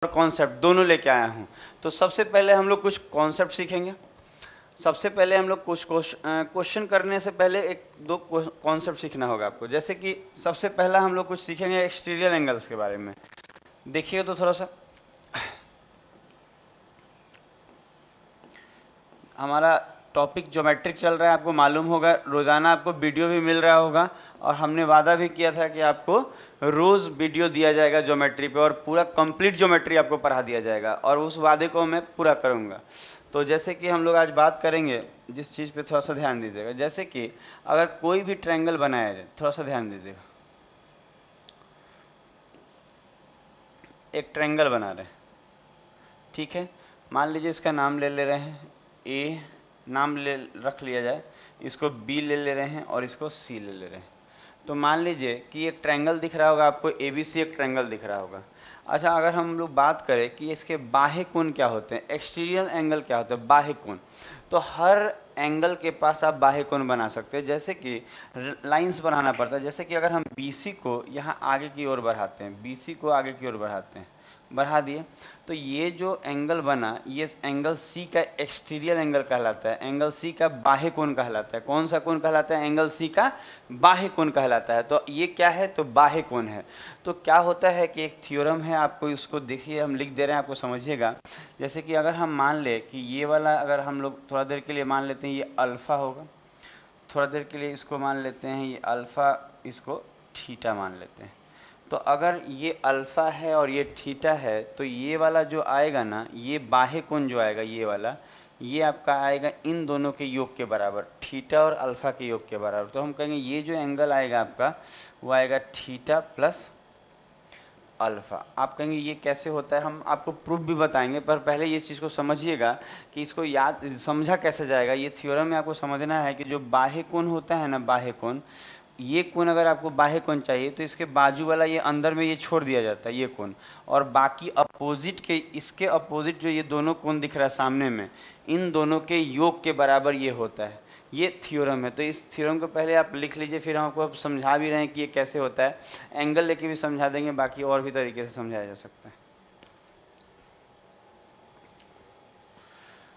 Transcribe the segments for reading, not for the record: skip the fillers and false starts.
Concept दोनों लेके आया हूँ। तो सबसे पहले हम लोग कुछ कॉन्सेप्ट सीखेंगे। सबसे पहले हम लोग कुछ क्वेश्चन करने से पहले एक दो कॉन्सेप्ट सीखना होगा आपको। जैसे कि सबसे पहला हम लोग कुछ सीखेंगे एक्सटीरियर एंगल्स के बारे में। देखिए तो थोड़ा सा हमारा टॉपिक ज्योमेट्रिक चल रहा है, आपको मालूम होगा। रोज़ाना आपको वीडियो भी मिल रहा होगा और हमने वादा भी किया था कि आपको रोज़ वीडियो दिया जाएगा ज्योमेट्री पे और पूरा कंप्लीट ज्योमेट्री आपको पढ़ा दिया जाएगा और उस वादे को मैं पूरा करूँगा। तो जैसे कि हम लोग आज बात करेंगे जिस चीज़ पे थोड़ा सा ध्यान दीजिएगा, जैसे कि अगर कोई भी ट्रायंगल बनाया जाए, थोड़ा सा ध्यान दीजिएगा। एक ट्रायंगल बना रहे हैं, ठीक है। मान लीजिए इसका नाम ले रहे हैं ए, नाम रख लिया जाए, इसको बी ले रहे हैं और इसको सी ले रहे हैं। तो मान लीजिए कि एक ट्रायंगल दिख रहा होगा आपको, ए बी सी एक ट्रायंगल दिख रहा होगा। अच्छा, अगर हम लोग बात करें कि इसके बाह्य कोण क्या होते हैं, एक्सटीरियर एंगल क्या होता है, बाह्य कोण, तो हर एंगल के पास आप बाह्य कोण बना सकते हैं। जैसे कि लाइंस बनाना पड़ता है। जैसे कि अगर हम BC को यहाँ आगे की ओर बढ़ाते हैं, BC को आगे की ओर बढ़ाते हैं, बढ़ा दिए, तो ये जो एंगल बना, ये एंगल C का एक्सटीरियर एंगल कहलाता है, एंगल C का बाह्य कोण कहलाता है। कौन सा कोण कहलाता है? एंगल C का बाह्य कोण कहलाता है। तो ये क्या है? तो बाह्य कोण है। तो क्या होता है कि एक थ्योरम है, आपको इसको देखिए, हम लिख दे रहे हैं, आपको समझिएगा। जैसे कि अगर हम मान ले कि ये वाला, अगर हम लोग थोड़ा देर के लिए मान लेते हैं ये अल्फ़ा होगा, थोड़ा देर के लिए इसको मान लेते हैं ये अल्फ़ा, इसको थीटा मान लेते हैं। तो अगर ये अल्फ़ा है और ये थीटा है, तो ये वाला जो आएगा ना, ये बाह्य कोण जो आएगा, ये वाला, ये आपका आएगा इन दोनों के योग के बराबर, थीटा और अल्फ़ा के योग के बराबर। तो हम कहेंगे ये जो एंगल आएगा आपका, वो आएगा थीटा प्लस अल्फ़ा। आप कहेंगे ये कैसे होता है, हम आपको प्रूफ भी बताएंगे, पर पहले ये चीज़ को समझिएगा कि इसको याद समझा कैसे जाएगा। ये थ्योरम में आपको समझना है कि जो बाह्य कोण होता है ना, बाह्य कोण, ये कोण अगर आपको बाह्य कोण चाहिए तो इसके बाजू वाला ये अंदर में ये छोड़ दिया जाता है, ये कोण, और बाकी अपोजिट के, इसके अपोजिट जो ये दोनों कोण दिख रहा है सामने में, इन दोनों के योग के बराबर ये होता है। ये थ्योरम है। तो इस थ्योरम को पहले आप लिख लीजिए, फिर हम आपको समझा भी रहे हैं कि ये कैसे होता है। एंगल लेके भी समझा देंगे, बाकी और भी तरीके से समझाया जा सकता है।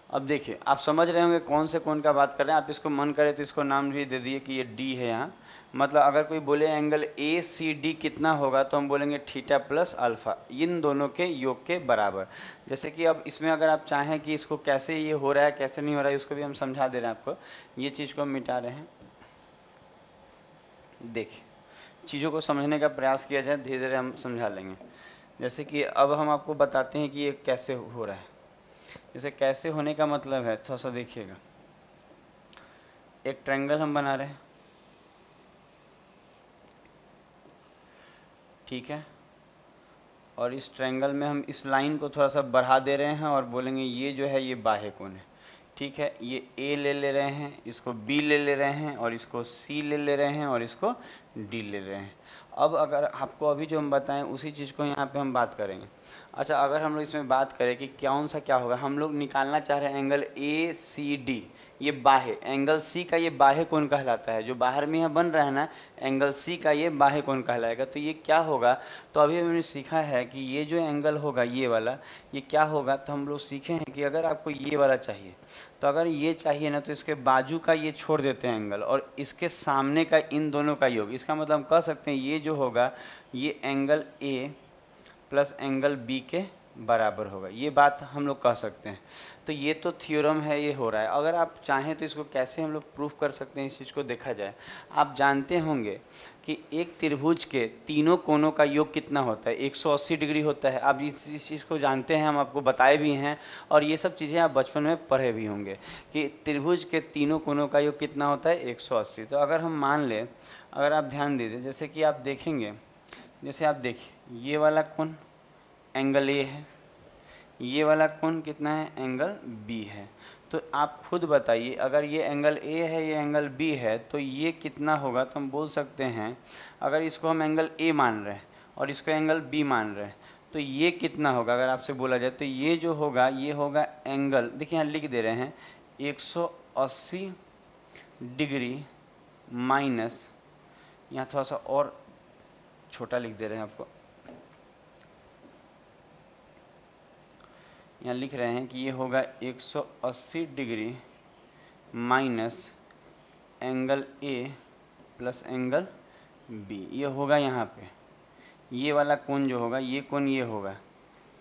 अब देखिए, आप समझ रहे होंगे कौन से कोण का बात कर रहे हैं। आप इसको मन करे तो इसको नाम भी दे दिए कि ये डी है यहाँ। मतलब अगर कोई बोले एंगल ACD कितना होगा, तो हम बोलेंगे थीटा प्लस अल्फ़ा, इन दोनों के योग के बराबर। जैसे कि अब इसमें अगर आप चाहें कि इसको कैसे ये हो रहा है, कैसे नहीं हो रहा है, उसको भी हम समझा दे रहे हैं आपको। ये चीज़ को हम मिटा रहे हैं। देखिए, चीज़ों को समझने का प्रयास किया जाए, धीरे धीरे हम समझा लेंगे। जैसे कि अब हम आपको बताते हैं कि ये कैसे हो रहा है। जैसे कैसे होने का मतलब है, थोड़ा सा देखिएगा। एक ट्रायंगल हम बना रहे हैं, ठीक है, और इस ट्रायंगल में हम इस लाइन को थोड़ा सा बढ़ा दे रहे हैं और बोलेंगे ये जो है ये बाह्य कोण है, ठीक है। ये A ले रहे हैं, इसको B ले रहे हैं, और इसको C ले रहे हैं, और इसको D ले रहे हैं। अब अगर आपको अभी जो हम बताएं उसी चीज़ को यहाँ पे हम बात करेंगे। अच्छा, अगर हम लोग इसमें बात करें कि कौन सा क्या होगा, हम लोग निकालना चाह रहे हैं एंगल ACD, ये बाह्य एंगल C का ये बाह्य कोण कहलाता है। जो बाहर में यहाँ बन रहा है ना, एंगल C का ये बाह्य कोण कहलाएगा। तो ये क्या होगा, तो अभी हमने सीखा है कि ये जो एंगल होगा ये वाला, ये क्या होगा, तो हम लोग सीखे हैं कि अगर आपको ये वाला चाहिए, तो अगर ये चाहिए ना, तो इसके बाजू का ये छोड़ देते हैं एंगल, और इसके सामने का इन दोनों का योग। इसका मतलब हम कह सकते हैं ये जो होगा ये angle A plus angle B के बराबर होगा। ये बात हम लोग कह सकते हैं। तो ये तो थ्योरम है, ये हो रहा है। अगर आप चाहें तो इसको कैसे हम लोग प्रूफ कर सकते हैं, इस चीज़ को देखा जाए। आप जानते होंगे कि एक त्रिभुज के तीनों कोनों का योग कितना होता है, 180 डिग्री होता है। आप इस चीज़ को जानते हैं, हम आपको बताए भी हैं, और ये सब चीज़ें आप बचपन में पढ़े भी होंगे कि त्रिभुज के तीनों कोनों का योग कितना होता है, 180। तो अगर हम मान लें, अगर आप ध्यान दीजिए, जैसे कि आप देखेंगे, जैसे आप देखिए ये वाला कोण एंगल A है, ये वाला कोण कितना है, एंगल B है। तो आप खुद बताइए, अगर ये एंगल A है, ये एंगल B है, तो ये कितना होगा। तो हम बोल सकते हैं, अगर इसको हम एंगल A मान रहे हैं और इसको एंगल B मान रहे हैं, तो ये कितना होगा। अगर आपसे बोला जाए तो ये जो होगा, ये होगा एंगल, देखिए यहाँ लिख दे रहे हैं 180 डिग्री माइनस, यहाँ थोड़ा सा और छोटा लिख दे रहे हैं आपको, यहाँ लिख रहे हैं कि ये होगा 180 degree minus angle A plus angle B, ये होगा यहाँ पे। ये वाला कोण जो होगा, ये कोण ये होगा।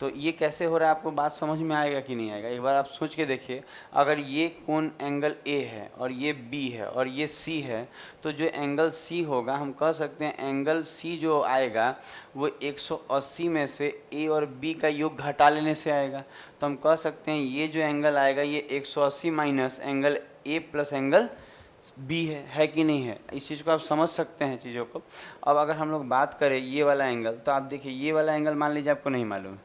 तो ये कैसे हो रहा है, आपको बात समझ में आएगा कि नहीं आएगा, एक बार आप सोच के देखिए। अगर ये कोण एंगल ए है और ये बी है और ये सी है, तो जो एंगल सी होगा, हम कह सकते हैं एंगल सी जो आएगा वो 180 में से ए और बी का योग घटा लेने से आएगा। तो हम कह सकते हैं ये जो एंगल आएगा ये 180 minus angle A plus angle B है कि नहीं है। इस चीज़ को आप समझ सकते हैं चीज़ों को। अब अगर हम लोग बात करें ये वाला एंगल, तो आप देखिए ये वाला एंगल मान लीजिए आपको नहीं मालूम,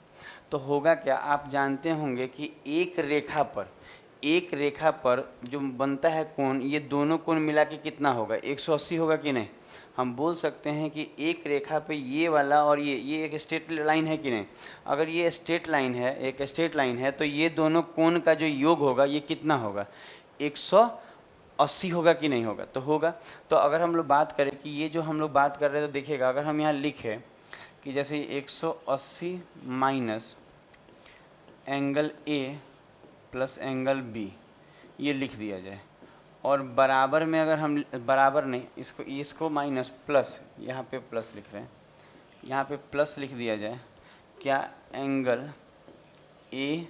तो होगा क्या, आप जानते होंगे कि एक रेखा पर जो बनता है कोण, ये दोनों कोण मिला के कितना होगा, 180 होगा कि नहीं। हम बोल सकते हैं कि एक रेखा पे ये वाला और ये एक स्ट्रेट लाइन है कि नहीं। अगर ये स्ट्रेट लाइन है, एक स्ट्रेट लाइन है, तो ये दोनों कोण का जो योग होगा ये कितना होगा, 180 होगा कि नहीं होगा, तो होगा। तो अगर हम लोग बात करें कि ये जो हम लोग बात कर रहे हैं, तो देखिएगा अगर हम यहाँ लिखें कि जैसे 180 minus angle A plus angle B, ये लिख दिया जाए, और बराबर में अगर हम, बराबर नहीं, इसको माइनस प्लस, यहाँ पे प्लस लिख रहे हैं, यहाँ पे प्लस लिख दिया जाए, क्या एंगल ए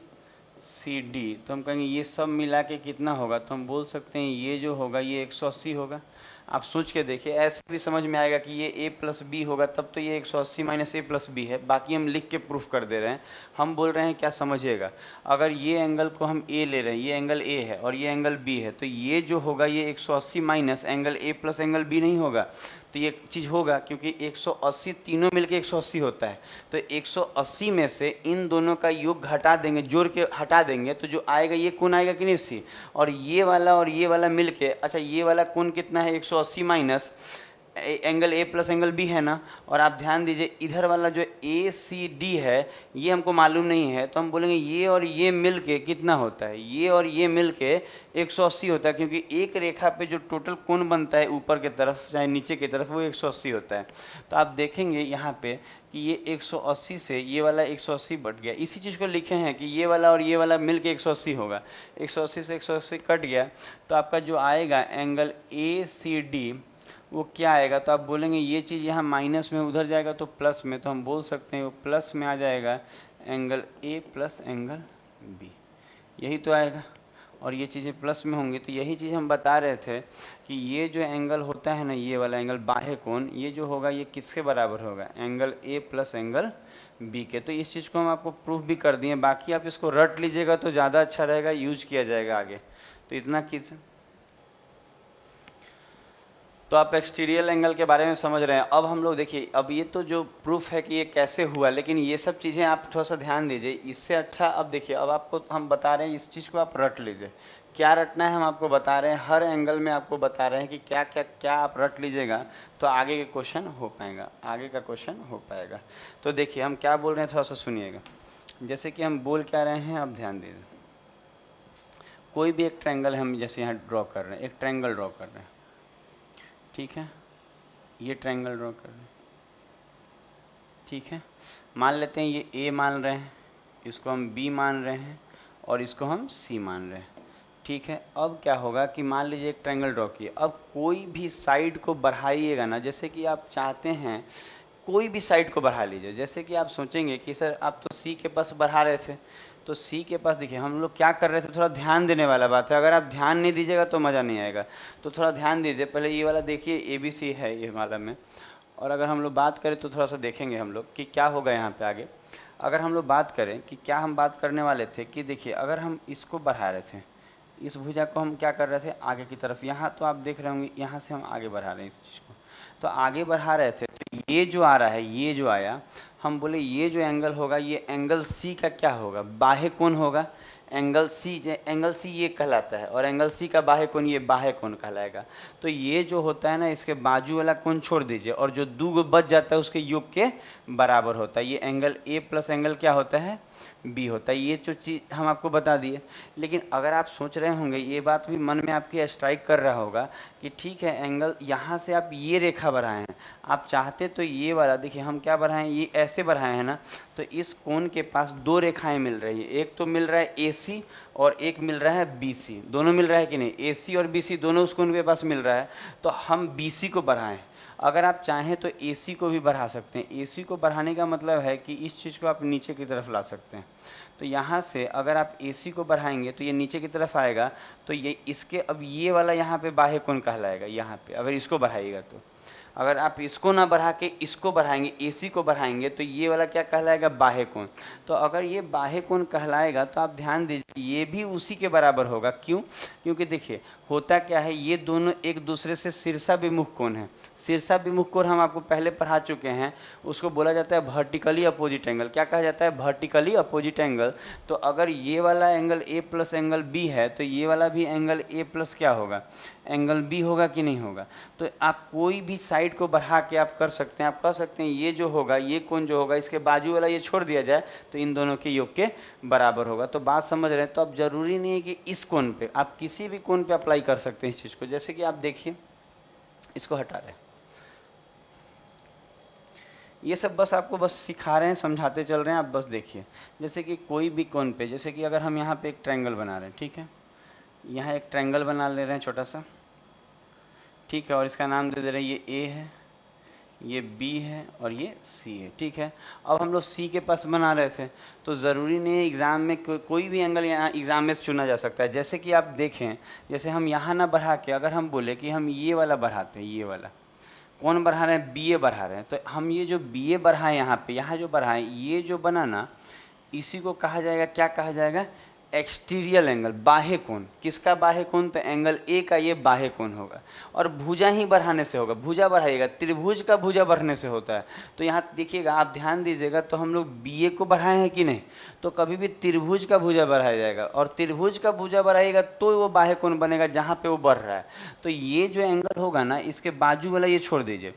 सी डी, तो हम कहेंगे ये सब मिला के कितना होगा, तो हम बोल सकते हैं ये जो होगा ये 180 होगा। आप सोच के देखिए, ऐसे भी समझ में आएगा कि ये a प्लस बी होगा, तब तो ये 180 माइनस ए प्लस बी है। बाकी हम लिख के प्रूफ कर दे रहे हैं, हम बोल रहे हैं क्या समझिएगा। अगर ये एंगल को हम a ले रहे हैं, ये एंगल a है और ये एंगल b है, तो ये जो होगा ये 180 minus angle a plus angle b नहीं होगा, तो ये चीज़ होगा, क्योंकि 180 तीनों मिलके 180 होता है। तो 180 में से इन दोनों का योग घटा देंगे, जोड़ के हटा देंगे, तो जो आएगा ये कोण आएगा कि नहीं, सी, और ये वाला मिलके, अच्छा ये वाला कोण कितना है, 180 minus angle A plus angle B है ना। और आप ध्यान दीजिए इधर वाला जो ए सी डी है ये हमको मालूम नहीं है, तो हम बोलेंगे ये और ये मिल के कितना होता है, ये और ये मिल के 180 होता है, क्योंकि एक रेखा पे जो टोटल कोण बनता है ऊपर की तरफ चाहे नीचे की तरफ वो 180 होता है। तो आप देखेंगे यहाँ पे कि ये 180 से ये वाला 180 बढ़ गया। इसी चीज़ को लिखे हैं कि ये वाला और ये वाला मिल के 180 होगा, 180 से 180 कट गया, तो आपका जो आएगा एंगल ए सी डी वो क्या आएगा, तो आप बोलेंगे ये चीज़ यहाँ माइनस में उधर जाएगा तो प्लस में, तो हम बोल सकते हैं वो प्लस में आ जाएगा angle A plus angle B, यही तो आएगा। और ये चीज़ें प्लस में होंगी, तो यही चीज़ हम बता रहे थे कि ये जो एंगल होता है ना, ये वाला एंगल बाह्य कोण, ये जो होगा ये किसके बराबर होगा, angle A plus angle B के। तो इस चीज़ को हम आपको प्रूफ भी कर दिए, बाकी आप इसको रट लीजिएगा तो ज़्यादा अच्छा रहेगा, यूज किया जाएगा आगे। तो इतना कीजिए। तो आप एक्सटीरियर एंगल के बारे में समझ रहे हैं। अब हम लोग देखिए, अब ये तो जो प्रूफ है कि ये कैसे हुआ, लेकिन ये सब चीज़ें आप थोड़ा सा ध्यान दीजिए। इससे अच्छा अब देखिए, अब आपको हम बता रहे हैं इस चीज़ को आप रट लीजिए। क्या रटना है हम आपको बता रहे हैं, हर एंगल में आपको बता रहे हैं कि क्या क्या क्या आप रट लीजिएगा तो आगे के क्वेश्चन हो पाएगा, आगे का क्वेश्चन हो पाएगा। तो देखिए हम क्या बोल रहे हैं, थोड़ा सा सुनिएगा। जैसे कि हम बोल क्या रहे हैं, आप ध्यान दीजिए। कोई भी एक ट्रायंगल हम जैसे यहाँ ड्रॉ कर रहे हैं, एक ट्रायंगल ड्रॉ कर रहे हैं, ठीक है, ये ट्रायंगल ड्रॉ कर रहे हैं, ठीक है। मान लेते हैं ये ए मान रहे हैं, इसको हम बी मान रहे हैं और इसको हम सी मान रहे हैं, ठीक है। अब क्या होगा कि मान लीजिए एक ट्रायंगल ड्रॉ किए, अब कोई भी साइड को बढ़ाइएगा ना, जैसे कि आप चाहते हैं कोई भी साइड को बढ़ा लीजिए। जैसे कि आप सोचेंगे कि सर आप तो सी के पास बढ़ा रहे थे, तो सी के पास देखिए हम लोग क्या कर रहे थे, थोड़ा ध्यान देने वाला बात है। अगर आप ध्यान नहीं दीजिएगा तो मज़ा नहीं आएगा, तो थोड़ा ध्यान दीजिए। पहले ये वाला देखिए ए बी सी है ये वाला में, और अगर हम लोग बात करें तो थोड़ा सा देखेंगे हम लोग कि क्या होगा यहाँ पे आगे। अगर हम लोग बात करें कि क्या हम बात करने वाले थे कि देखिए अगर हम इसको बढ़ा रहे थे, इस भुजा को हम क्या कर रहे थे आगे की तरफ, यहाँ तो आप देख रहे होंगे यहाँ से हम आगे बढ़ा रहे हैं इस चीज़ को, तो आगे बढ़ा रहे थे। तो ये जो आ रहा है, ये जो आया, हम बोले ये जो एंगल होगा ये एंगल सी का क्या होगा, बाह्य कोण होगा। एंगल सी ये कहलाता है, और एंगल सी का बाह्य कोण ये बाह्य कोण कहलाएगा। तो ये जो होता है ना, इसके बाजू वाला कोण छोड़ दीजिए, और जो दो गो बच जाता है उसके योग के बराबर होता है। ये एंगल ए प्लस एंगल क्या होता है, बी होता है। ये जो चीज़ हम आपको बता दिए। लेकिन अगर आप सोच रहे होंगे, ये बात भी मन में आपके स्ट्राइक कर रहा होगा कि ठीक है एंगल यहाँ से आप ये रेखा बढ़ाए हैं, आप चाहते तो ये वाला, देखिए हम क्या बढ़ाएं, ये ऐसे बढ़ाए हैं ना, तो इस कोण के पास दो रेखाएं मिल रही है, एक तो मिल रहा है AC और एक मिल रहा है BC। दोनों मिल रहा है कि नहीं, AC और BC दोनों उस कोण के पास मिल रहा है, तो हम BC को बढ़ाएं। अगर आप चाहें तो AC को भी बढ़ा सकते हैं। AC को बढ़ाने का मतलब है कि इस चीज़ को आप नीचे की तरफ ला सकते हैं। तो यहाँ से अगर आप AC को बढ़ाएंगे तो ये नीचे की तरफ आएगा, तो ये इसके अब ये वाला यहाँ पे बाह्य कोण कहलाएगा। यहाँ पे अगर इसको बढ़ाइएगा तो, अगर आप इसको ना बढ़ा के इसको बढ़ाएंगे, AC को बढ़ाएंगे, तो ये वाला क्या कहलाएगा, बाह्य कोण। तो अगर ये बाह्य कोण कहलाएगा तो आप ध्यान दीजिए ये भी उसी के बराबर होगा। क्यों? क्योंकि देखिए होता क्या है, ये दोनों एक दूसरे से शीर्षाभिमुख कोण है। शीर्षाभिमुख कोण हम आपको पहले पढ़ा चुके हैं, उसको बोला जाता है वर्टिकली अपोजिट एंगल। क्या कहा जाता है, वर्टिकली अपोजिट एंगल। तो अगर ये वाला angle A plus angle B है, तो ये वाला भी एंगल A प्लस क्या होगा, एंगल B होगा कि नहीं होगा। तो आप कोई भी साइड को बढ़ा के आप कर सकते हैं। आप कह सकते हैं ये जो होगा, ये कोण जो होगा, इसके बाजू वाला ये छोड़ दिया जाए तो इन दोनों के योग के बराबर होगा। तो बात समझ रहे हैं। तो अब जरूरी नहीं है कि इस कोण पे, आप किसी भी कोण पे अप्लाई कर सकते हैं इस चीज़ को। जैसे कि आप देखिए, इसको हटा रहे हैं, ये सब बस आपको बस सिखा रहे हैं, समझाते चल रहे हैं, आप बस देखिए। जैसे कि कोई भी कोण पे, जैसे कि अगर हम यहाँ पे एक ट्रायंगल बना रहे हैं, ठीक है, यहाँ एक ट्रायंगल बना ले रहे हैं छोटा सा, ठीक है, और इसका नाम दे दे रहे हैं ये A है, ये B है और ये C है, ठीक है। अब हम लोग C के पास बना रहे थे, तो ज़रूरी नहीं है एग्ज़ाम में कोई भी एंगल यहाँ एग्ज़ाम में चुना जा सकता है। जैसे कि आप देखें, जैसे हम यहाँ ना बढ़ा के अगर हम बोले कि हम ये वाला बढ़ाते हैं, ये वाला कौन बढ़ा रहे हैं, BA बढ़ा रहे हैं, तो हम ये जो BA बढ़ाएं यहाँ पे, यहाँ जो बढ़ाएं, ये जो बना ना, इसी को कहा जाएगा, क्या कहा जाएगा, एक्सटीरियर एंगल, बाह्य कोण। किसका बाह्य कोण, तो एंगल A का ये बाह्य कोण होगा। और भुजा ही बढ़ाने से होगा, भुजा बढ़ाइएगा, त्रिभुज का भुजा बढ़ने से होता है। तो यहाँ देखिएगा, आप ध्यान दीजिएगा, तो हम लोग BA को बढ़ाए हैं कि नहीं, तो कभी भी त्रिभुज का भुजा बढ़ाया जाएगा, और त्रिभुज का भुजा बढ़ाइएगा तो वो बाह्य कोण बनेगा जहाँ पे वो बढ़ रहा है। तो ये जो एंगल होगा ना, इसके बाजू वाला ये छोड़ दीजिए,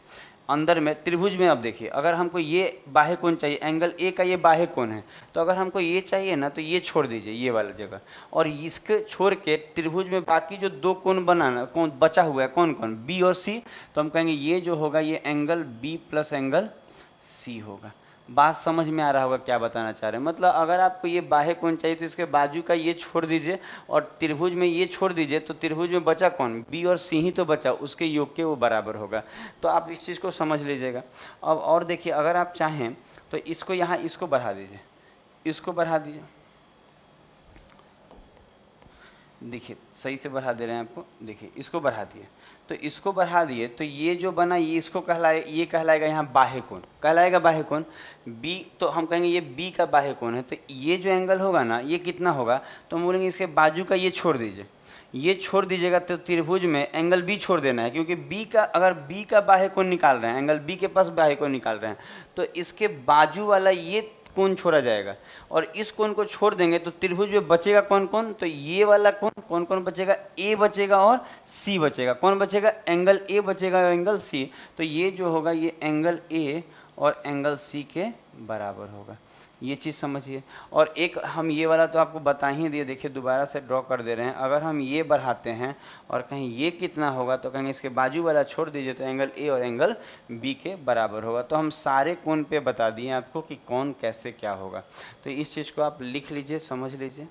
अंदर में त्रिभुज में। अब देखिए, अगर हमको ये बाह्य कोण चाहिए, एंगल A का ये बाह्य कोण है, तो अगर हमको ये चाहिए ना, तो ये छोड़ दीजिए, ये वाला जगह, और इसके छोड़ के त्रिभुज में बाकी जो दो कोण बनाना, कौन बचा हुआ है, कौन कौन, B और C, तो हम कहेंगे ये जो होगा ये angle B plus angle C होगा। बात समझ में आ रहा होगा क्या बताना चाह रहे हैं। मतलब अगर आपको ये बाह्य कोण चाहिए तो इसके बाजू का ये छोड़ दीजिए और त्रिभुज में ये छोड़ दीजिए, तो त्रिभुज में बचा कौन, B और C ही तो बचा, उसके योग के वो बराबर होगा। तो आप इस चीज़ को समझ लीजिएगा। अब और देखिए, अगर आप चाहें तो इसको यहाँ, इसको बढ़ा दीजिए, इसको बढ़ा दीजिए, देखिए सही से बढ़ा दे रहे हैं आपको, देखिए इसको बढ़ा दिए, तो इसको बढ़ा दिए, तो ये जो बना ये इसको कहलाए, ये कहलाएगा यहाँ बाह्य कोण, कहलाएगा बाह्य कोण B। तो हम कहेंगे ये B का बाह्य कोण है, तो ये जो एंगल होगा ना, ये कितना होगा, तो हम बोलेंगे इसके बाजू का ये छोड़ दीजिए, ये छोड़ दीजिएगा, तो त्रिभुज में एंगल B छोड़ देना है, क्योंकि B का, अगर B का बाह्य कोण निकाल रहे हैं, एंगल B के पास बाह्य कोण निकाल रहे हैं, तो इसके बाजू वाला ये कोण छोड़ा जाएगा, और इस कोण को छोड़ देंगे तो त्रिभुज में बचेगा कौन कौन, तो ये वाला कोण, कौन कौन बचेगा, A बचेगा और C बचेगा। कौन बचेगा, एंगल A बचेगा और एंगल C। तो ये जो होगा ये एंगल A और एंगल C के बराबर होगा। ये चीज़ समझिए। और एक हम ये वाला तो आपको बता ही दिए, देखिए दोबारा से ड्रॉ कर दे रहे हैं। अगर हम ये बढ़ाते हैं और कहीं ये कितना होगा, तो कहेंगे इसके बाजू वाला छोड़ दीजिए, तो एंगल A और एंगल B के बराबर होगा। तो हम सारे कोण पे बता दिए आपको कि कौन कैसे क्या होगा। तो इस चीज़ को आप लिख लीजिए, समझ लीजिए।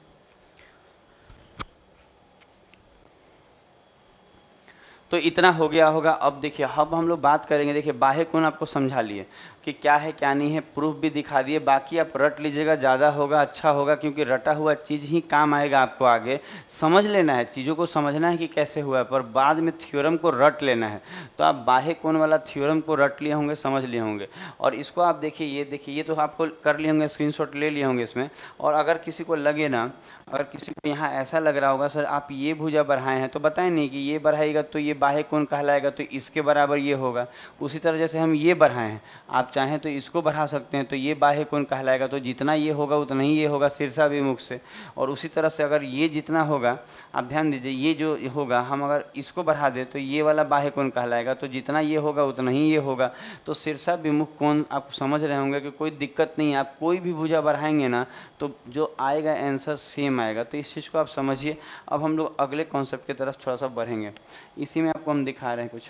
तो इतना हो गया होगा। अब देखिए, अब हम लोग बात करेंगे, देखिए बाह्य कोण आपको समझा लिए कि क्या है क्या नहीं है, प्रूफ भी दिखा दिए। बाकी आप रट लीजिएगा, ज़्यादा होगा, अच्छा होगा, क्योंकि रटा हुआ चीज़ ही काम आएगा आपको आगे। समझ लेना है, चीज़ों को समझना है कि कैसे हुआ है, पर बाद में थ्योरम को रट लेना है। तो आप बाह्य कोण वाला थ्योरम को रट लिए होंगे, समझ लिए होंगे। और इसको आप देखिए, ये देखिए, ये तो आपको कर लिए होंगे, स्क्रीनशॉट ले लिए होंगे इसमें। और अगर किसी को लगे ना, अगर किसी को यहाँ ऐसा लग रहा होगा सर आप ये भुजा बढ़ाए हैं, तो बताएं नहीं कि ये बढ़ाएगा तो ये बाह्य कोण कहलाएगा तो इसके बराबर ये होगा। उसी तरह जैसे हम ये बढ़ाए हैं, आप चाहें तो इसको बढ़ा सकते हैं, तो ये बाह्य कोण कहलाएगा, तो जितना ये होगा उतना ही ये होगा शीर्षाभिमुख से। और उसी तरह से अगर ये जितना होगा, आप ध्यान दीजिए, ये जो होगा हम अगर इसको बढ़ा दें तो ये वाला बाह्य कोण कहलाएगा, तो जितना ये होगा उतना ही ये होगा। तो शीर्षाभिमुख कोण आप समझ रहे होंगे कि कोई दिक्कत नहीं है, आप कोई भी भुजा बढ़ाएंगे ना तो जो आएगा आंसर सेम आएगा। तो इस चीज़ को आप समझिए। अब हम लोग अगले कॉन्सेप्ट की तरफ थोड़ा सा बढ़ेंगे। इसी में आपको हम दिखा रहे हैं कुछ,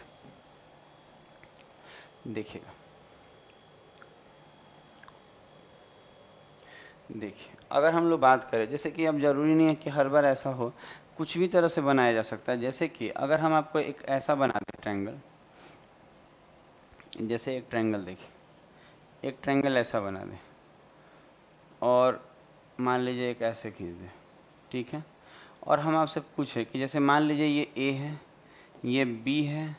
देखिएगा। देखिए, अगर हम लोग बात करें, जैसे कि अब ज़रूरी नहीं है कि हर बार ऐसा हो, कुछ भी तरह से बनाया जा सकता है। जैसे कि अगर हम आपको एक ऐसा बना दें ट्रायंगल, जैसे एक ट्रायंगल, देखिए एक ट्रायंगल ऐसा बना दें और मान लीजिए एक ऐसे खींच दें, ठीक है। और हम आपसे पूछे कि जैसे मान लीजिए ये ए है, ये बी है,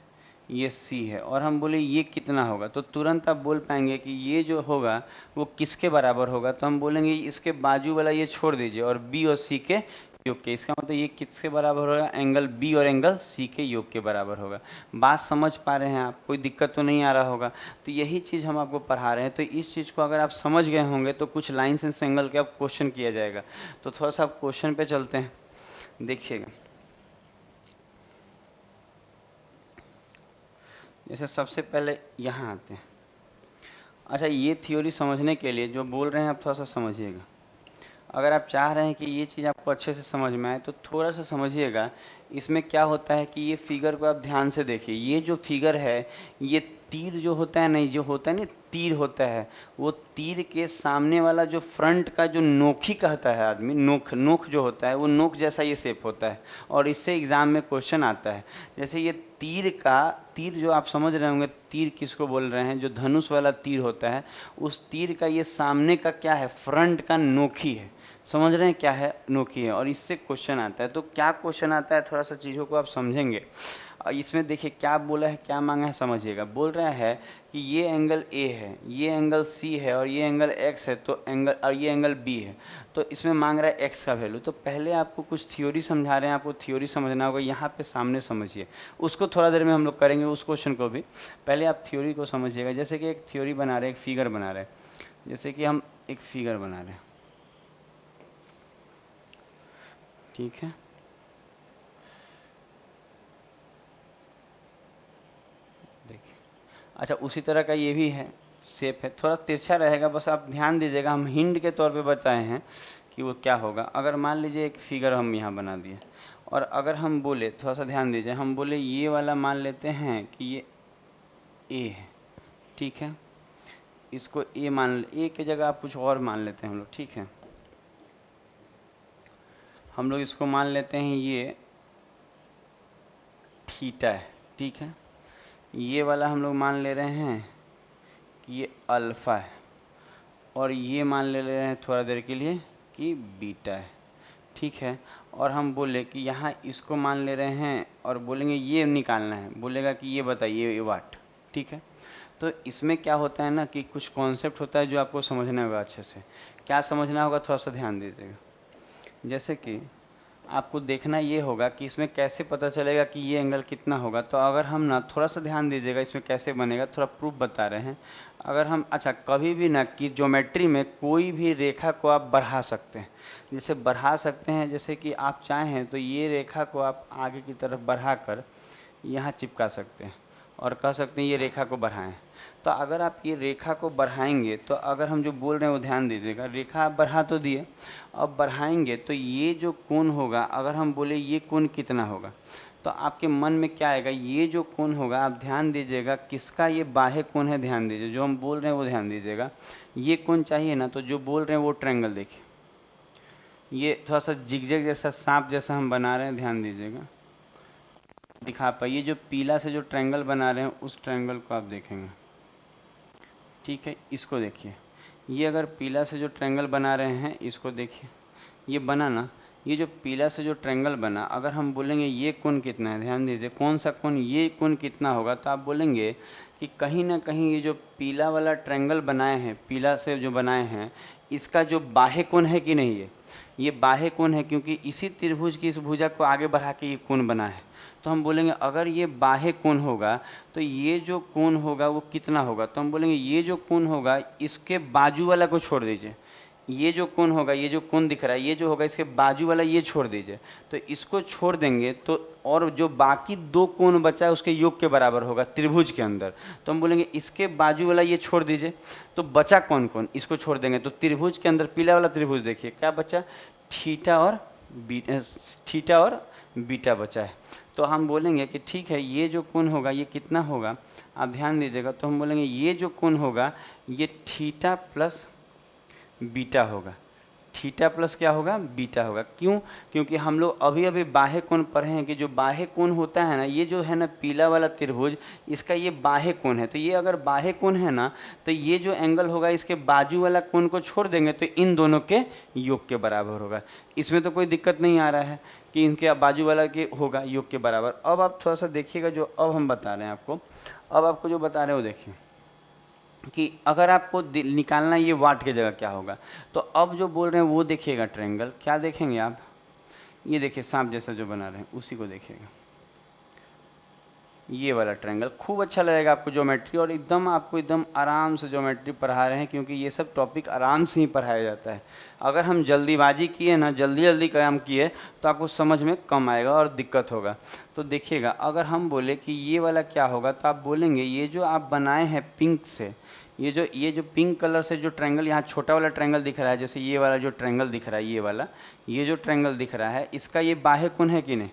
ये सी है, और हम बोले ये कितना होगा, तो तुरंत आप बोल पाएंगे कि ये जो होगा वो किसके बराबर होगा। तो हम बोलेंगे इसके बाजू वाला ये छोड़ दीजिए और बी और सी के योग के। इसका मतलब ये किसके बराबर होगा, एंगल बी और एंगल सी के योग के बराबर होगा। बात समझ पा रहे हैं आप, कोई दिक्कत तो नहीं आ रहा होगा। तो यही चीज़ हम आपको पढ़ा रहे हैं। तो इस चीज़ को अगर आप समझ गए होंगे तो कुछ लाइन सेंस एंगल के आप क्वेश्चन किया जाएगा। तो थोड़ा सा आप क्वेश्चन पे चलते हैं, देखिएगा। जैसे सबसे पहले यहाँ आते हैं। अच्छा, ये थ्योरी समझने के लिए जो बोल रहे हैं आप थोड़ा सा समझिएगा। अगर आप चाह रहे हैं कि ये चीज़ आपको अच्छे से समझ में आए तो थोड़ा सा समझिएगा। इसमें क्या होता है कि ये फिगर को आप ध्यान से देखिए। ये जो फिगर है, ये तीर जो होता है, नहीं जो होता है ना तीर होता है, वो तीर के सामने वाला जो फ्रंट का जो नोखी कहता है आदमी, नोख, नोख जो होता है वो नोख जैसा ये शेप होता है। और इससे एग्ज़ाम में क्वेश्चन आता है। जैसे ये तीर जो आप समझ रहे होंगे, तीर किसको बोल रहे हैं, जो धनुष वाला तीर होता है, उस तीर का ये सामने का क्या है, फ्रंट का नोखी है। समझ रहे हैं क्या है, नोकी है। और इससे क्वेश्चन आता है। तो क्या क्वेश्चन आता है, थोड़ा सा चीज़ों को आप समझेंगे। इसमें देखिए क्या बोला है, क्या मांगा है, समझिएगा। बोल रहा है कि ये एंगल ए है, ये एंगल सी है और ये एंगल एक्स है, तो एंगल, और ये एंगल बी है। तो इसमें मांग रहा है एक्स का वैल्यू। तो पहले आपको कुछ थ्योरी समझा रहे हैं, आपको थ्योरी समझना होगा। यहाँ पे सामने समझिए, उसको थोड़ा देर में हम लोग करेंगे, उस क्वेश्चन को भी। पहले आप थ्योरी को समझिएगा। जैसे कि एक थ्योरी बना रहे हैं, एक फिगर बना रहे हैं। जैसे कि हम एक फिगर बना रहे हैं, ठीक है। देखिए, अच्छा उसी तरह का ये भी है, शेप है, थोड़ा तिरछा रहेगा, बस आप ध्यान दीजिएगा। हम हिंट के तौर पे बताए हैं कि वो क्या होगा। अगर मान लीजिए एक फिगर हम यहाँ बना दिए, और अगर हम बोले, थोड़ा सा ध्यान दीजिए, हम बोले ये वाला मान लेते हैं कि ये ए है, ठीक है। इसको ए मान, ए की जगह आप कुछ और मान लेते हैं हम लोग, ठीक है। हम लोग इसको मान लेते हैं ये थीटा है, ठीक है। ये वाला हम लोग मान ले रहे हैं कि ये अल्फ़ा है, और ये मान ले रहे हैं थोड़ा देर के लिए कि बीटा है, ठीक है। और हम बोले कि यहाँ इसको मान ले रहे हैं और बोलेंगे ये निकालना है, बोलेगा कि ये बताइए ये वाट, ठीक है। तो इसमें क्या होता है ना कि कुछ कॉन्सेप्ट होता है जो आपको समझना होगा अच्छे से। क्या समझना होगा, थोड़ा सा ध्यान दीजिएगा। जैसे कि आपको देखना ये होगा कि इसमें कैसे पता चलेगा कि ये एंगल कितना होगा। तो अगर हम ना, थोड़ा सा ध्यान दीजिएगा, इसमें कैसे बनेगा, थोड़ा प्रूफ बता रहे हैं। अगर हम, अच्छा कभी भी ना कि ज्योमेट्री में कोई भी रेखा को आप बढ़ा सकते हैं। जैसे बढ़ा सकते हैं, जैसे कि आप चाहें तो ये रेखा को आप आगे की तरफ बढ़ा कर यहाँ चिपका सकते हैं और कह सकते हैं ये रेखा को बढ़ाएं। तो अगर आप ये रेखा को बढ़ाएंगे, तो अगर हम जो बोल रहे हैं वो ध्यान दीजिएगा। रेखा आप बढ़ा तो दिए, अब बढ़ाएंगे तो ये जो कोण होगा, अगर हम बोले ये कोण कितना होगा, तो आपके मन में क्या आएगा, ये जो कोण होगा, आप ध्यान दीजिएगा किसका ये बाह्य कोण है, ध्यान दीजिए। जो हम बोल रहे हैं वो ध्यान दीजिएगा। ये कोण चाहिए ना, तो जो बोल रहे हैं वो ट्रायंगल देखिए, ये थोड़ा सा जिगजैग जैसा, सांप जैसा हम बना रहे हैं, ध्यान दीजिएगा। दिखा पाइए, जो पीला से जो ट्रायंगल बना रहे हैं उस ट्रायंगल को आप देखेंगे, ठीक है। इसको देखिए, ये अगर पीला से जो ट्रायंगल बना रहे हैं, इसको देखिए, ये बना ना, ये जो पीला से जो ट्रायंगल बना, अगर हम बोलेंगे ये कोण कितना है, ध्यान दीजिए कौन सा कोण, ये कोण कितना होगा, तो आप बोलेंगे कि कहीं ना कहीं ये जो पीला वाला ट्रायंगल बनाए हैं, पीला से जो बनाए हैं, इसका जो बाह्य कोण है कि नहीं, ये बाह्य कोण है, क्योंकि इसी त्रिभुज की इस भुजा को आगे बढ़ा के ये कोण बना है। तो हम बोलेंगे अगर ये बाह्य कोण होगा तो ये जो कोण होगा वो कितना होगा, तो हम बोलेंगे ये जो कोण होगा इसके बाजू वाला को छोड़ दीजिए, ये जो कोण होगा, ये जो कोण दिख रहा है ये जो होगा इसके बाजू वाला ये छोड़ दीजिए, तो इसको छोड़ देंगे तो और जो बाकी दो कोण बचा है उसके योग के बराबर होगा त्रिभुज के अंदर। तो हम बोलेंगे इसके बाजू वाला ये छोड़ दीजिए, तो बचा कौन कौन, इसको छोड़ देंगे तो त्रिभुज के अंदर पीला वाला त्रिभुज देखिए क्या बचा, थीटा और बीटा बचा है। तो हम बोलेंगे कि ठीक है ये जो कोण होगा ये कितना होगा, आप ध्यान दीजिएगा, तो हम बोलेंगे ये जो कोण होगा ये थीटा प्लस बीटा होगा, थीटा प्लस क्या होगा, बीटा होगा। क्यों, क्योंकि हम लोग अभी अभी बाह्य कोण पढ़े हैं कि जो बाह्य कोण होता है ना, ये जो है ना पीला वाला त्रिभुज, इसका ये बाह्य कोण है, तो ये अगर बाह्य कोण है ना तो ये जो एंगल होगा इसके बाजू वाला कोण को छोड़ देंगे तो इन दोनों के योग के बराबर होगा। इसमें तो कोई दिक्कत नहीं आ रहा है कि इनके बाजू वाला के होगा योग के बराबर। अब आप थोड़ा सा देखिएगा जो अब हम बता रहे हैं आपको, अब आपको जो बता रहे हैं वो देखिए कि अगर आपको निकालना ये वाट की जगह क्या होगा, तो अब जो बोल रहे हैं वो देखिएगा ट्रायंगल, क्या देखेंगे आप, ये देखिए सांप जैसा जो बना रहे हैं उसी को देखिएगा, ये वाला ट्रायंगल खूब अच्छा लगेगा आपको ज्योमेट्री, और एकदम आपको एकदम आराम से ज्योमेट्री पढ़ा रहे हैं क्योंकि ये सब टॉपिक आराम से ही पढ़ाया जाता है। अगर हम जल्दीबाजी किए ना, जल्दी जल्दी काम किए तो आपको समझ में कम आएगा और दिक्कत होगा। तो देखिएगा अगर हम बोले कि ये वाला क्या होगा, तो आप बोलेंगे ये जो आप बनाए हैं पिंक से, ये जो पिंक कलर से जो ट्रायंगल यहाँ छोटा वाला ट्रायंगल दिख रहा है, जैसे ये वाला जो ट्रायंगल दिख रहा है, ये वाला ये जो ट्रायंगल दिख रहा है इसका ये बाह्य कोण है कि नहीं,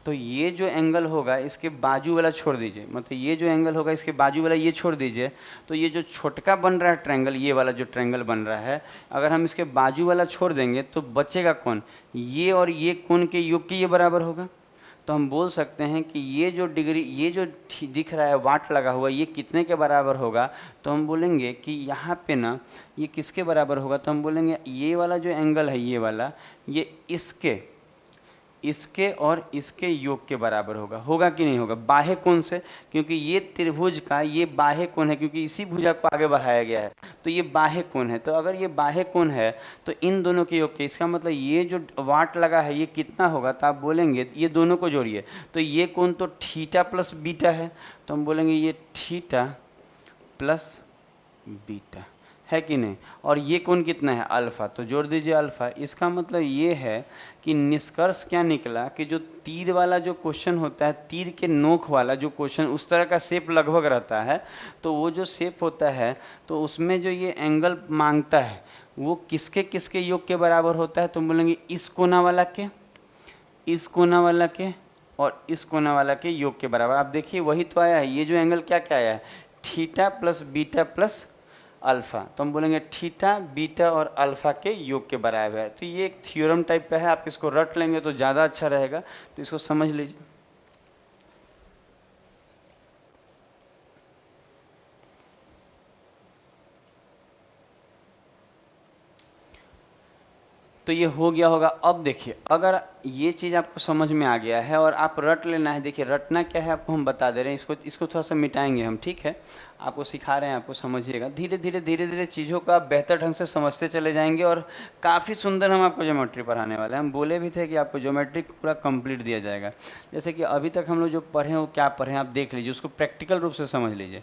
तो ये जो एंगल होगा इसके बाजू वाला छोड़ दीजिए, मतलब ये जो एंगल होगा इसके बाजू वाला ये छोड़ दीजिए, तो ये जो छोटका बन रहा है ट्रायंगल, ये वाला जो ट्रायंगल बन रहा है, अगर हम इसके बाजू वाला छोड़ देंगे तो बचेगा कौन, ये और ये कोण के योग के ये बराबर होगा। तो हम बोल सकते हैं कि ये जो डिग्री, ये जो दिख रहा है वाट लगा हुआ, ये कितने के बराबर होगा, तो हम बोलेंगे कि यहाँ पे ना ये किसके बराबर होगा, तो हम बोलेंगे ये वाला जो एंगल है ये वाला, ये इसके और इसके योग के बराबर होगा, होगा कि नहीं होगा, बाह्य कोण से, क्योंकि ये त्रिभुज का ये बाह्य कोण है, क्योंकि इसी भुजा को आगे बढ़ाया गया है तो ये बाह्य कोण है। तो अगर ये बाह्य कोण है तो इन दोनों के योग के, इसका मतलब ये जो वाट लगा है ये कितना होगा, तो आप बोलेंगे ये दोनों को जोड़िए, तो ये कोण तो थीटा प्लस बीटा है, तो हम बोलेंगे ये थीटा प्लस बीटा है कि नहीं, और ये कोण कितना है अल्फा, तो जोड़ दीजिए अल्फा। इसका मतलब ये है कि निष्कर्ष क्या निकला कि जो तीर वाला जो क्वेश्चन होता है, तीर के नोक वाला जो क्वेश्चन, उस तरह का शेप लगभग रहता है, तो वो जो शेप होता है तो उसमें जो ये एंगल मांगता है वो किसके किसके योग के बराबर होता है, तो बोलेंगे इस कोना वाला के, इस कोना वाला के और इस कोना वाला के योग के बराबर। आप देखिए वही तो आया है, ये जो एंगल क्या क्या आया है, theta plus beta plus alpha, तो हम बोलेंगे थीटा बीटा और अल्फ़ा के योग के बराबर है। तो ये एक थ्योरम टाइप का है, आप इसको रट लेंगे तो ज़्यादा अच्छा रहेगा, तो इसको समझ लीजिए। तो ये हो गया होगा। अब देखिए अगर ये चीज़ आपको समझ में आ गया है और आप रट लेना है, देखिए रटना क्या है आपको हम बता दे रहे हैं, इसको थोड़ा सा मिटाएंगे हम, ठीक है, आपको सिखा रहे हैं, आपको समझिएगा, धीरे धीरे चीज़ों का बेहतर ढंग से समझते चले जाएंगे और काफ़ी सुंदर हम आपको ज्योमेट्री पढ़ाने वाले हैं। हम बोले भी थे कि आपको ज्योमेट्री पूरा कंप्लीट दिया जाएगा। जैसे कि अभी तक हम लोग जो पढ़े हैं वो क्या पढ़े हैं आप देख लीजिए, उसको प्रैक्टिकल रूप से समझ लीजिए।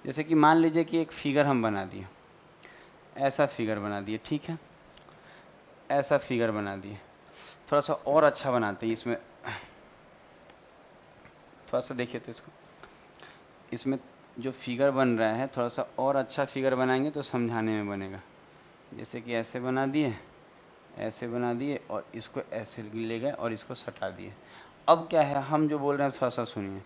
जैसे कि मान लीजिए कि एक फिगर हम बना दिए, ऐसा फिगर बना दिए, ठीक है, ऐसा फिगर बना दिए, थोड़ा सा और अच्छा बनाते हैं इसमें, थोड़ा सा देखिए तो इसमें जो फिगर बन रहा है थोड़ा सा और अच्छा फिगर बनाएंगे तो समझाने में बनेगा। जैसे कि ऐसे बना दिए, ऐसे बना दिए और इसको ऐसे ले गए और इसको सटा दिए। अब क्या है, हम जो बोल रहे हैं थोड़ा सा सुनिए।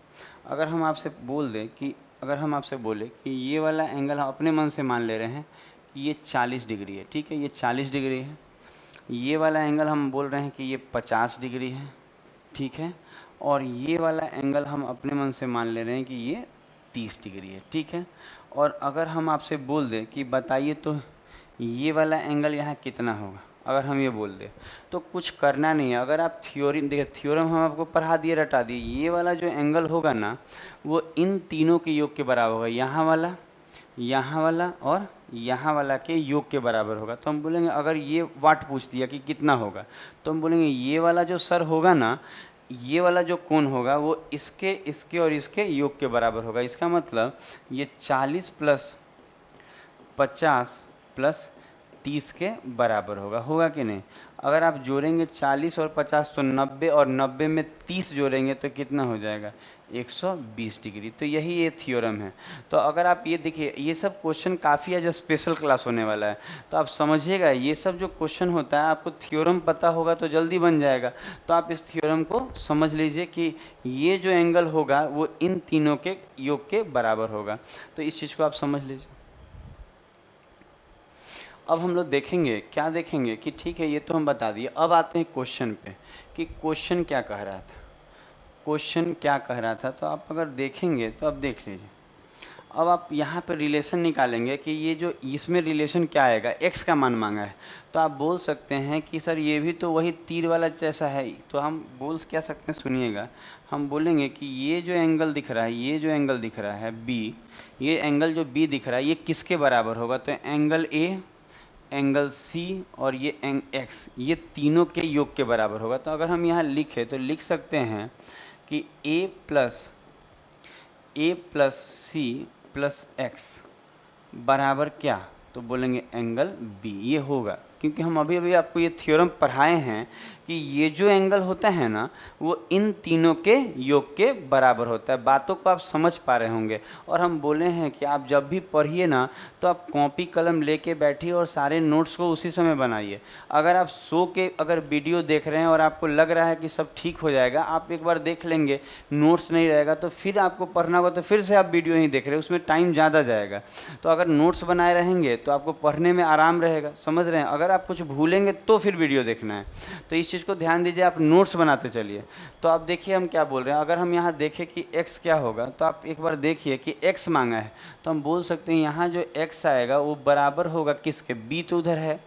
अगर हम आपसे बोल दें कि, अगर हम आपसे बोले कि ये वाला एंगल हम अपने मन से मान ले रहे हैं कि ये 40 डिग्री है, ठीक है, ये 40 डिग्री है, ये वाला एंगल हम बोल रहे हैं कि ये 50 डिग्री है, ठीक है, और ये वाला एंगल हम अपने मन से मान ले रहे हैं कि ये 30 डिग्री है, ठीक है। और अगर हम आपसे बोल दें कि बताइए तो ये वाला एंगल यहाँ कितना होगा, अगर हम ये बोल दें तो कुछ करना नहीं है। अगर आप थ्योरी देखिए, थ्योरम हम आपको पढ़ा दिए, रटा दिए, ये वाला जो एंगल होगा ना वो इन तीनों के योग के बराबर होगा, यहाँ वाला, यहाँ वाला और यहाँ वाला के योग के बराबर होगा। तो हम बोलेंगे अगर ये वाट पूछ दिया कि कितना होगा, तो हम बोलेंगे ये वाला जो सर होगा ना, ये वाला जो कोण होगा वो इसके इसके और इसके योग के बराबर होगा। इसका मतलब ये 40 प्लस 50 प्लस 30 के बराबर होगा कि नहीं? अगर आप जोड़ेंगे 40 और 50 तो 90, और 90 में 30 जोड़ेंगे तो कितना हो जाएगा? 120 डिग्री। तो यही ये थ्योरम है। तो अगर आप ये देखिए, ये सब क्वेश्चन काफ़ी आज स्पेशल क्लास होने वाला है, तो आप समझिएगा ये सब जो क्वेश्चन होता है आपको थ्योरम पता होगा तो जल्दी बन जाएगा। तो आप इस थ्योरम को समझ लीजिए कि ये जो एंगल होगा वो इन तीनों के योग के बराबर होगा। तो इस चीज़ को आप समझ लीजिए। अब हम लोग देखेंगे, क्या देखेंगे कि ठीक है ये तो हम बता दिए, अब आते हैं क्वेश्चन पे कि क्वेश्चन क्या कह रहा था। क्वेश्चन क्या कह रहा था तो आप अगर देखेंगे तो अब देख लीजिए। अब आप यहाँ पे रिलेशन निकालेंगे कि ये जो इसमें रिलेशन क्या आएगा, x का मान मांगा है, तो आप बोल सकते हैं कि सर ये भी तो वही तीर वाला जैसा है। तो हम बोल क्या सकते हैं, सुनिएगा, हम बोलेंगे कि ये जो एंगल दिख रहा है, ये जो एंगल दिख रहा है b, ये एंगल जो b दिख रहा है ये किसके बराबर होगा? तो एंगल a, एंगल C और ये x, ये तीनों के योग के बराबर होगा। तो अगर हम यहाँ लिखें तो लिख सकते हैं कि a plus C plus x बराबर क्या? तो बोलेंगे एंगल B। ये होगा क्योंकि हम अभी अभी आपको ये थ्योरम पढ़ाए हैं कि ये जो एंगल होता है ना वो इन तीनों के योग के बराबर होता है। बातों को आप समझ पा रहे होंगे। और हम बोले हैं कि आप जब भी पढ़िए ना तो आप कॉपी कलम लेके बैठिए और सारे नोट्स को उसी समय बनाइए। अगर आप सो के अगर वीडियो देख रहे हैं और आपको लग रहा है कि सब ठीक हो जाएगा, आप एक बार देख लेंगे, नोट्स नहीं रहेगा तो फिर आपको पढ़ना होगा तो फिर से आप वीडियो ही देख रहे हैं, उसमें टाइम ज़्यादा जाएगा। तो अगर नोट्स बनाए रहेंगे तो आपको पढ़ने में आराम रहेगा, समझ रहे हैं? अगर आप कुछ भूलेंगे तो फिर वीडियो देखना है। तो इस चीज़ को ध्यान दीजिए, आप नोट्स बनाते चलिए। तो आप देखिए हम क्या बोल रहे हैं। अगर हम यहाँ देखें कि x क्या होगा तो आप एक बार देखिए कि x मांगा है, तो हम बोल सकते हैं यहाँ जो x आएगा वो बराबर होगा किसके? b तो उधर है,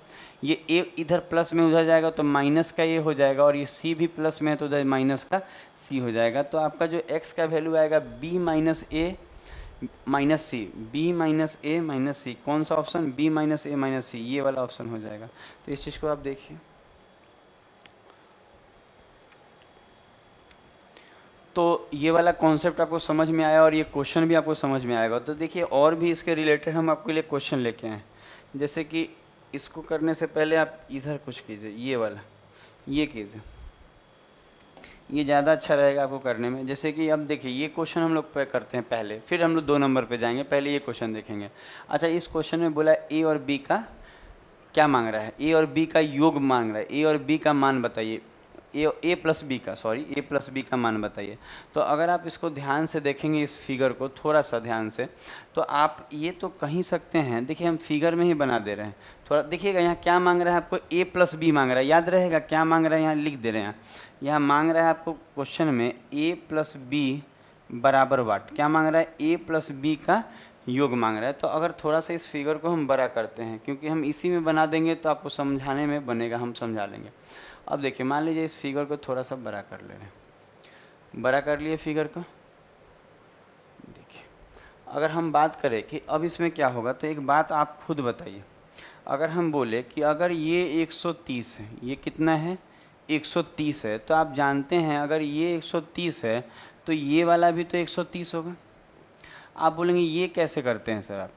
ये a इधर प्लस में उधर जाएगा तो माइनस का ये हो जाएगा, और ये c भी प्लस में है तो उधर माइनस का c हो जाएगा। तो आपका जो x का वैल्यू आएगा b minus a minus C, B minus A minus C. कौन सा option? B minus A minus C, ये वाला ऑप्शन हो जाएगा। तो इस चीज़ को आप देखिए। तो ये वाला कॉन्सेप्ट आपको समझ में आया और ये क्वेश्चन भी आपको समझ में आएगा। तो देखिए और भी इसके रिलेटेड हम आपके लिए क्वेश्चन लेके आए, जैसे कि इसको करने से पहले आप इधर कुछ कीजिए, ये वाला ये कीजिए, ये ज़्यादा अच्छा रहेगा आपको करने में। जैसे कि अब देखिए ये क्वेश्चन हम लोग पे करते हैं पहले, फिर हम लोग 2 नंबर पे जाएंगे, पहले ये क्वेश्चन देखेंगे। अच्छा, इस क्वेश्चन में बोला ए और बी का क्या मांग रहा है? ए और बी का योग मांग रहा है। ए और बी का मान बताइए, ए प्लस बी का, सॉरी ए प्लस बी का मान बताइए। तो अगर आप इसको ध्यान से देखेंगे, इस फिगर को थोड़ा सा ध्यान से, तो आप ये तो कहीं सकते हैं। देखिए हम फिगर में ही बना दे रहे हैं, थोड़ा देखिएगा यहाँ क्या मांग रहा है आपको? ए प्लस बी मांग रहा है, याद रहेगा क्या मांग रहा है, यहाँ लिख दे रहे हैं। यहाँ मांग रहा है आपको क्वेश्चन में ए प्लस बी बराबर वाट, क्या मांग रहा है? ए प्लस बी का योग मांग रहा है। तो अगर थोड़ा सा इस फिगर को हम बड़ा करते हैं, क्योंकि हम इसी में बना देंगे तो आपको समझाने में बनेगा, हम समझा लेंगे। अब देखिए मान लीजिए इस फिगर को थोड़ा सा बड़ा कर ले रहे हैं, बड़ा कर लिए फिगर को। देखिए अगर हम बात करें कि अब इसमें क्या होगा, तो एक बात आप खुद बताइए। अगर हम बोले कि अगर ये 130 है, ये कितना है? 130 है, तो आप जानते हैं अगर ये 130 है तो ये वाला भी तो 130 होगा। आप बोलेंगे ये कैसे करते हैं सर आप?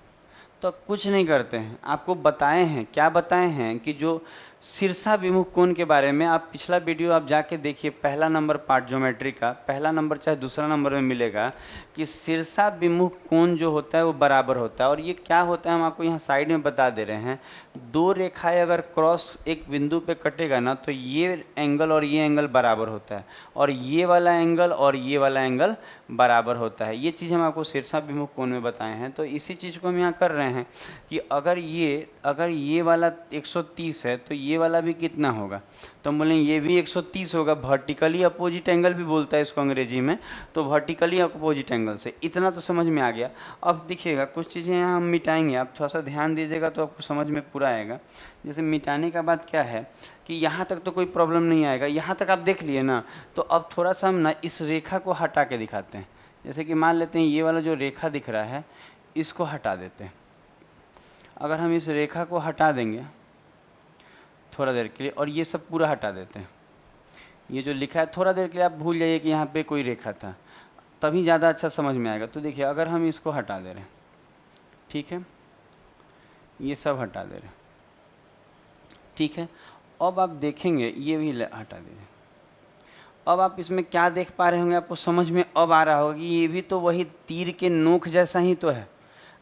तो कुछ नहीं करते हैं, आपको बताए हैं। क्या बताए हैं? कि जो शीर्षा विमुख कोण के बारे में आप पिछला वीडियो आप जाके देखिए, पहला नंबर पार्ट ज्योमेट्री का पहला नंबर चाहे दूसरा नंबर में मिलेगा कि शीर्षा विमुख कोण जो होता है वो बराबर होता है। और ये क्या होता है हम आपको यहाँ साइड में बता दे रहे हैं। 2 रेखाएं अगर क्रॉस एक बिंदु पे कटेगा ना तो ये एंगल और ये एंगल बराबर होता है, और ये वाला एंगल और ये वाला एंगल बराबर होता है। ये चीज़ हम आपको शीर्षा विमुख कोण में बताए हैं। तो इसी चीज़ को हम यहाँ कर रहे हैं कि अगर ये वाला 130 है तो ये वाला भी कितना होगा? तो हम बोलेंगे ये भी 130 होगा। वर्टिकली अपोजिट एंगल भी बोलता है इसको अंग्रेजी में, तो वर्टिकली अपोजिट एंगल से। इतना तो समझ में आ गया। अब देखिएगा कुछ चीज़ें यहाँ हम मिटाएंगे, आप थोड़ा सा ध्यान दीजिएगा तो आपको समझ में पूरा आएगा। जैसे मिटाने का बात क्या है कि यहाँ तक तो कोई प्रॉब्लम नहीं आएगा, यहाँ तक आप देख लिए ना। तो अब थोड़ा सा हम ना इस रेखा को हटा के दिखाते हैं। जैसे कि मान लेते हैं ये वाला जो रेखा दिख रहा है इसको हटा देते हैं। अगर हम इस रेखा को हटा देंगे थोड़ा देर के लिए, और ये सब पूरा हटा देते हैं, ये जो लिखा है थोड़ा देर के लिए आप भूल जाइए कि यहाँ पे कोई रेखा था, तभी ज़्यादा अच्छा समझ में आएगा। तो देखिए अगर हम इसको हटा दे रहे हैं, ठीक है, ये सब हटा दे रहे हैं, ठीक है, अब आप देखेंगे ये भी हटा दीजिए। अब आप इसमें क्या देख पा रहे होंगे, आपको समझ में अब आ रहा होगा कि ये भी तो वही तीर के नोक जैसा ही तो है।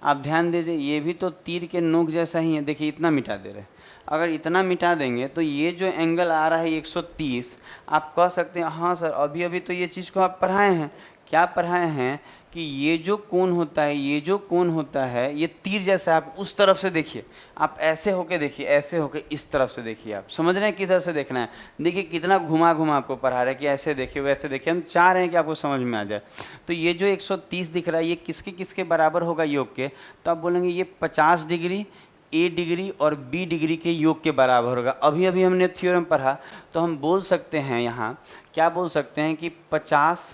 आप ध्यान दीजिए, ये भी तो तीर के नोक जैसा ही है। देखिए इतना मिटा दे रहे हैं, अगर इतना मिटा देंगे तो ये जो एंगल आ रहा है 130, आप कह सकते हैं हाँ सर अभी अभी तो ये चीज़ को आप पढ़ाए हैं। क्या पढ़ाए हैं कि ये जो कोण होता है, ये जो कोण होता है ये तीर जैसा, आप उस तरफ से देखिए, आप ऐसे होके देखिए, ऐसे होके इस तरफ से देखिए। आप समझ रहे हैं किधर से देखना है। देखिए कितना घुमा घुमा आपको पढ़ा रहे हैं कि ऐसे देखिए वैसे देखिए, हम चाह रहे हैं कि आपको समझ में आ जाए। तो ये जो 130 दिख रहा है ये किसके किसके बराबर होगा योग के, तो आप बोलेंगे ये 50 डिग्री ए डिग्री और बी डिग्री के योग के बराबर होगा। अभी अभी हमने थ्योरम पढ़ा, तो हम बोल सकते हैं यहाँ क्या बोल सकते हैं कि 50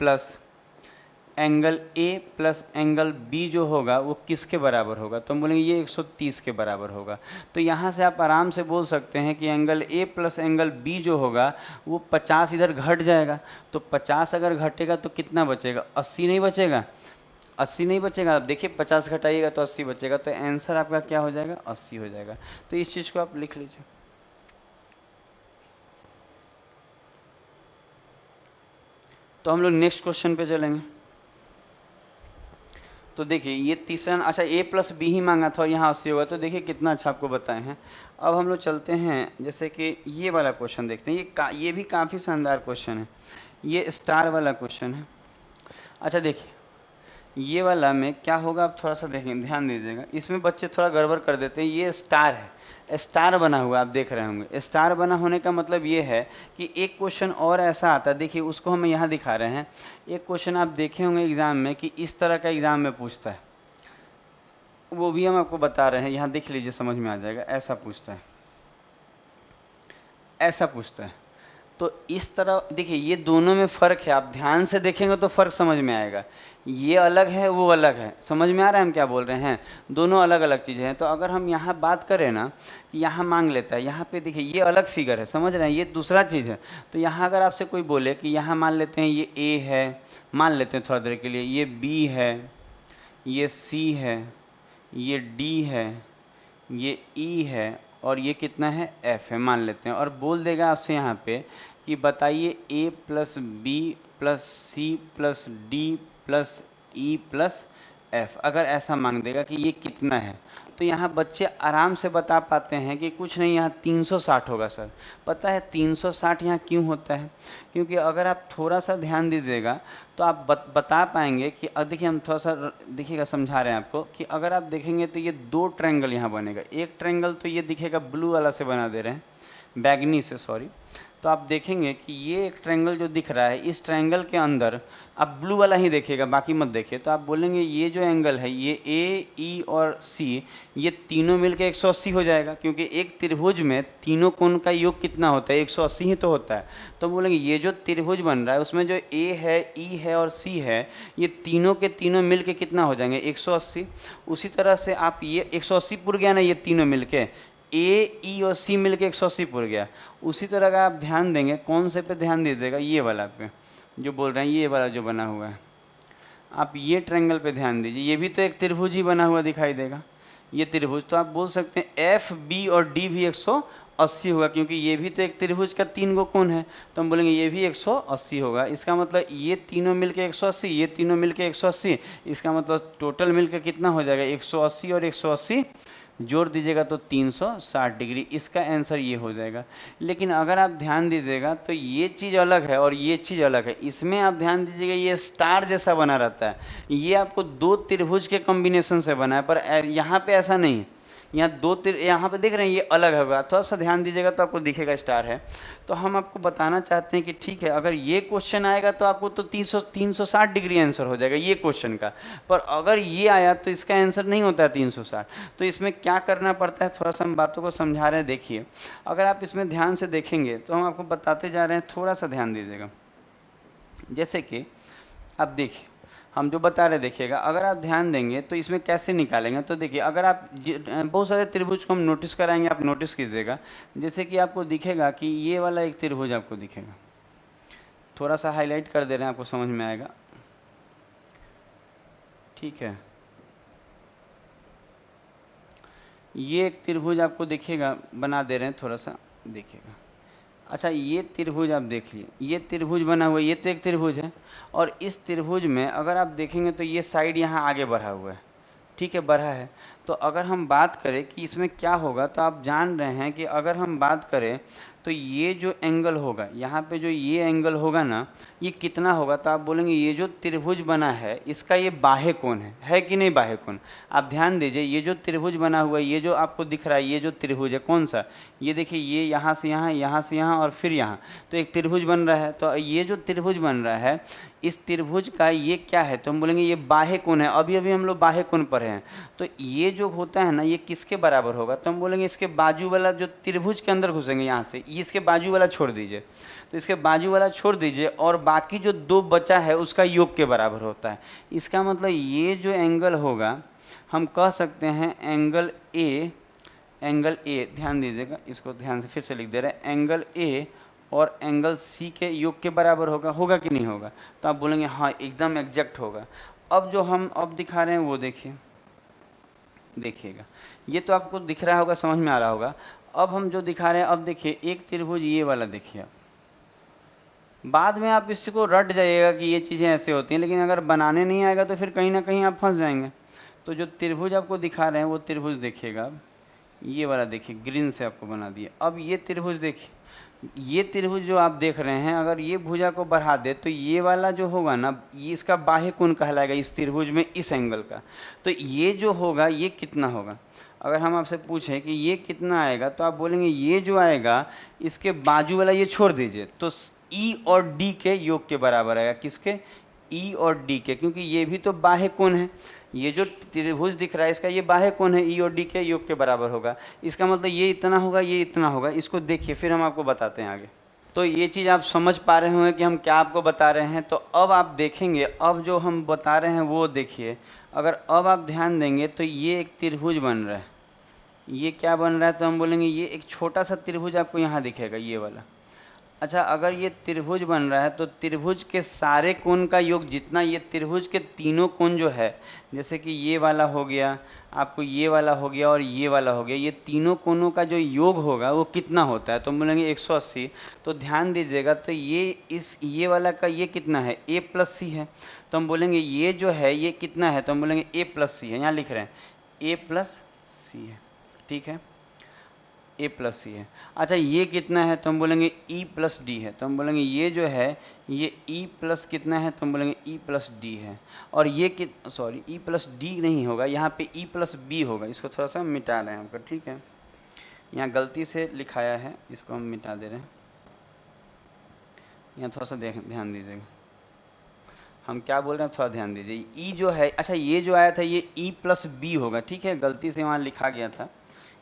plus angle A plus angle B जो होगा वो किसके बराबर होगा, तो हम बोलेंगे ये 130 के बराबर होगा। तो यहाँ से आप आराम से बोल सकते हैं कि angle A plus angle B जो होगा वो 50 इधर घट जाएगा। तो 50 अगर घटेगा तो कितना बचेगा, 80 नहीं बचेगा, 80 नहीं बचेगा। आप देखिए 50 घटाइएगा तो 80 बचेगा, तो आंसर आपका क्या हो जाएगा, 80 हो जाएगा। तो इस चीज़ को आप लिख लीजिए। तो हम लोग नेक्स्ट क्वेश्चन पे चलेंगे। तो देखिए ये तीसरा, अच्छा ए प्लस बी ही मांगा था और यहाँ 80 होगा, तो देखिए कितना अच्छा आपको बताए हैं। अब हम लोग चलते हैं, जैसे कि ये वाला क्वेश्चन देखते हैं। ये भी काफ़ी शानदार क्वेश्चन है, ये स्टार वाला क्वेश्चन है। अच्छा देखिए ये वाला में क्या होगा, आप थोड़ा सा देखें, ध्यान दीजिएगा। इसमें बच्चे थोड़ा गड़बड़ कर देते हैं। ये स्टार है, स्टार बना हुआ आप देख रहे होंगे। स्टार बना होने का मतलब ये है कि एक क्वेश्चन और ऐसा आता है, देखिए उसको हम यहाँ दिखा रहे हैं। एक क्वेश्चन आप देखे होंगे एग्ज़ाम में कि इस तरह का एग्ज़ाम में पूछता है, वो भी हम आपको बता रहे हैं, यहाँ देख लीजिए समझ में आ जाएगा। ऐसा पूछता है, ऐसा पूछता है। तो इस तरह देखिए ये दोनों में फ़र्क है, आप ध्यान से देखेंगे तो फ़र्क समझ में आएगा। ये अलग है वो अलग है, समझ में आ रहा है हम क्या बोल रहे हैं, दोनों अलग अलग चीज़ें हैं। तो अगर हम यहाँ बात करें ना, यहाँ मांग लेता है, यहाँ पे देखिए ये अलग फिगर है, समझ रहे हैं, ये दूसरा चीज़ है। तो यहाँ अगर आपसे कोई बोले कि यहाँ मान लेते हैं ये ए है, मान लेते हैं थोड़ा देर के लिए, ये बी है, ये सी है, ये डी है, ये ई है और ये कितना है, एफ है, मान लेते हैं। और बोल देगा आपसे यहाँ पे कि बताइए A plus B plus C plus D plus E plus F, अगर ऐसा मांग देगा कि ये कितना है, तो यहाँ बच्चे आराम से बता पाते हैं कि कुछ नहीं, यहाँ 360 होगा सर। पता है 360 यहाँ क्यों होता है, क्योंकि अगर आप थोड़ा सा ध्यान दीजिएगा तो आप बता पाएंगे कि देखिए हम थोड़ा सा देखिएगा, समझा रहे हैं आपको कि अगर आप देखेंगे तो ये दो ट्रायंगल यहाँ बनेगा। एक ट्रायंगल तो ये दिखेगा ब्लू वाला से बना दे रहे हैं, बैगनी से, सॉरी। तो आप देखेंगे कि ये एक ट्रायंगल जो दिख रहा है, इस ट्रायंगल के अंदर आप ब्लू वाला ही देखिएगा, बाकी मत देखिए। तो आप बोलेंगे ये जो एंगल है, ये ए, ई और सी, ये तीनों मिलके 180 हो जाएगा, क्योंकि एक त्रिभुज में तीनों कोण का योग कितना होता है, 180 ही तो होता है। तो बोलेंगे ये जो त्रिभुज बन रहा है उसमें जो ए है, ई है और सी है, ये तीनों के तीनों मिलके कितना हो जाएंगे, 180। उसी तरह से आप ये 180 पुर गया ना, ये तीनों मिलके, ए, ई और सी मिलके 180 पुर गया। उसी तरह का आप ध्यान देंगे, कौन से पे ध्यान दीजिएगा, ये वाला पे जो बोल रहे हैं, ये वाला जो बना हुआ है, आप ये ट्रायंगल पे ध्यान दीजिए। ये भी तो एक त्रिभुज ही बना हुआ दिखाई देगा, ये त्रिभुज। तो आप बोल सकते हैं एफ, बी और डी भी 180 होगा, क्योंकि ये भी तो एक त्रिभुज का 3 गो कोण है। तो हम बोलेंगे ये भी 180 होगा। इसका मतलब ये तीनों मिलके 180, ये तीनों मिलके 180, इसका मतलब टोटल मिलकर कितना हो जाएगा, 180 और 180 जोड़ दीजिएगा तो 360 डिग्री। इसका आंसर ये हो जाएगा। लेकिन अगर आप ध्यान दीजिएगा तो ये चीज़ अलग है और ये चीज़ अलग है। इसमें आप ध्यान दीजिएगा ये स्टार जैसा बना रहता है, ये आपको दो त्रिभुज के कॉम्बिनेशन से बना है, पर यहाँ पे ऐसा नहीं है। यहाँ पे देख रहे हैं ये अलग होगा, थोड़ा सा ध्यान दीजिएगा तो आपको दिखेगा स्टार है। तो हम आपको बताना चाहते हैं कि ठीक है, अगर ये क्वेश्चन आएगा तो आपको तो 360 डिग्री आंसर हो जाएगा ये क्वेश्चन का, पर अगर ये आया तो इसका आंसर नहीं होता है 360। तो इसमें क्या करना पड़ता है, थोड़ा सा हम बातों को समझा रहे हैं। देखिए अगर आप इसमें ध्यान से देखेंगे तो हम आपको बताते जा रहे हैं, थोड़ा सा ध्यान दीजिएगा। जैसे कि आप देखिए हम जो बता रहे देखिएगा, अगर आप ध्यान देंगे तो इसमें कैसे निकालेंगे। तो देखिए अगर आप बहुत सारे त्रिभुज को हम नोटिस कराएंगे, आप नोटिस कीजिएगा। जैसे कि आपको दिखेगा कि ये वाला एक त्रिभुज आपको दिखेगा, थोड़ा सा हाईलाइट कर दे रहे हैं, आपको समझ में आएगा। ठीक है, ये एक त्रिभुज आपको दिखेगा, बना दे रहे हैं, थोड़ा सा देखिएगा। अच्छा, ये त्रिभुज आप देखिए, ये त्रिभुज बना हुआ है, ये तो एक त्रिभुज है, और इस त्रिभुज में अगर आप देखेंगे तो ये साइड यहाँ आगे बढ़ा हुआ है। ठीक है, बढ़ा है। तो अगर हम बात करें कि इसमें क्या होगा, तो आप जान रहे हैं कि अगर हम बात करें तो ये जो एंगल होगा, यहाँ पे जो ये एंगल होगा ना, ये कितना होगा, तो आप बोलेंगे ये जो त्रिभुज बना है इसका ये बाह्य कोण है कि नहीं बाह्य कोण। आप ध्यान दीजिए, ये जो त्रिभुज बना हुआ है, ये जो आपको दिख रहा है, ये जो त्रिभुज है कौन सा, ये देखिए, ये यहाँ से यहाँ, यहाँ से यहाँ और फिर यहाँ, तो एक त्रिभुज बन रहा है। तो ये जो त्रिभुज बन रहा है, इस त्रिभुज का ये क्या है, तो हम बोलेंगे ये बाह्य कोण है। अभी अभी हम लोग बाह्य कोण पढ़े हैं, तो ये जो होता है ना, ये किसके बराबर होगा, तो हम बोलेंगे इसके बाजू वाला जो त्रिभुज के अंदर घुसेंगे यहाँ से, ये इसके बाजू वाला छोड़ दीजिए, तो इसके बाजू वाला छोड़ दीजिए, और बाकी जो दो बचा है उसका योग के बराबर होता है। इसका मतलब ये जो एंगल होगा, हम कह सकते हैं एंगल ए, ध्यान दीजिएगा, इसको ध्यान से फिर से लिख दे रहे हैं, एंगल ए और एंगल सी के योग के बराबर होगा कि नहीं होगा, तो आप बोलेंगे हाँ एकदम एग्जैक्ट होगा। अब जो हम अब दिखा रहे हैं वो देखिएगा, ये तो आपको दिख रहा होगा, समझ में आ रहा होगा। अब हम जो दिखा रहे हैं, अब देखिए एक त्रिभुज ये वाला देखिए, बाद में आप इसको रट जाइएगा कि ये चीज़ें ऐसे होती हैं, लेकिन अगर बनाने नहीं आएगा तो फिर कहीं ना कहीं आप फंस जाएंगे। तो जो त्रिभुज आपको दिखा रहे हैं वो त्रिभुज देखिएगा, अब ये वाला देखिए, ग्रीन से आपको बना दिया। अब ये त्रिभुज देखिए, ये त्रिभुज जो आप देख रहे हैं, अगर ये भुजा को बढ़ा दे तो ये वाला जो होगा ना, ये इसका बाह्य कोण कहलाएगा इस त्रिभुज में, इस एंगल का। तो ये जो होगा ये कितना होगा, अगर हम आपसे पूछें कि ये कितना आएगा, तो आप बोलेंगे ये जो आएगा इसके बाजू वाला ये छोड़ दीजिए, तो ई और डी के योग के बराबर आएगा। किसके, ई और डी के, क्योंकि ये भी तो बाह्य कोण है। ये जो त्रिभुज दिख रहा है इसका ये बाह्य कोण है, ई और डी के योग के बराबर होगा। इसका मतलब ये इतना होगा, ये इतना होगा। इसको देखिए, फिर हम आपको बताते हैं आगे। तो ये चीज़ आप समझ पा रहे होंगे कि हम क्या आपको बता रहे हैं। तो अब आप देखेंगे, अब जो हम बता रहे हैं वो देखिए, अगर अब आप ध्यान देंगे तो ये एक त्रिभुज बन रहा है। ये क्या बन रहा है, तो हम बोलेंगे ये एक छोटा सा त्रिभुज आपको यहाँ दिखेगा, ये वाला। अच्छा, अगर ये त्रिभुज बन रहा है तो त्रिभुज के सारे कोण का योग जितना, ये त्रिभुज के तीनों कोण जो है, जैसे कि ये वाला हो गया, आपको ये वाला हो गया और ये वाला हो गया, ये तीनों कोणों का जो योग होगा वो कितना होता है, तो हम बोलेंगे 180। तो ध्यान दीजिएगा, तो ये वाला का ये कितना है, a + c है। तो हम बोलेंगे ये जो है ये कितना है, तो हम बोलेंगे a + c है, यहाँ लिख रहे हैं a + c है। ठीक है, a + c है। अच्छा, ये कितना है, तो हम बोलेंगे e + d है। तो हम बोलेंगे ये जो है ये e+ कितना है, तो हम बोलेंगे e + d है। और ये सॉरी, e + d नहीं होगा, यहाँ पे e + b होगा। इसको थोड़ा सा मिटा रहे हैं आपका, ठीक है, यहाँ गलती से लिखाया है, इसको हम मिटा दे रहे हैं। यहाँ थोड़ा सा ध्यान दीजिएगा, हम क्या बोल रहे हैं थोड़ा ध्यान दीजिए। e जो है, अच्छा ये जो आया था ये e + b होगा, ठीक है, गलती से वहाँ लिखा गया था,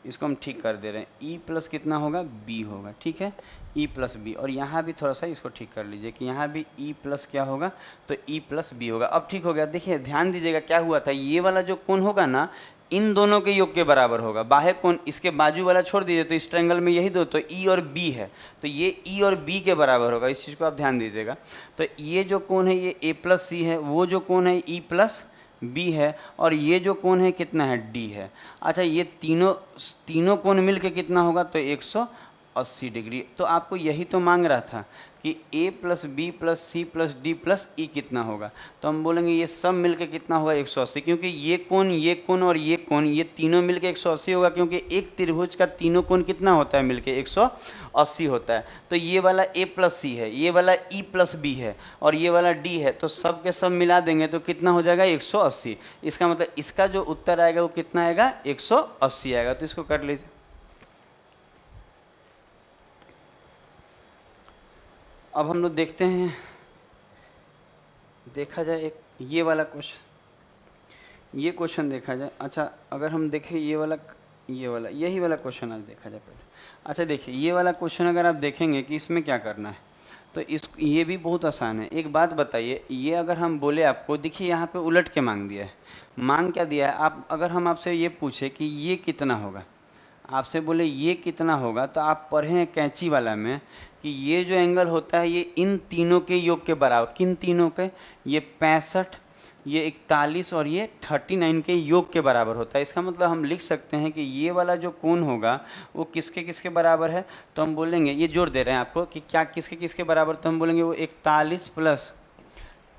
इसको हम ठीक कर दे रहे हैं। e+ कितना होगा, b होगा, ठीक है, e + b। और यहाँ भी थोड़ा सा इसको ठीक कर लीजिए कि यहाँ भी e+ क्या होगा, तो e + b होगा। अब ठीक हो गया। देखिए ध्यान दीजिएगा क्या हुआ था, ये वाला जो कोण होगा ना, इन दोनों के योग के बराबर होगा। बाह्य कोण इसके बाजू वाला छोड़ दीजिए, तो इस ट्रायंगल में यही दो, तो e और b है, तो ये e और b के बराबर होगा। इस चीज़ को आप ध्यान दीजिएगा। तो ये जो कोण है ये a + c है, वो जो कोण है e + b है, और ये जो कोण है कितना है, d है। अच्छा, ये तीनों कोण मिल के कितना होगा, तो 180 डिग्री। तो आपको यही तो मांग रहा था कि a + b + c + d + e कितना होगा। तो हम बोलेंगे ये सब मिलके कितना होगा, 180, क्योंकि ये कोण और ये कोण, ये तीनों मिलके 180 होगा, क्योंकि एक त्रिभुज का तीनों कोण कितना होता है मिलके, 180 होता है। तो ये वाला a + c है, ये वाला e + b है, और ये वाला d है, तो सब के सब मिला देंगे तो कितना हो जाएगा, 180। इसका मतलब इसका जो उत्तर आएगा वो कितना आएगा, 180 आएगा। तो इसको कर लीजिए। अब हम लोग देखते हैं, देखा जाए एक ये वाला क्वेश्चन देखा जाए। अच्छा, अगर हम देखें ये वाला यही वाला क्वेश्चन आज देखा जाए पहले। अच्छा देखिए, ये वाला क्वेश्चन अगर आप देखेंगे कि इसमें क्या करना है, तो ये भी बहुत आसान है। एक बात बताइए, ये अगर हम बोले आपको, देखिए यहाँ पे उलट के मांग दिया है। मांग क्या दिया है, अगर हम आपसे ये पूछे कि ये कितना होगा, आपसे बोले ये कितना होगा, तो आप पढ़े हैं कैंची वाला में कि ये जो एंगल होता है ये इन तीनों के योग के बराबर, किन तीनों के, ये 65, ये 41 और ये 39 के योग के बराबर होता है। इसका मतलब हम लिख सकते हैं कि ये वाला जो कोण होगा वो किसके किसके बराबर है, तो हम बोलेंगे, ये जोड़ दे रहे हैं आपको कि क्या किसके किसके बराबर, तो हम बोलेंगे वो 41 प्लस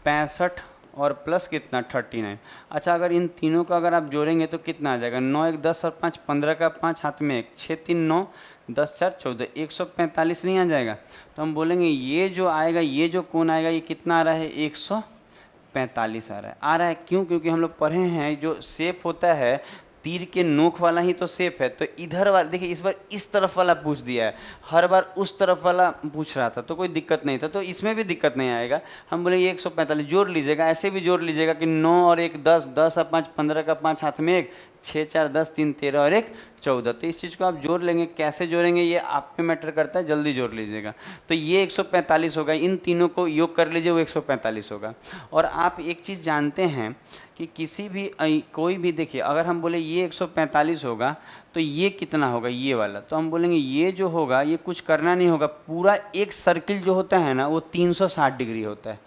65 और प्लस कितना 39। अच्छा, अगर इन तीनों का अगर आप जोड़ेंगे तो कितना आ जाएगा, 9 1 10 और 5 15 का 5 हाथ में 1, 6 3 9 10 4 14, 145 नहीं आ जाएगा। तो हम बोलेंगे ये जो आएगा, ये जो कोण आएगा ये कितना आ रहा है, 145 आ रहा है। क्यों? क्योंकि हम लोग पढ़े हैं जो शेप होता है तीर के नोक वाला ही तो शेप है। तो इधर वाला देखिए, इस बार इस तरफ वाला पूछ दिया है, हर बार उस तरफ वाला पूछ रहा था तो कोई दिक्कत नहीं था, तो इसमें भी दिक्कत नहीं आएगा। हम बोले ये 145 जोड़ लीजिएगा, ऐसे भी जोड़ लीजिएगा कि 9 और 1 10, 10 और 5 15 का 5 हाथ में 1, 6 4 10 3 13 और 1 14। तो इस चीज़ को आप जोड़ लेंगे, कैसे जोड़ेंगे ये आप पे मैटर करता है, जल्दी जोड़ लीजिएगा। तो ये 145 होगा, इन तीनों को योग कर लीजिए, वो 145 होगा। और आप एक चीज़ जानते हैं कि किसी भी कोई भी, देखिए अगर हम बोले ये 145 होगा तो ये कितना होगा, ये वाला, तो हम बोलेंगे ये जो होगा ये कुछ करना नहीं होगा, पूरा एक सर्किल जो होता है ना वो 360 डिग्री होता है।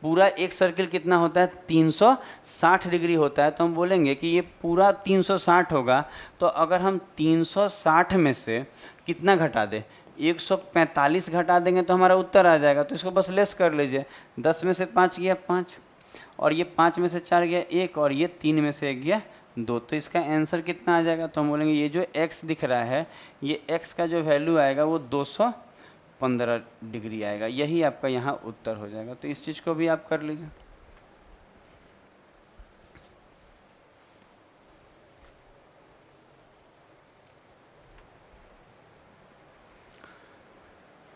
पूरा एक सर्किल कितना होता है, 360 डिग्री होता है। तो हम बोलेंगे कि ये पूरा 360 होगा, तो अगर हम 360 में से कितना घटा दें, 145 घटा देंगे तो हमारा उत्तर आ जाएगा। तो इसको बस लेस कर लीजिए, 10 में से 5 गया 5, और ये 5 में से 4 गया 1, और ये 3 में से 1 गया 2। तो इसका आंसर कितना आ जाएगा, तो हम बोलेंगे ये जो x दिख रहा है, ये x का जो वैल्यू आएगा वो 215 डिग्री आएगा। यही आपका यहाँ उत्तर हो जाएगा। तो इस चीज़ को भी आप कर लीजिए।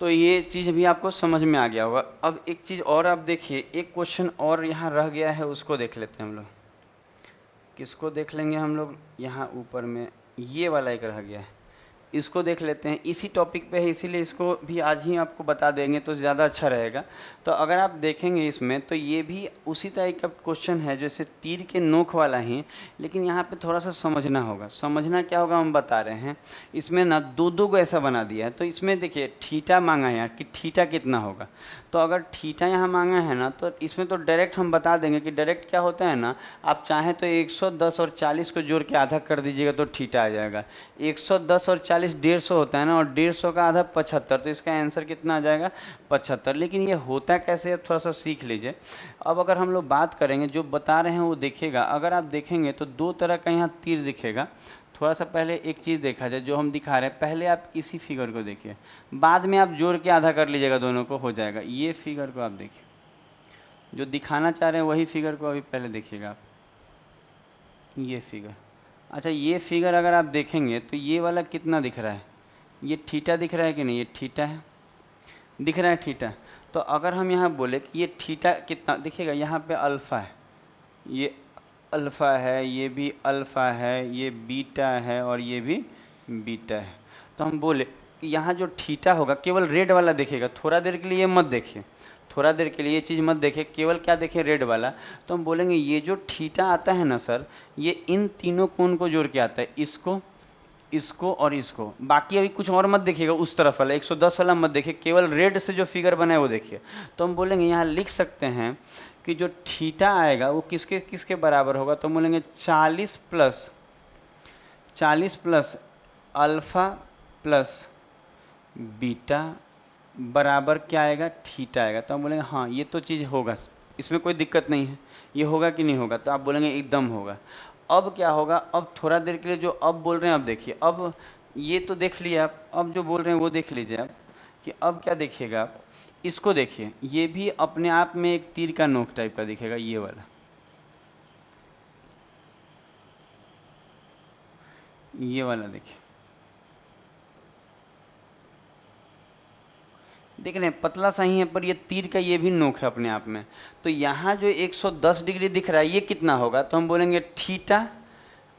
तो ये चीज़ भी आपको समझ में आ गया होगा। अब एक चीज़ और आप देखिए, एक क्वेश्चन और यहाँ रह गया है, उसको देख लेते हैं हम लोग। किसको देख लेंगे हम लोग, यहाँ ऊपर में ये वाला एक रह गया है, इसको देख लेते हैं। इसी टॉपिक पे है, इसीलिए इसको भी आज ही आपको बता देंगे तो ज़्यादा अच्छा रहेगा। तो अगर आप देखेंगे इसमें, तो ये भी उसी तरह का क्वेश्चन है जैसे तीर के नोक वाला ही, लेकिन यहाँ पे थोड़ा सा समझना होगा। समझना क्या होगा हम बता रहे हैं। इसमें ना दो दो को ऐसा बना दिया है। तो इसमें देखिए थीटा मांगा है यहाँ कि थीटा कितना होगा। तो अगर थीटा यहाँ मांगा है ना, तो इसमें तो डायरेक्ट हम बता देंगे कि डायरेक्ट क्या होता है ना, आप चाहें तो 110 और 40 को जोड़ के आधा कर दीजिएगा तो थीटा आ जाएगा। 110 और 40 150 होता है ना, और 150 का आधा 75, तो इसका आंसर कितना आ जाएगा 75। लेकिन ये होता कैसे अब थोड़ा सा सीख लीजिए। अब अगर हम लोग बात करेंगे, जो बता रहे हैं वो देखिएगा। अगर आप देखेंगे तो दो तरह का यहाँ तीर दिखेगा। थोड़ा सा पहले एक चीज़ देखा जाए जो हम दिखा रहे हैं, पहले आप इसी फिगर को देखिए, बाद में आप जोड़ के आधा कर लीजिएगा, दोनों को हो जाएगा। ये फिगर को आप देखिए, जो दिखाना चाह रहे हैं वही फिगर को अभी पहले देखिएगा आप, ये फिगर। अच्छा, ये फिगर अगर आप देखेंगे तो ये वाला कितना दिख रहा है, ये थीटा दिख रहा है कि नहीं, ये थीटा है, दिख रहा है थीटा। तो अगर हम यहाँ बोले कि ये थीटा कितना दिखेगा, यहाँ पे अल्फ़ा है, ये अल्फ़ा है, ये भी अल्फ़ा है, ये बीटा है और ये भी बीटा है। तो हम बोले कि यहाँ जो थीटा होगा केवल रेड वाला दिखेगा। थोड़ा देर के लिए ये मत देखिए, थोड़ा देर के लिए ये चीज़ मत देखिए, केवल क्या देखें, रेड वाला। तो हम बोलेंगे ये जो थीटा आता है ना सर, ये इन तीनों कोण को जोड़ के आता है, इसको, इसको और इसको। बाकी अभी कुछ और मत देखिएगा, उस तरफ वाला 110 वाला मत देखिए, केवल रेड से जो फिगर बना है वो देखिए। तो हम बोलेंगे यहाँ लिख सकते हैं कि जो थीटा आएगा वो किसके किसके बराबर होगा। तो हम बोलेंगे 40 प्लस अल्फ़ा प्लस बीटा बराबर क्या आएगा, थीटा आएगा। तो हम बोलेंगे हाँ ये तो चीज़ होगा, इसमें कोई दिक्कत नहीं है, ये होगा कि नहीं होगा। तो आप बोलेंगे एकदम होगा। अब क्या होगा, अब थोड़ा देर के लिए जो अब बोल रहे हैं, अब देखिए, अब ये तो देख लिया आप, अब जो बोल रहे हैं वो देख लीजिए आप कि अब क्या देखिएगा आप, इसको देखिए, ये भी अपने आप में एक तीर का नोक टाइप का दिखेगा, ये वाला, ये वाला देखिए, देख रहे हैं पतला सा ही है पर ये तीर का ये भी नोक है अपने आप में। तो यहाँ जो 110 डिग्री दिख रहा है ये कितना होगा, तो हम बोलेंगे थीटा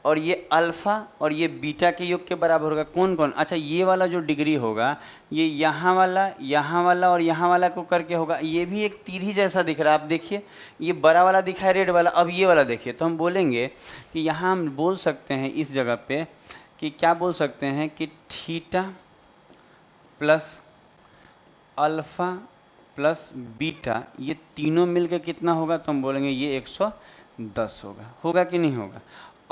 और ये अल्फ़ा और ये बीटा के योग के बराबर होगा। कौन कौन, अच्छा ये वाला जो डिग्री होगा ये यहाँ वाला और यहाँ वाला को करके होगा। ये भी एक तीर ही जैसा दिख रहा है, आप देखिए ये बड़ा वाला दिखा है रेड वाला। अब ये वाला देखिए, तो हम बोलेंगे कि यहाँ हम बोल सकते हैं इस जगह पे कि क्या बोल सकते हैं कि theta plus alpha plus beta ये तीनों मिलकर कितना होगा, तो हम बोलेंगे ये 110 होगा। होगा कि नहीं होगा।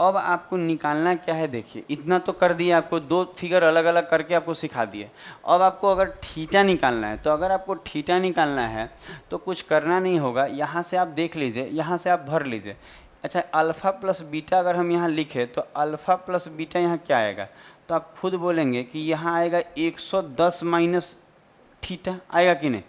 अब आपको निकालना क्या है, देखिए इतना तो कर दिए, आपको दो फिगर अलग अलग करके आपको सिखा दिए। अब आपको अगर थीटा निकालना है, तो अगर आपको थीटा निकालना है तो कुछ करना नहीं होगा, यहाँ से आप देख लीजिए, यहाँ से आप भर लीजिए। अच्छा, अल्फ़ा प्लस बीटा अगर हम यहाँ लिखें तो अल्फ़ा प्लस बीटा यहाँ क्या आएगा, तो आप खुद बोलेंगे कि यहाँ आएगा 110 माइनस थीटा, आएगा कि नहीं,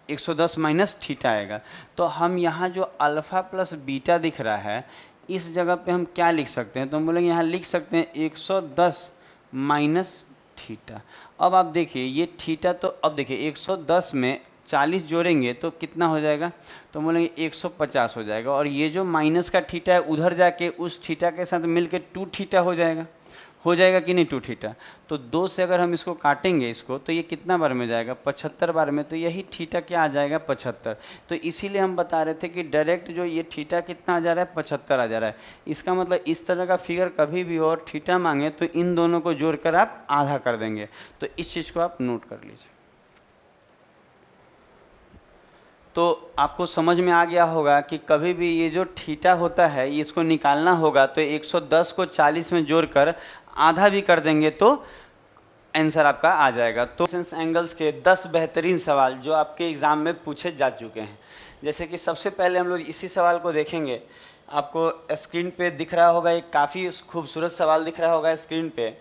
110 माइनस थीटा आएगा। तो हम यहाँ जो अल्फ़ा प्लस बीटा दिख रहा है, इस जगह पे हम क्या लिख सकते हैं, तो हम बोलेंगे यहाँ लिख सकते हैं 110 माइनस थीटा। अब आप देखिए ये थीटा, तो अब देखिए 110 में 40 जोड़ेंगे तो कितना हो जाएगा, तो बोलेंगे 150 हो जाएगा। और ये जो माइनस का थीटा है उधर जाके उस थीटा के साथ मिलके 2 थीटा हो जाएगा। हो जाएगा कि नहीं 2 थीटा। तो 2 से अगर हम इसको काटेंगे इसको, तो ये कितना बार में जाएगा, 75 बार में। तो यही थीटा क्या आ जाएगा, 75। तो इसीलिए हम बता रहे थे कि डायरेक्ट जो ये थीटा कितना आ जा रहा है, 75 आ जा रहा है। इसका मतलब इस तरह का फिगर कभी भी और थीटा मांगे तो इन दोनों को जोड़कर आप आधा कर देंगे। तो इस चीज़ को आप नोट कर लीजिए। तो आपको समझ में आ गया होगा कि कभी भी ये जो थीटा होता है इसको निकालना होगा तो 110 को 40 में जोड़कर आधा भी कर देंगे तो आंसर आपका आ जाएगा। तो एंगल्स के 10 बेहतरीन सवाल जो आपके एग्ज़ाम में पूछे जा चुके हैं। जैसे कि सबसे पहले हम लोग इसी सवाल को देखेंगे। आपको स्क्रीन पे दिख रहा होगा, एक काफ़ी खूबसूरत सवाल दिख रहा होगा स्क्रीन पे।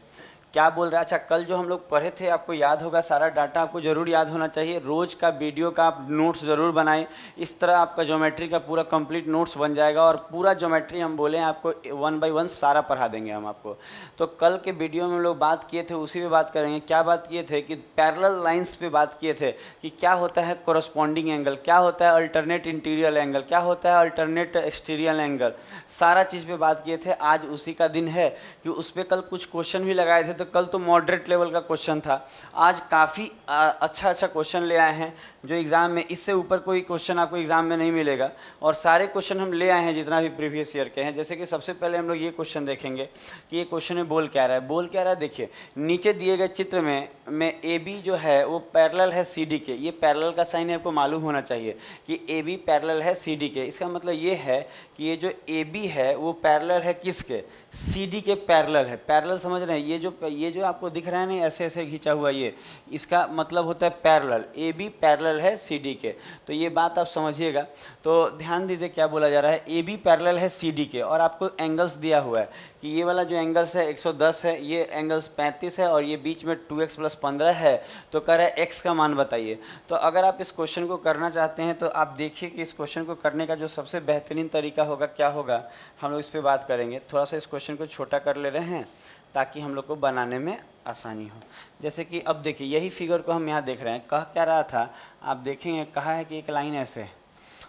क्या बोल रहा है, अच्छा कल जो हम लोग पढ़े थे आपको याद होगा, सारा डाटा आपको ज़रूर याद होना चाहिए। रोज़ का वीडियो का आप नोट्स ज़रूर बनाएं, इस तरह आपका ज्योमेट्री का पूरा कंप्लीट नोट्स बन जाएगा। और पूरा ज्योमेट्री हम बोले आपको 1 बाय 1 सारा पढ़ा देंगे हम आपको। तो कल के वीडियो में हम लोग बात किए थे, उसी पे बात करेंगे। क्या बात किए थे कि पैरेलल लाइंस पे बात किए थे कि क्या होता है कोरस्पॉन्डिंग एंगल, क्या होता है अल्टरनेट इंटीरियर एंगल, क्या होता है अल्टरनेट एक्सटीरियर एंगल, सारा चीज़ पे बात किए थे। आज उसी का दिन है कि उस पर कल कुछ क्वेश्चन भी लगाए थे। तो कल तो मॉडरेट लेवल का क्वेश्चन था, आज काफ़ी अच्छा क्वेश्चन ले आए हैं जो एग्ज़ाम में, इससे ऊपर कोई क्वेश्चन आपको एग्ज़ाम में नहीं मिलेगा। और सारे क्वेश्चन हम ले आए हैं जितना भी प्रीवियस ईयर के हैं। जैसे कि सबसे पहले हम लोग ये क्वेश्चन देखेंगे कि ये क्वेश्चन में बोल क्या रहा है। बोल क्या रहा है, देखिए नीचे दिए गए चित्र में ए बी जो है वो पैरेलल है सी डी के। ये पैरेलल का साइन आपको मालूम होना चाहिए कि ए बी पैरेलल है सी डी के। इसका मतलब ये है कि ये जो ए बी है वो पैरेलल है किसके, सी डी के पैरेलल है। पैरेलल समझ रहे हैं, ये जो आपको दिख रहा है ना ऐसे ऐसे खींचा हुआ, ये इसका मतलब होता है पैरेलल। ए बी पैरेलल है सी डी के, तो ये बात आप समझिएगा। तो ध्यान दीजिए क्या बोला जा रहा है, ए बी पैरेलल है सी डी के और आपको एंगल्स दिया हुआ है कि ये वाला जो एंगल्स है 110 है, ये एंगल्स 35 है और ये बीच में 2x + 15 है। तो कह रहा है x का मान बताइए। तो अगर आप इस क्वेश्चन को करना चाहते हैं तो आप देखिए कि इस क्वेश्चन को करने का जो सबसे बेहतरीन तरीका होगा क्या होगा, हम लोग इस पर बात करेंगे। थोड़ा सा इस क्वेश्चन को छोटा कर ले रहे हैं ताकि हम लोग को बनाने में आसानी हो। जैसे कि अब देखिए यही फिगर को हम यहाँ देख रहे हैं, कह क्या रहा था आप देखेंगे, कहा है कि एक लाइन ऐसे है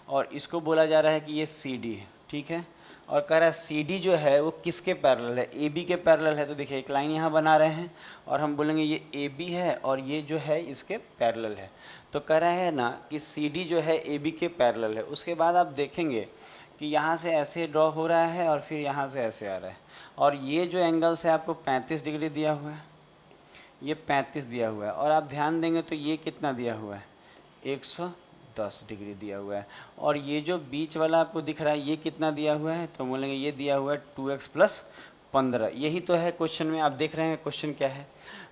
और इसको बोला जा रहा है कि ये सी डी है, ठीक है। और कह रहा है सी डी जो है वो किसके पैरेलल है, ए बी के पैरेलल है। तो देखिए एक लाइन यहाँ बना रहे हैं और हम बोलेंगे ये ए बी है और ये जो है इसके पैरेलल है। तो कह रहा है ना कि सी डी जो है ए बी के पैरेलल है। उसके बाद आप देखेंगे कि यहाँ से ऐसे ड्रॉ हो रहा है और फिर यहाँ से ऐसे आ रहा है। और ये जो एंगल्स है आपको 35 डिग्री दिया हुआ है, ये 35 दिया हुआ है। और आप ध्यान देंगे तो ये कितना दिया हुआ है, 110 डिग्री दिया हुआ है। और ये जो बीच वाला आपको दिख रहा है ये कितना दिया हुआ है, तो बोलेंगे ये दिया हुआ है 2x + 15। यही तो है क्वेश्चन में, आप देख रहे हैं क्वेश्चन क्या है।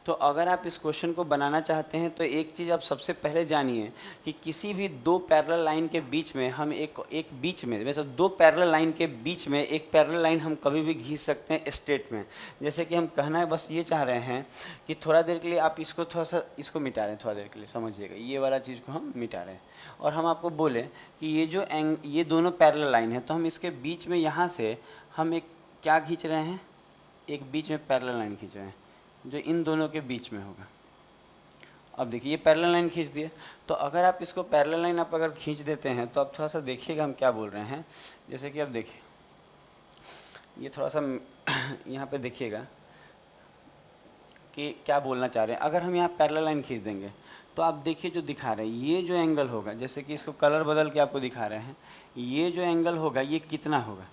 तो अगर आप इस क्वेश्चन को बनाना चाहते हैं तो एक चीज़ आप सबसे पहले जानिए कि किसी भी दो पैरेलल लाइन के बीच में हम एक बीच में वैसे दो पैरेलल लाइन के बीच में एक पैरेलल लाइन हम कभी भी खींच सकते हैं स्ट्रेट में। जैसे कि हम कहना है बस ये चाह रहे हैं कि थोड़ा देर के लिए आप इसको थोड़ा सा इसको मिटा रहे हैं, थोड़ा देर के लिए समझिएगा, ये वाला चीज़ को हम मिटा रहे हैं। और हम आपको बोले कि ये दोनों पैरेलल लाइन है तो हम इसके बीच में यहाँ से हम एक क्या खींच रहे हैं, एक बीच में पैरेलल लाइन खींच रहे हैं जो इन दोनों के बीच में होगा। अब देखिए ये पैरेलल लाइन खींच दिए। तो अगर आप इसको पैरेलल लाइन आप अगर खींच देते हैं तो आप थोड़ा सा देखिएगा हम क्या बोल रहे हैं। जैसे कि अब देखिए ये थोड़ा सा यहाँ पे देखिएगा कि क्या बोलना चाह रहे हैं। अगर हम यहाँ पैरेलल लाइन खींच देंगे तो आप देखिए जो दिखा रहे हैं ये जो एंगल होगा, जैसे कि इसको कलर बदल के आपको दिखा रहे हैं, ये जो एंगल होगा ये कितना होगा।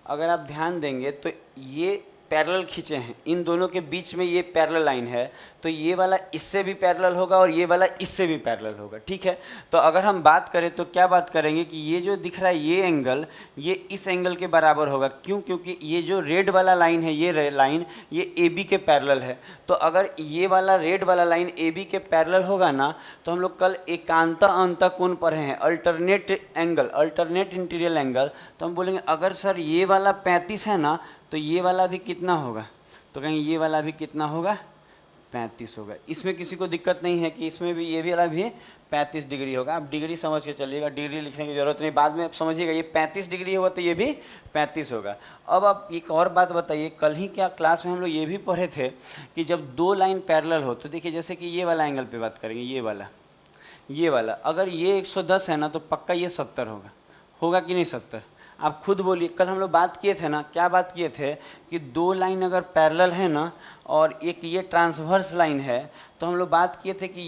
अगर आप ध्यान देंगे तो ये पैरेलल खींचे हैं, इन दोनों के बीच में ये पैरेलल लाइन है, तो ये वाला इससे भी पैरेलल होगा और ये वाला इससे भी पैरेलल होगा, ठीक है। तो अगर हम बात करें तो क्या बात करेंगे कि ये जो दिख रहा है ये एंगल, ये इस एंगल के बराबर होगा। क्यों? क्योंकि ये जो रेड वाला लाइन है, ये लाइन ये ए बी के पैरेलल है। तो अगर ये वाला रेड वाला लाइन ए बी के पैरेलल होगा ना, तो हम लोग कल एकांत अंतःकोण पढ़े हैं, alternate angle, alternate interior angle. तो हम बोलेंगे अगर सर ये वाला 35 है ना, तो ये वाला भी कितना होगा? तो कहेंगे ये वाला भी कितना होगा? 35 होगा। इसमें किसी को दिक्कत नहीं है कि इसमें भी ये भी वाला भी 35 डिग्री होगा। आप डिग्री समझ के चलिएगा, डिग्री लिखने की जरूरत नहीं, बाद में आप समझिएगा ये 35 डिग्री होगा तो ये भी 35 होगा। अब आप एक और बात बताइए, कल ही क्या क्लास में हम लोग ये भी पढ़े थे कि जब दो लाइन पैरेलल हो, तो देखिए जैसे कि ये वाला एंगल पे बात करेंगे, ये वाला अगर ये 110 है ना, तो पक्का ये 70 होगा कि नहीं 70? आप खुद बोलिए। कल हम लोग बात किए थे ना, क्या बात किए थे कि दो लाइन अगर पैरेलल है ना और एक ये ट्रांसवर्स लाइन है, तो हम लोग बात किए थे कि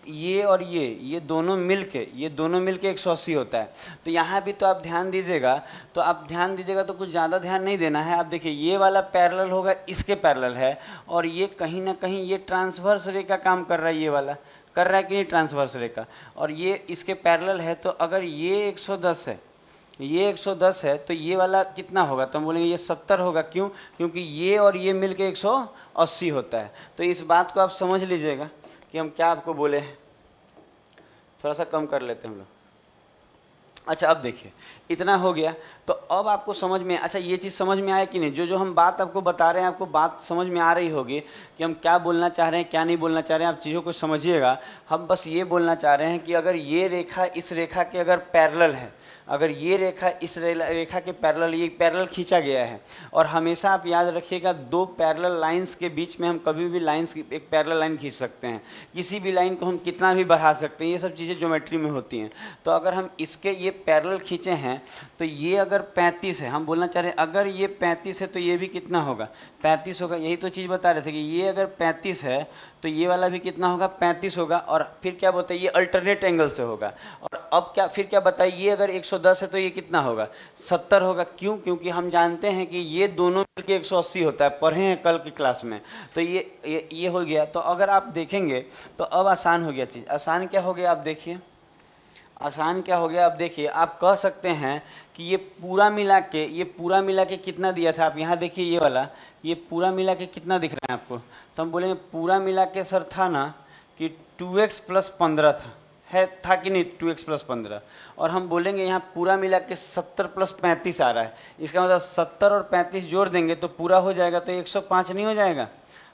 ये और ये दोनों मिलके 180 होता है। तो यहाँ भी तो आप ध्यान दीजिएगा, तो कुछ ज़्यादा ध्यान नहीं देना है। आप देखिए ये वाला पैरेलल होगा, इसके पैरेलल है, और ये कहीं ना कहीं ये ट्रांसवर्स रे का काम कर रहा है, ये वाला कर रहा है कि नहीं ट्रांसवर्स रे का, और ये इसके पैरेलल है। तो अगर ये 110 है, ये 110 है, तो ये वाला कितना होगा? तो हम बोलेंगे ये 70 होगा। क्यों? क्योंकि ये और ये मिलके 180 होता है। तो इस बात को आप समझ लीजिएगा कि हम क्या आपको बोले हैं। थोड़ा सा कम कर लेते हैं हम लोग। अच्छा, अब देखिए इतना हो गया, तो अब आपको समझ में, अच्छा ये चीज़ समझ में आया कि नहीं? जो हम बात आपको बता रहे हैं, आपको बात समझ में आ रही होगी कि हम क्या बोलना चाह रहे हैं, क्या नहीं बोलना चाह रहे हैं। आप चीज़ों को समझिएगा। हम बस ये बोलना चाह रहे हैं कि अगर ये रेखा इस रेखा के अगर पैरेलल है, अगर ये रेखा इस रेखा के पैरेलल, ये पैरेलल खींचा गया है, और हमेशा आप याद रखिएगा दो पैरेलल लाइंस के बीच में हम कभी भी लाइंस एक पैरेलल लाइन खींच सकते हैं। किसी भी लाइन को हम कितना भी बढ़ा सकते हैं, ये सब चीज़ें ज्योमेट्री में होती हैं। तो अगर हम इसके ये पैरेलल खींचे हैं, तो ये अगर 35 है, हम बोलना चाह रहे हैं अगर ये 35 है तो ये भी कितना होगा? 35 होगा। यही तो चीज़ बता रहे थे कि ये अगर 35 है तो ये वाला भी कितना होगा? 35 होगा। और फिर क्या बताइए? ये अल्टरनेट एंगल से होगा। और अब क्या फिर क्या बताइए? ये अगर 110 है तो ये कितना होगा? 70 होगा। क्यों? क्योंकि हम जानते हैं कि ये दोनों मिलके 180 होता है, पढ़े हैं कल की क्लास में। तो ये हो गया। तो अगर आप देखेंगे तो अब आसान हो गया चीज़। आसान क्या हो गया? आप देखिए आसान क्या हो गया। अब देखिए, आप कह सकते हैं कि ये पूरा मिला के कितना दिया था? आप यहाँ देखिए, ये पूरा मिला के कितना दिख रहा है आपको? तो हम बोलेंगे पूरा मिला के सर था ना कि 2x + 15 था कि नहीं? 2x + 15। और हम बोलेंगे यहाँ पूरा मिला के 70 + 35 आ रहा है। इसका मतलब 70 और 35 जोड़ देंगे तो पूरा हो जाएगा, तो 105 नहीं हो जाएगा?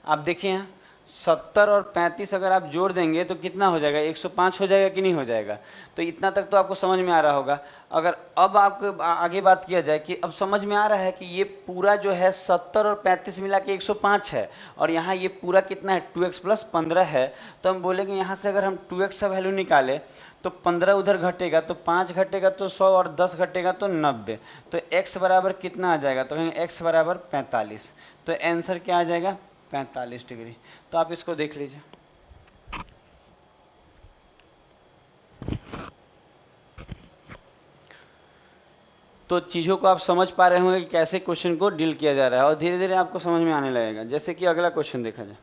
आप देखिए यहाँ 70 और 35 अगर आप जोड़ देंगे तो कितना हो जाएगा? 105 हो जाएगा कि नहीं हो जाएगा? तो इतना तक तो आपको समझ में आ रहा होगा। अगर अब आपको आगे बात किया जाए कि अब समझ में आ रहा है कि ये पूरा जो है 70 और 35 मिला के 105 है, और यहाँ ये पूरा कितना है? 2x + 15 है। तो हम बोलेंगे यहाँ से अगर हम 2x का वैल्यू निकालें तो 15 उधर घटेगा तो 5 घटेगा तो 100 और 10 घटेगा तो 90। तो x बराबर कितना आ जाएगा? तो कहेंगे x बराबर 45। तो आंसर क्या आ जाएगा? 45 डिग्री। तो आप इसको देख लीजिए। तो चीज़ों को आप समझ पा रहे होंगे कि कैसे क्वेश्चन को डील किया जा रहा है, और धीरे धीरे आपको समझ में आने लगेगा। जैसे कि अगला क्वेश्चन देखा जाए।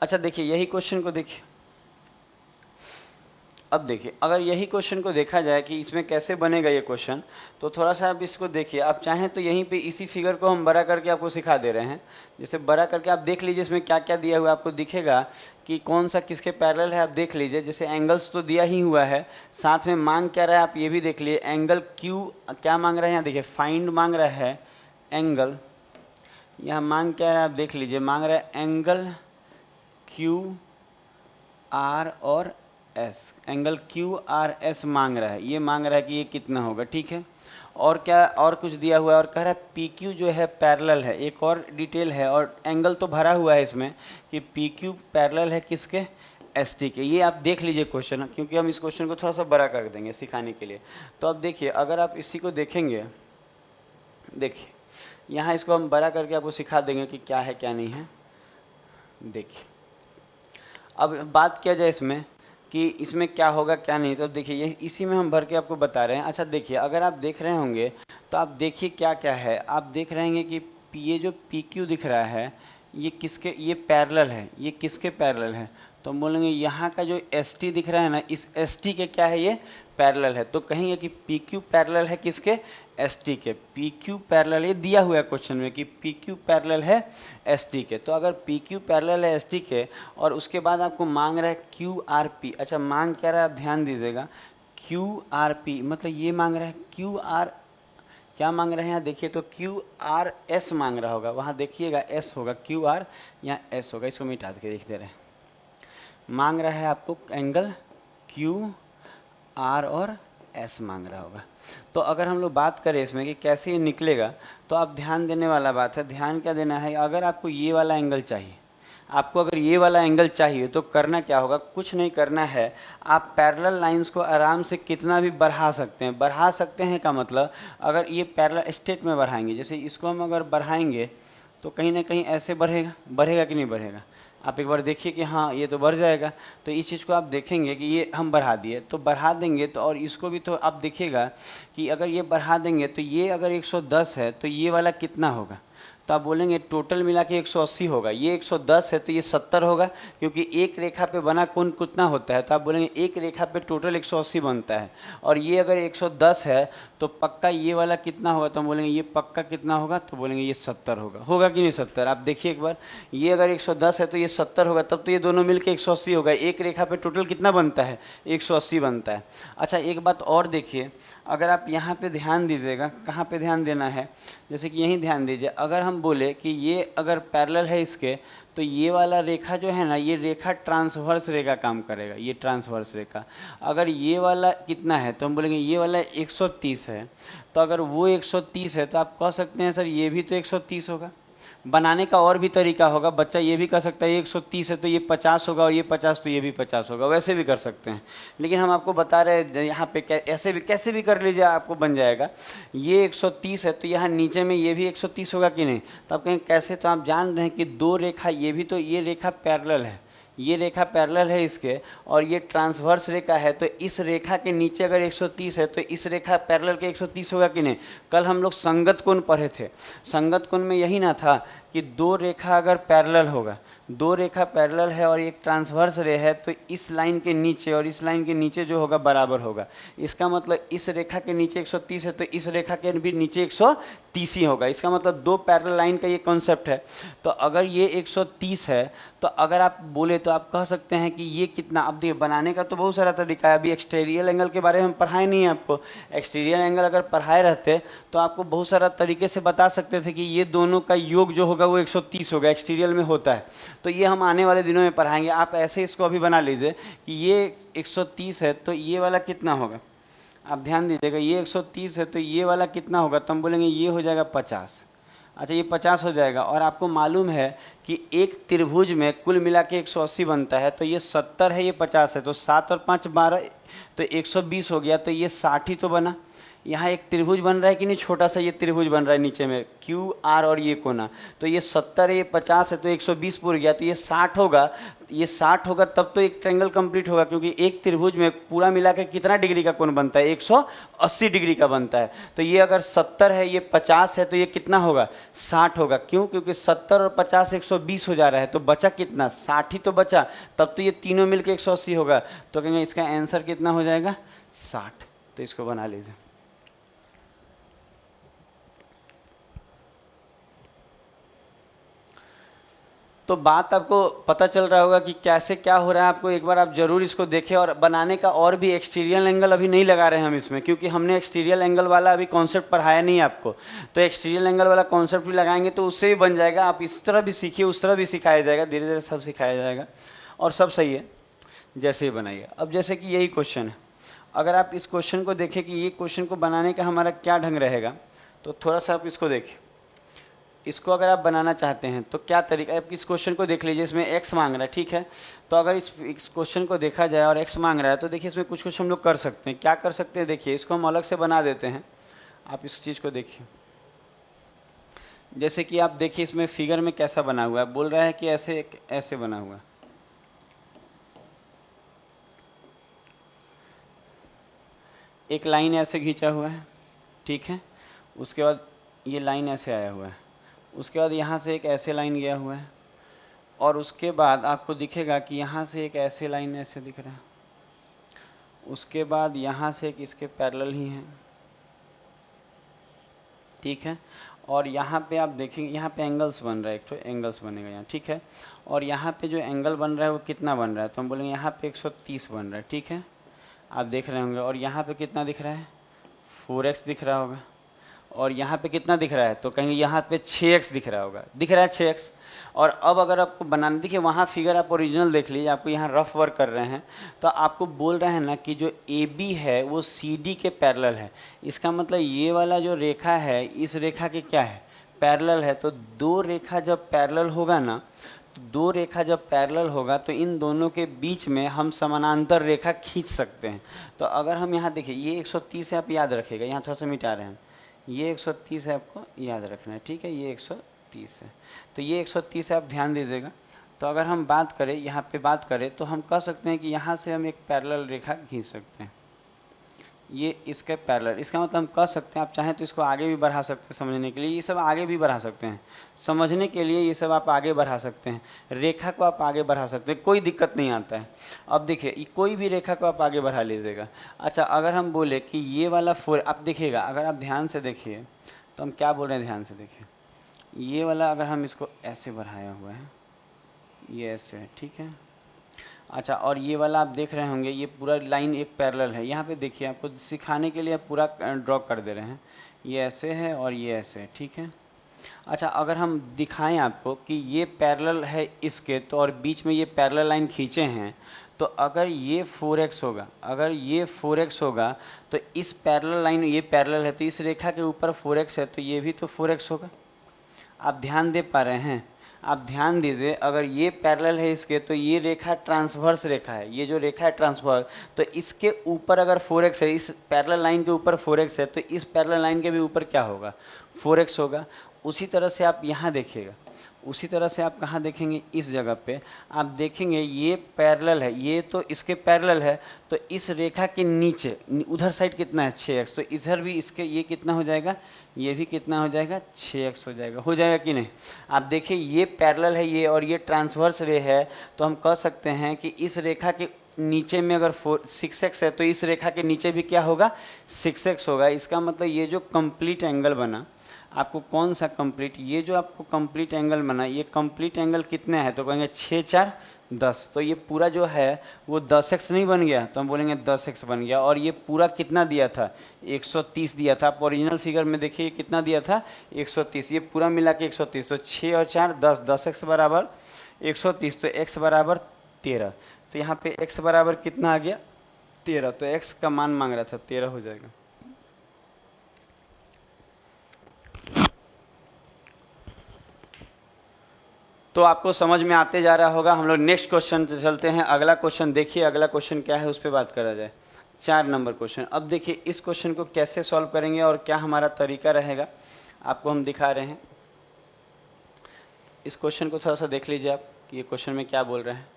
अच्छा देखिए, यही क्वेश्चन को देखिए। अब देखिए, अगर यही क्वेश्चन को देखा जाए कि इसमें कैसे बनेगा ये क्वेश्चन, तो थोड़ा सा आप इसको देखिए। आप चाहें तो यहीं पे इसी फिगर को हम बड़ा करके आपको सिखा दे रहे हैं। जैसे बड़ा करके आप देख लीजिए, इसमें क्या क्या दिया हुआ है आपको दिखेगा कि कौन सा किसके पैरेलल है। आप देख लीजिए, जैसे एंगल्स तो दिया ही हुआ है, साथ में मांग क्या रहा है आप ये भी देख लीजिए। एंगल क्यू क्या मांग रहे हैं? यहाँ देखिए फाइंड मांग रहा है एंगल, यहाँ मांग क्या है आप देख लीजिए, मांग रहा है एंगल क्यू आर और S. Angle Q R S मांग रहा है, ये मांग रहा है कि ये कितना होगा, ठीक है। और क्या और कुछ दिया हुआ है, और कह रहा है पी क्यू जो है पैरेलल है। एक और डिटेल है, और एंगल तो भरा हुआ है इसमें कि पी क्यू पैरेलल है किसके? एस टी के। ये आप देख लीजिए क्वेश्चन, क्योंकि हम इस क्वेश्चन को थोड़ा सा बड़ा कर देंगे सिखाने के लिए। तो अब देखिए, अगर आप इसी को देखेंगे, देखिए यहाँ इसको हम बड़ा करके आपको सिखा देंगे कि क्या है क्या नहीं है। देखिए अब बात किया जाए इसमें कि इसमें क्या होगा क्या नहीं, तो अब देखिए ये इसी में हम भर के आपको बता रहे हैं। अच्छा देखिए, अगर आप देख रहे होंगे तो आप देखिए क्या क्या है। आप देख रहे हैं कि ये जो पी क्यू दिख रहा है ये किसके, ये पैरेलल है, ये किसके पैरेलल है, तो हम बोलेंगे यहाँ का जो एस टी दिख रहा है ना, इस एस टी के क्या है, ये पैरेलल है। तो कहेंगे कि पी क्यू पैरेलल है किसके, एस टी के। पी क्यू पैरेलल, ये दिया हुआ है क्वेश्चन में कि पी क्यू पैरेलल है एस टी के। तो अगर पी क्यू पैरेलल है एस टी के और उसके बाद आपको मांग रहा है क्यू आर पी, अच्छा मांग क्या रहा है, आप ध्यान दीजिएगा, क्यू आर पी मतलब ये मांग रहा है क्यू आर, क्या मांग रहे हैं यहाँ देखिए, तो क्यू आर एस मांग रहा होगा, वहाँ देखिएगा एस होगा, क्यू आर यहाँ एस होगा, इसको मिटा के देख दे रहे हैं। मांग रहा है आपको एंगल क्यू आर और एस मांग रहा होगा। तो अगर हम लोग बात करें इसमें कि कैसे ये निकलेगा, तो आप ध्यान देने वाला बात है, ध्यान क्या देना है, अगर आपको ये वाला एंगल चाहिए, आपको अगर ये वाला एंगल चाहिए तो करना क्या होगा, कुछ नहीं करना है, आप पैरेलल लाइंस को आराम से कितना भी बढ़ा सकते हैं। बढ़ा सकते हैं का मतलब, अगर ये पैरेलल स्टेट में बढ़ाएंगे, जैसे इसको हम अगर बढ़ाएंगे तो कहीं ना कहीं ऐसे बढ़ेगा, बढ़ेगा कि नहीं बढ़ेगा, आप एक बार देखिए कि हाँ ये तो बढ़ जाएगा। तो इस चीज़ को आप देखेंगे कि ये हम बढ़ा दिए, तो बढ़ा देंगे तो, और इसको भी तो आप देखिएगा कि अगर ये बढ़ा देंगे तो ये अगर 110 है तो ये वाला कितना होगा, तो आप बोलेंगे टोटल मिला के 180 होगा। ये 110 है तो ये 70 होगा, क्योंकि एक रेखा पे बना कोण कितना होता है, तो आप बोलेंगे एक रेखा पे टोटल 180 बनता है। और ये अगर 110 है तो पक्का ये वाला कितना होगा, तो हम बोलेंगे ये पक्का कितना होगा, तो बोलेंगे ये 70 होगा। होगा कि नहीं 70, आप देखिए एक बार, ये अगर 110 है तो ये 70 होगा, तब तो ये दोनों मिलके 180 होगा। एक रेखा पे टोटल कितना बनता है, 180 बनता है। अच्छा एक बात और देखिए, अगर आप यहाँ पे ध्यान दीजिएगा, कहाँ पे ध्यान देना है, जैसे कि यहीं ध्यान दीजिए, अगर हम बोले कि ये अगर पैरेलल है इसके, तो ये वाला रेखा जो है ना, ये रेखा ट्रांसवर्स रेखा काम करेगा, ये ट्रांसवर्स रेखा। अगर ये वाला कितना है, तो हम बोलेंगे ये वाला 130 है, तो अगर वो 130 है तो आप कह सकते हैं सर ये भी तो 130 होगा। बनाने का और भी तरीका होगा, बच्चा ये भी कर सकता है 130 है तो ये 50 होगा, और ये 50 तो ये भी 50 होगा, वैसे भी कर सकते हैं। लेकिन हम आपको बता रहे हैं यहाँ पे ऐसे भी, कैसे भी कर लीजिए आपको बन जाएगा। ये 130 है तो यहाँ नीचे में ये भी 130 होगा कि नहीं, तो आप कहें कैसे, तो आप जान रहे हैं कि दो रेखा, ये भी तो, ये रेखा पैरेलल है, ये रेखा पैरेलल है इसके, और ये ट्रांसवर्स रेखा है, तो इस रेखा के नीचे अगर 130 है तो इस रेखा पैरेलल के 130 होगा कि नहीं। कल हम लोग संगत कोण पढ़े थे, संगत कोण में यही ना था कि दो रेखा अगर पैरेलल होगा, दो रेखा पैरेलल है और एक ट्रांसवर्स रे है, तो इस लाइन के नीचे और इस लाइन के नीचे जो होगा बराबर होगा। इसका मतलब इस रेखा के नीचे 130 है तो इस रेखा के भी नीचे 130 ही होगा। इसका मतलब दो पैरेलल लाइन का ये कॉन्सेप्ट है। तो अगर ये 130 है तो अगर आप बोले तो आप कह सकते हैं कि ये कितना, अब देखिए बनाने का तो बहुत सारा तरीका है। अभी एक्सटीरियर एंगल के बारे में हम पढ़ाए नहीं है आपको, एक्सटीरियर एंगल अगर पढ़ाए रहते तो आपको बहुत सारा तरीके से बता सकते थे कि ये दोनों का योग जो होगा वो 130 होगा, एक्सटीरियर में होता है। तो ये हम आने वाले दिनों में पढ़ाएंगे। आप ऐसे इसको अभी बना लीजिए कि ये 130 है तो ये वाला कितना होगा, आप ध्यान दीजिएगा, ये 130 है तो ये वाला कितना होगा, तो हम बोलेंगे ये हो जाएगा 50। अच्छा ये 50 हो जाएगा, और आपको मालूम है कि एक त्रिभुज में कुल मिला के 180 बनता है, तो ये 70 है, ये 50 है, तो 7 और 5 12, तो 120 हो गया, तो ये 60 ही तो बना। यहाँ एक त्रिभुज बन रहा है कि नहीं, छोटा सा ये त्रिभुज बन रहा है नीचे में, क्यू आर और ये कोना, तो ये 70 है, ये 50 है, तो 120 पूरा गया, तो ये 60 होगा। ये 60 होगा तब तो एक ट्रायंगल कंप्लीट होगा, क्योंकि एक त्रिभुज में पूरा मिला के कितना डिग्री का कोण बनता है, 180 डिग्री का बनता है। तो ये अगर 70 है, ये 50 है, तो ये कितना होगा, 60 होगा। क्यों, क्योंकि 70 और 50 120 हो जा रहा है, तो बचा कितना, 60 ही तो बचा, तब तो ये तीनों मिलकर 180 होगा। तो कहेंगे इसका आंसर कितना हो जाएगा, 60। तो इसको बना लीजिए। तो बात आपको पता चल रहा होगा कि कैसे क्या हो रहा है। आपको एक बार आप जरूर इसको देखें, और बनाने का और भी एक्सटीरियर एंगल अभी नहीं लगा रहे हैं हम इसमें, क्योंकि हमने एक्सटीरियर एंगल वाला अभी कॉन्सेप्ट पढ़ाया नहीं आपको। तो एक्सटीरियर एंगल वाला कॉन्सेप्ट भी लगाएंगे तो उससे भी बन जाएगा। आप इस तरह भी सीखिए, उस तरह भी सिखाया जाएगा, धीरे धीरे सब सिखाया जाएगा और सब सही है जैसे ही बनाइए। अब जैसे कि यही क्वेश्चन है, अगर आप इस क्वेश्चन को देखें कि ये क्वेश्चन को बनाने का हमारा क्या ढंग रहेगा, तो थोड़ा सा आप इसको देखें। इसको अगर आप बनाना चाहते हैं तो क्या तरीका है, आप इस क्वेश्चन को देख लीजिए, इसमें x मांग रहा है, ठीक है। तो अगर इस क्वेश्चन को देखा जाए और x मांग रहा है, तो देखिए इसमें कुछ हम लोग कर सकते हैं। क्या कर सकते हैं, देखिए इसको हम अलग से बना देते हैं। आप इस चीज़ को देखिए, जैसे कि आप देखिए इसमें फिगर में कैसा बना हुआ है, बोल रहा है कि ऐसे ऐसे बना हुआ है। एक लाइन ऐसे खींचा हुआ है, ठीक है। उसके बाद ये लाइन ऐसे आया हुआ है, उसके बाद यहाँ से एक ऐसे लाइन गया हुआ है, और उसके बाद आपको दिखेगा कि यहाँ से एक ऐसे लाइन ऐसे दिख रहा है, उसके बाद यहाँ से एक इसके पैरेलल ही है, ठीक है। और यहाँ पे आप देखेंगे यहाँ पे एंगल्स बन रहा है, एक तो एंगल्स बनेगा यहाँ, ठीक है। और यहाँ पे जो एंगल बन रहा है वो कितना बन रहा है, तो हम बोलेंगे यहाँ पे 130 बन रहा है, ठीक है, आप देख रहे होंगे। और यहाँ पे कितना दिख रहा है, 4x दिख रहा होगा। और यहाँ पे कितना दिख रहा है, तो कहेंगे यहाँ पे 6x दिख रहा होगा, दिख रहा है 6x। और अब अगर आपको बनाना, देखिए वहाँ फिगर आप ओरिजिनल देख लीजिए, आपको यहाँ रफ वर्क कर रहे हैं तो आपको बोल रहे हैं ना कि जो AB है वो CD के पैरेलल है। इसका मतलब ये वाला जो रेखा है इस रेखा के क्या है, पैरेलल है। तो दो रेखा जब पैरेलल होगा ना, तो दो रेखा जब पैरेलल होगा तो इन दोनों के बीच में हम समानांतर रेखा खींच सकते हैं। तो अगर हम यहाँ देखिए, ये 130 है, आप याद रखिएगा, यहाँ थोड़ा सा मिटा रहे हैं, ये 130 है, आपको याद रखना है, ठीक है, ये 130 है। तो ये 130 है, आप ध्यान दीजिएगा। तो अगर हम बात करें, यहाँ पे बात करें, तो हम कह सकते हैं कि यहाँ से हम एक पैरेलल रेखा खींच सकते हैं, ये इसके पैरेलल। इसका मतलब हम कह सकते हैं, आप चाहें तो इसको आगे भी बढ़ा सकते हैं समझने के लिए, ये सब आगे भी बढ़ा सकते हैं समझने के लिए, ये सब आप आगे बढ़ा सकते हैं, रेखा को आप आगे बढ़ा सकते हैं, कोई दिक्कत नहीं आता है। अब देखिए कोई भी रेखा को आप आगे बढ़ा लीजिएगा। अच्छा, अगर हम बोले कि ये वाला आप देखिएगा, अगर आप ध्यान से देखिए तो हम क्या बोल रहे हैं, ध्यान से देखिए, ये वाला अगर हम इसको ऐसे बढ़ाया हुआ है, ये ऐसे है, ठीक है। अच्छा, और ये वाला आप देख रहे होंगे, ये पूरा लाइन एक पैरेलल है। यहाँ पे देखिए, आपको सिखाने के लिए आप पूरा ड्रॉ कर दे रहे हैं, ये ऐसे है और ये ऐसे है, ठीक है। अच्छा, अगर हम दिखाएं आपको कि ये पैरेलल है इसके, तो और बीच में ये पैरेलल लाइन खींचे हैं, तो अगर ये 4x होगा, अगर ये 4x होगा तो इस पैरेलल लाइन, ये पैरेलल है तो इस रेखा के ऊपर 4x है, तो ये भी तो 4x होगा। आप ध्यान दे पा रहे हैं, आप ध्यान दीजिए, अगर ये पैरेलल है इसके तो ये रेखा ट्रांसवर्स रेखा है, ये जो रेखा है ट्रांसवर्स, तो इसके ऊपर अगर 4x है, इस पैरेलल लाइन के ऊपर 4x है, तो इस पैरेलल लाइन के भी ऊपर क्या होगा, 4x होगा। उसी तरह से आप यहाँ देखिएगा, उसी तरह से आप कहाँ देखेंगे, इस जगह पे आप देखेंगे ये पैरेलल है, ये तो इसके पैरेलल है, तो इस रेखा के नीचे उधर साइड कितना है 6x, तो इधर भी इसके ये कितना हो जाएगा, ये भी कितना हो जाएगा 6x हो जाएगा कि नहीं। आप देखिए ये पैरेलल है ये, और ये ट्रांसवर्स रे है, तो हम कह सकते हैं कि इस रेखा के नीचे में अगर 6x है तो इस रेखा के नीचे भी क्या होगा, 6x होगा। इसका मतलब ये जो कंप्लीट एंगल बना, आपको कौन सा कंप्लीट, ये जो आपको कंप्लीट एंगल बना, ये कंप्लीट एंगल कितने हैं, तो कहेंगे 6 4 10, तो ये पूरा जो है वो 10x नहीं बन गया, तो हम बोलेंगे 10x बन गया। और ये पूरा कितना दिया था, 130 दिया था। आप ओरिजिनल फिगर में देखिए कितना दिया था, 130, ये पूरा मिला के 130, तो 6 और 4 10, 10x बराबर 130, तो x बराबर 13। तो यहाँ पे x बराबर कितना आ गया, 13, तो x का मान मांग रहा था, 13 हो जाएगा। तो आपको समझ में आते जा रहा होगा। हम लोग नेक्स्ट क्वेश्चन चलते हैं। अगला क्वेश्चन देखिए, अगला क्वेश्चन क्या है उस पर बात करा जाए। 4 नंबर क्वेश्चन। अब देखिए इस क्वेश्चन को कैसे सॉल्व करेंगे और क्या हमारा तरीका रहेगा, आपको हम दिखा रहे हैं। इस क्वेश्चन को थोड़ा सा देख लीजिए आप कि ये क्वेश्चन में क्या बोल रहे हैं।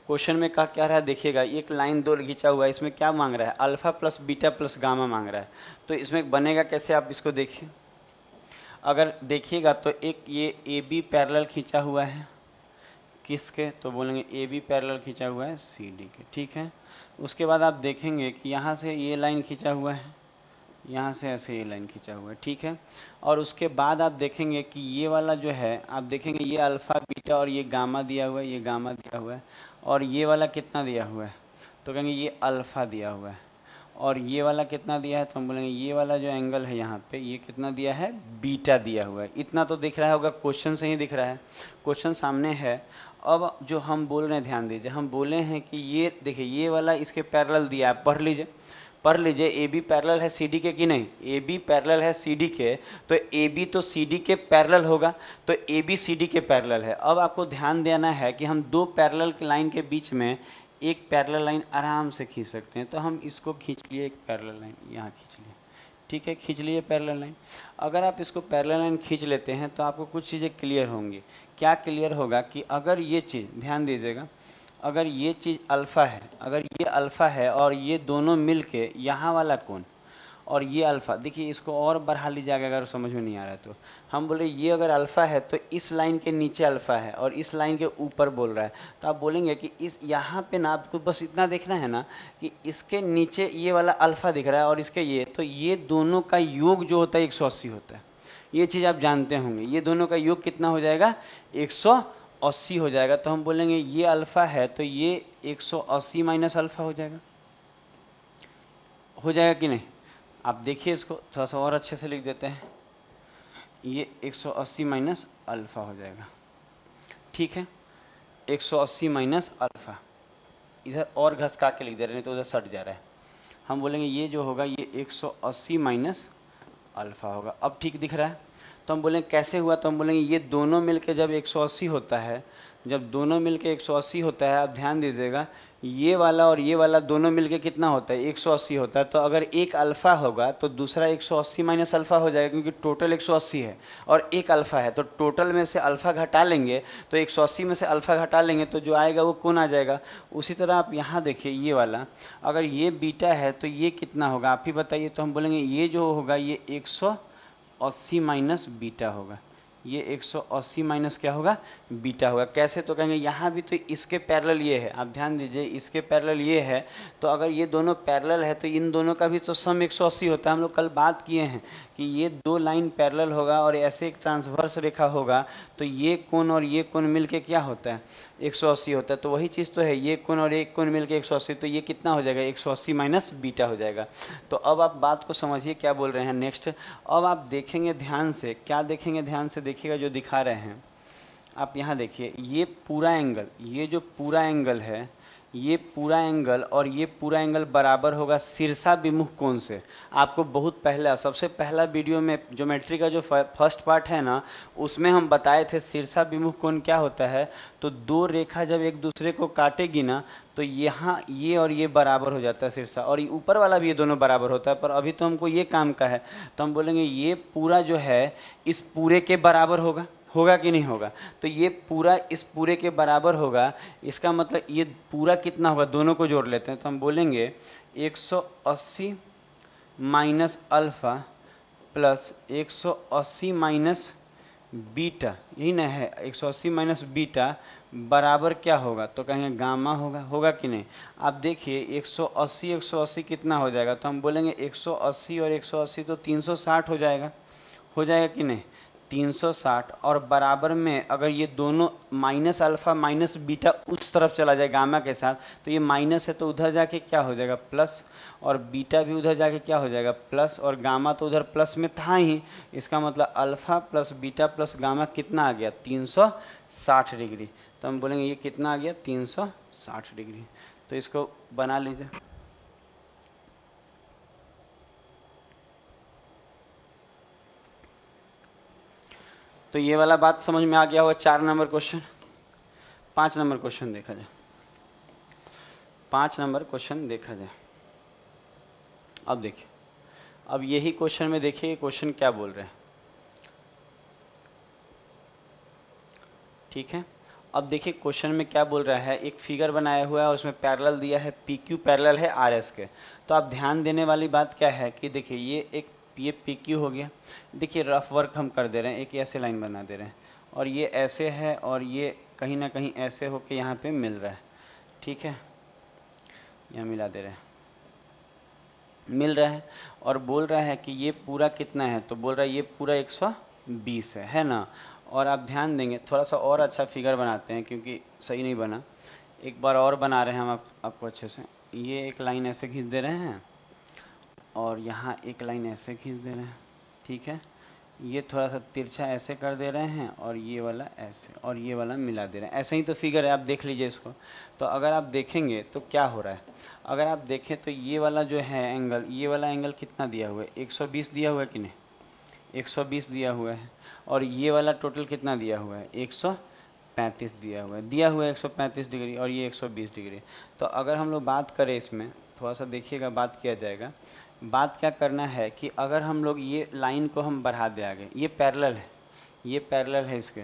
क्वेश्चन में क्या रहा है, देखिएगा एक लाइन 2 खींचा हुआ है, इसमें क्या मांग रहा है, alpha plus beta plus gamma मांग रहा है। तो इसमें बनेगा कैसे, आप इसको देखिए। अगर देखिएगा तो एक ये ए बी पैरेलल खींचा हुआ है, किसके, तो बोलेंगे ए बी पैरेलल खींचा हुआ है सी डी के, ठीक है। उसके बाद आप देखेंगे कि यहाँ से ये लाइन खींचा हुआ है, यहाँ से ऐसे ये लाइन खींचा हुआ है, ठीक है। और उसके बाद आप देखेंगे कि ये वाला जो है, आप देखेंगे ये अल्फ़ा बीटा और ये गामा दिया हुआ है, ये गामा दिया हुआ है, और ये वाला कितना दिया हुआ है, तो कहेंगे ये अल्फ़ा दिया हुआ है। और ये वाला कितना दिया है, तो हम बोलेंगे ये वाला जो एंगल है यहाँ पे, ये कितना दिया है, बीटा दिया हुआ है। इतना तो दिख रहा होगा, क्वेश्चन से ही दिख रहा है, क्वेश्चन सामने है। अब जो हम बोल रहे हैं ध्यान दीजिए, हम बोले हैं कि ये देखिए ये वाला इसके पैरेलल दिया है, पढ़ लीजिए ए बी पैरेलल है सी डी के कि नहीं, ए बी पैरेलल है सी डी के, तो ए बी तो सी डी के पैरेलल होगा, तो ए बी सी डी के पैरेलल है। अब आपको ध्यान देना है कि हम 2 पैरेलल लाइन के बीच में एक पैरेलल लाइन आराम से खींच सकते हैं। तो हम इसको खींच लिए, एक पैरेलल लाइन यहाँ खींच लिए, ठीक है, खींच लिए पैरेलल लाइन। अगर आप इसको पैरेलल लाइन खींच लेते हैं तो आपको कुछ चीज़ें क्लियर होंगी। क्या क्लियर होगा कि अगर ये चीज़, ध्यान दीजिएगा, अगर ये चीज़ अल्फ़ा है, अगर ये अल्फ़ा है और ये दोनों मिल के यहाँ वाला कोण और ये अल्फ़ा, देखिए इसको और बढ़ा लीजिएगा अगर समझ में नहीं आ रहा है तो। हम बोले ये अगर अल्फ़ा है तो इस लाइन के नीचे अल्फ़ा है और इस लाइन के ऊपर बोल रहा है, तो आप बोलेंगे कि इस यहाँ पे ना आपको बस इतना देखना है ना कि इसके नीचे ये वाला अल्फ़ा दिख रहा है और इसके ये, तो ये दोनों का योग जो होता है 180 होता है। ये चीज़ आप जानते होंगे, ये दोनों का योग कितना हो जाएगा, 180 हो जाएगा। तो हम बोलेंगे ये अल्फ़ा है तो ये 180 माइनस अल्फ़ा हो जाएगा। हो जाएगा कि नहीं? आप देखिए इसको थोड़ा सा और अच्छे से लिख देते हैं, ये 180 माइनस अल्फ़ा हो जाएगा। ठीक है, 180 माइनस अल्फ़ा, इधर और घसका के लिख दे रहे हैं, नहीं तो उधर सट जा रहा है। हम बोलेंगे ये जो होगा ये 180 माइनस अल्फ़ा होगा। अब ठीक दिख रहा है? तो हम बोलेंगे कैसे हुआ, तो हम बोलेंगे ये दोनों मिलके जब 180 होता है, जब दोनों मिलके 180 होता है, आप ध्यान दीजिएगा, ये वाला और ये वाला दोनों मिलके कितना होता है, 180 होता है। तो अगर एक अल्फ़ा होगा तो दूसरा 180 माइनस अल्फ़ा हो जाएगा, क्योंकि टोटल 180 है और एक अल्फ़ा है, तो टोटल में से अल्फ़ा घटा लेंगे, तो 180 में से अल्फ़ा घटा लेंगे तो जो आएगा वो कौन आ जाएगा। उसी तरह आप यहाँ देखिए, ये वाला अगर ये बीटा है तो ये कितना होगा, आप ही बताइए। तो हम बोलेंगे ये जो होगा ये 180 माइनस बीटा होगा, ये 180 माइनस क्या होगा, बीटा होगा। कैसे, तो कहेंगे यहाँ भी तो इसके पैरेलल ये है, आप ध्यान दीजिए इसके पैरेलल ये है, तो अगर ये दोनों पैरेलल है तो इन दोनों का भी तो सम 180 होता है। हम लोग कल बात किए हैं कि ये दो लाइन पैरेलल होगा और ऐसे एक ट्रांसवर्स रेखा होगा, तो ये कोण और ये कोण मिलके क्या होता है, 180 होता है। तो वही चीज़ तो है, ये कोण और एक कोण मिलके 180, तो ये कितना हो जाएगा, 180 माइनस बीटा हो जाएगा। तो अब आप बात को समझिए क्या बोल रहे हैं नेक्स्ट। अब आप देखेंगे ध्यान से, क्या देखेंगे, ध्यान से देखिएगा जो दिखा रहे हैं आप। यहाँ देखिए ये पूरा एंगल, ये जो पूरा एंगल है, ये पूरा एंगल और ये पूरा एंगल बराबर होगा शीर्षाभिमुख कोण से। आपको बहुत पहला, सबसे पहला वीडियो में ज्योमेट्री का जो फर्स्ट पार्ट है ना, उसमें हम बताए थे शीर्षाभिमुख कोण क्या होता है। तो दो रेखा जब एक दूसरे को काटेगी ना, तो यहाँ ये और ये बराबर हो जाता है शीर्षा, और ये ऊपर वाला भी ये दोनों बराबर होता है। पर अभी तो हमको ये काम का है, तो हम बोलेंगे ये पूरा जो है इस पूरे के बराबर होगा, होगा कि नहीं होगा। तो ये पूरा इस पूरे के बराबर होगा, इसका मतलब ये पूरा कितना होगा, दोनों को जोड़ लेते हैं। तो हम बोलेंगे 180 minus alpha plus 180 minus beta, यही ना है, 180 माइनस बीटा बराबर क्या होगा, तो कहेंगे गामा होगा, होगा कि नहीं। आप देखिए 180 180 कितना हो जाएगा, तो हम बोलेंगे 180 और 180 तो 360 हो जाएगा कि नहीं, 360। और बराबर में अगर ये दोनों माइनस अल्फ़ा माइनस बीटा उस तरफ चला जाए गामा के साथ, तो ये माइनस है तो उधर जाके क्या हो जाएगा, प्लस, और बीटा भी उधर जाके क्या हो जाएगा, प्लस, और गामा तो उधर प्लस में था ही। इसका मतलब alpha plus beta plus gamma कितना आ गया, 360 डिग्री। तो हम बोलेंगे ये कितना आ गया, 360 डिग्री। तो इसको बना लीजिए। तो ये वाला बात समझ में आ गया होगा। 4 नंबर क्वेश्चन, 5 नंबर क्वेश्चन देखा जाए, 5 नंबर क्वेश्चन देखा जाए। अब देखिए, अब यही क्वेश्चन में देखिए क्वेश्चन क्या बोल रहे हैं, ठीक है। अब देखिए क्वेश्चन में क्या बोल रहा है, एक फिगर बनाया हुआ है और उसमें पैरेलल दिया है, पी क्यू पैरेलल है आर एस के। तो आप ध्यान देने वाली बात क्या है कि देखिए ये पी क्यू हो गया, देखिए रफ वर्क हम कर दे रहे हैं, एक ऐसे लाइन बना दे रहे हैं और ये ऐसे है और ये कहीं ना कहीं ऐसे होके यहाँ पे मिल रहा है, ठीक है, यहाँ मिला दे रहे हैं, मिल रहा है। और बोल रहा है कि ये पूरा कितना है, तो बोल रहा है ये पूरा 120 है ना। और आप ध्यान देंगे, थोड़ा सा और अच्छा फिगर बनाते हैं क्योंकि सही नहीं बना, एक बार और बना रहे हैं हम आपको अच्छे से। ये एक लाइन ऐसे खींच दे रहे हैं और यहाँ एक लाइन ऐसे खींच दे रहे हैं, ठीक है। ये थोड़ा सा तिरछा ऐसे कर दे रहे हैं और ये वाला ऐसे और ये वाला मिला दे रहे हैं। ऐसे ही तो फिगर है, आप देख लीजिए इसको। तो अगर आप देखेंगे तो क्या हो रहा है, अगर आप देखें तो ये वाला जो है एंगल, ये वाला एंगल कितना दिया हुआ है, 120 दिया हुआ है कि नहीं, 120 दिया हुआ है। और ये वाला टोटल कितना दिया हुआ है, 135 दिया हुआ है 135 डिग्री, और ये 120 डिग्री। तो अगर हम लोग बात करें इसमें, थोड़ा सा देखिएगा, बात किया जाएगा। बात क्या करना है कि अगर हम लोग ये लाइन को हम बढ़ा दें आगे, ये पैरेलल है, ये पैरेलल है इसके,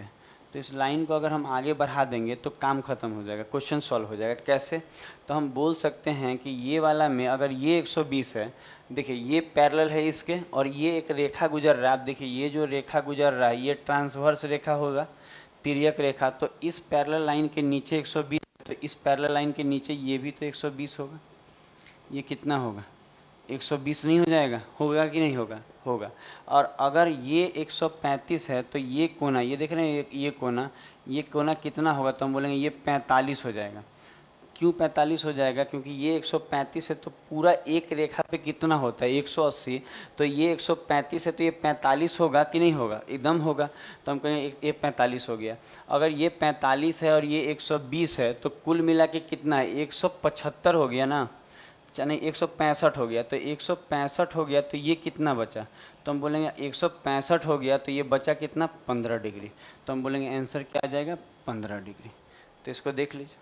तो इस लाइन को अगर हम आगे बढ़ा देंगे तो काम ख़त्म हो जाएगा, क्वेश्चन सॉल्व हो जाएगा। कैसे, तो हम बोल सकते हैं कि ये वाला में अगर ये 120 है, देखिए ये पैरेलल है इसके, और ये एक रेखा गुजर रहा है। आप देखिए ये जो रेखा गुजर रहा है ये ट्रांसवर्स रेखा होगा, तिर्यक रेखा। तो इस पैरेलल लाइन के नीचे 120, तो इस पैरेलल लाइन के नीचे ये भी तो 120 होगा। ये कितना होगा? 120 नहीं हो जाएगा? होगा कि नहीं होगा? होगा। और अगर ये 135 है तो ये कोना, ये देख रहे हैं ये कोना कितना होगा? तो हम बोलेंगे ये 45 हो जाएगा। क्यों 45 हो जाएगा? क्योंकि ये 135 है तो पूरा एक रेखा पे कितना होता है? 180। तो ये 135 है तो ये 45 होगा कि नहीं होगा? एकदम होगा। तो हम कहेंगे ये 45 हो गया। अगर ये 45 है और ये 120 है तो कुल मिला के कितना है? 175 हो गया ना, नहीं 165 हो गया। तो 165 हो गया तो ये कितना बचा? तो हम बोलेंगे 165 हो गया तो ये बचा कितना? 15 डिग्री। तो हम बोलेंगे आंसर क्या आ जाएगा? 15 डिग्री। तो इसको देख लीजिए।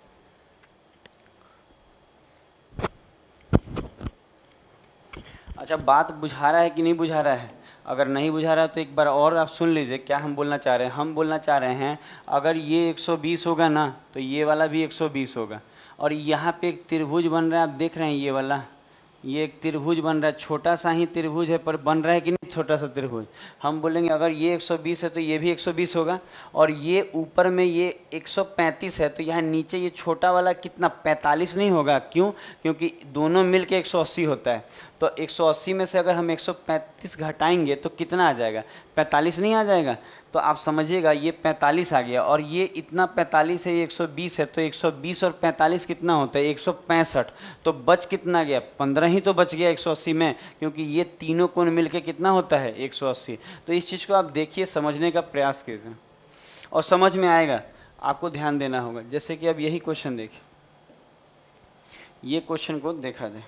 अच्छा, बात बुझा रहा है कि नहीं बुझा रहा है? अगर नहीं बुझा रहा है तो एक बार और आप सुन लीजिए क्या हम बोलना चाह रहे हैं। हम बोलना चाह रहे हैं अगर ये 120 होगा ना तो ये वाला भी 120 होगा। और यहाँ पे एक त्रिभुज बन रहा है, आप देख रहे हैं ये वाला, ये एक त्रिभुज बन रहा है। छोटा सा ही त्रिभुज है पर बन रहा है कि नहीं? छोटा सा त्रिभुज। हम बोलेंगे अगर ये 120 है तो ये भी 120 होगा। और ये ऊपर में ये 135 है तो यहाँ नीचे ये छोटा वाला कितना? 45 नहीं होगा? क्यों? क्योंकि दोनों मिल के 180 होता है। तो 180 में से अगर हम 135 घटाएंगे तो कितना आ जाएगा? 45 नहीं आ जाएगा? तो आप समझिएगा ये 45 आ गया। और ये इतना 45 है, ये 120 है, तो 120 और 45 कितना होता है? 165। तो बच कितना गया? 15 ही तो बच गया 180 में, क्योंकि ये तीनों कोण मिलके कितना होता है? 180। तो इस चीज़ को आप देखिए, समझने का प्रयास कीजिए और समझ में आएगा। आपको ध्यान देना होगा। जैसे कि अब यही क्वेश्चन देखिए, ये क्वेश्चन को देखा जाए।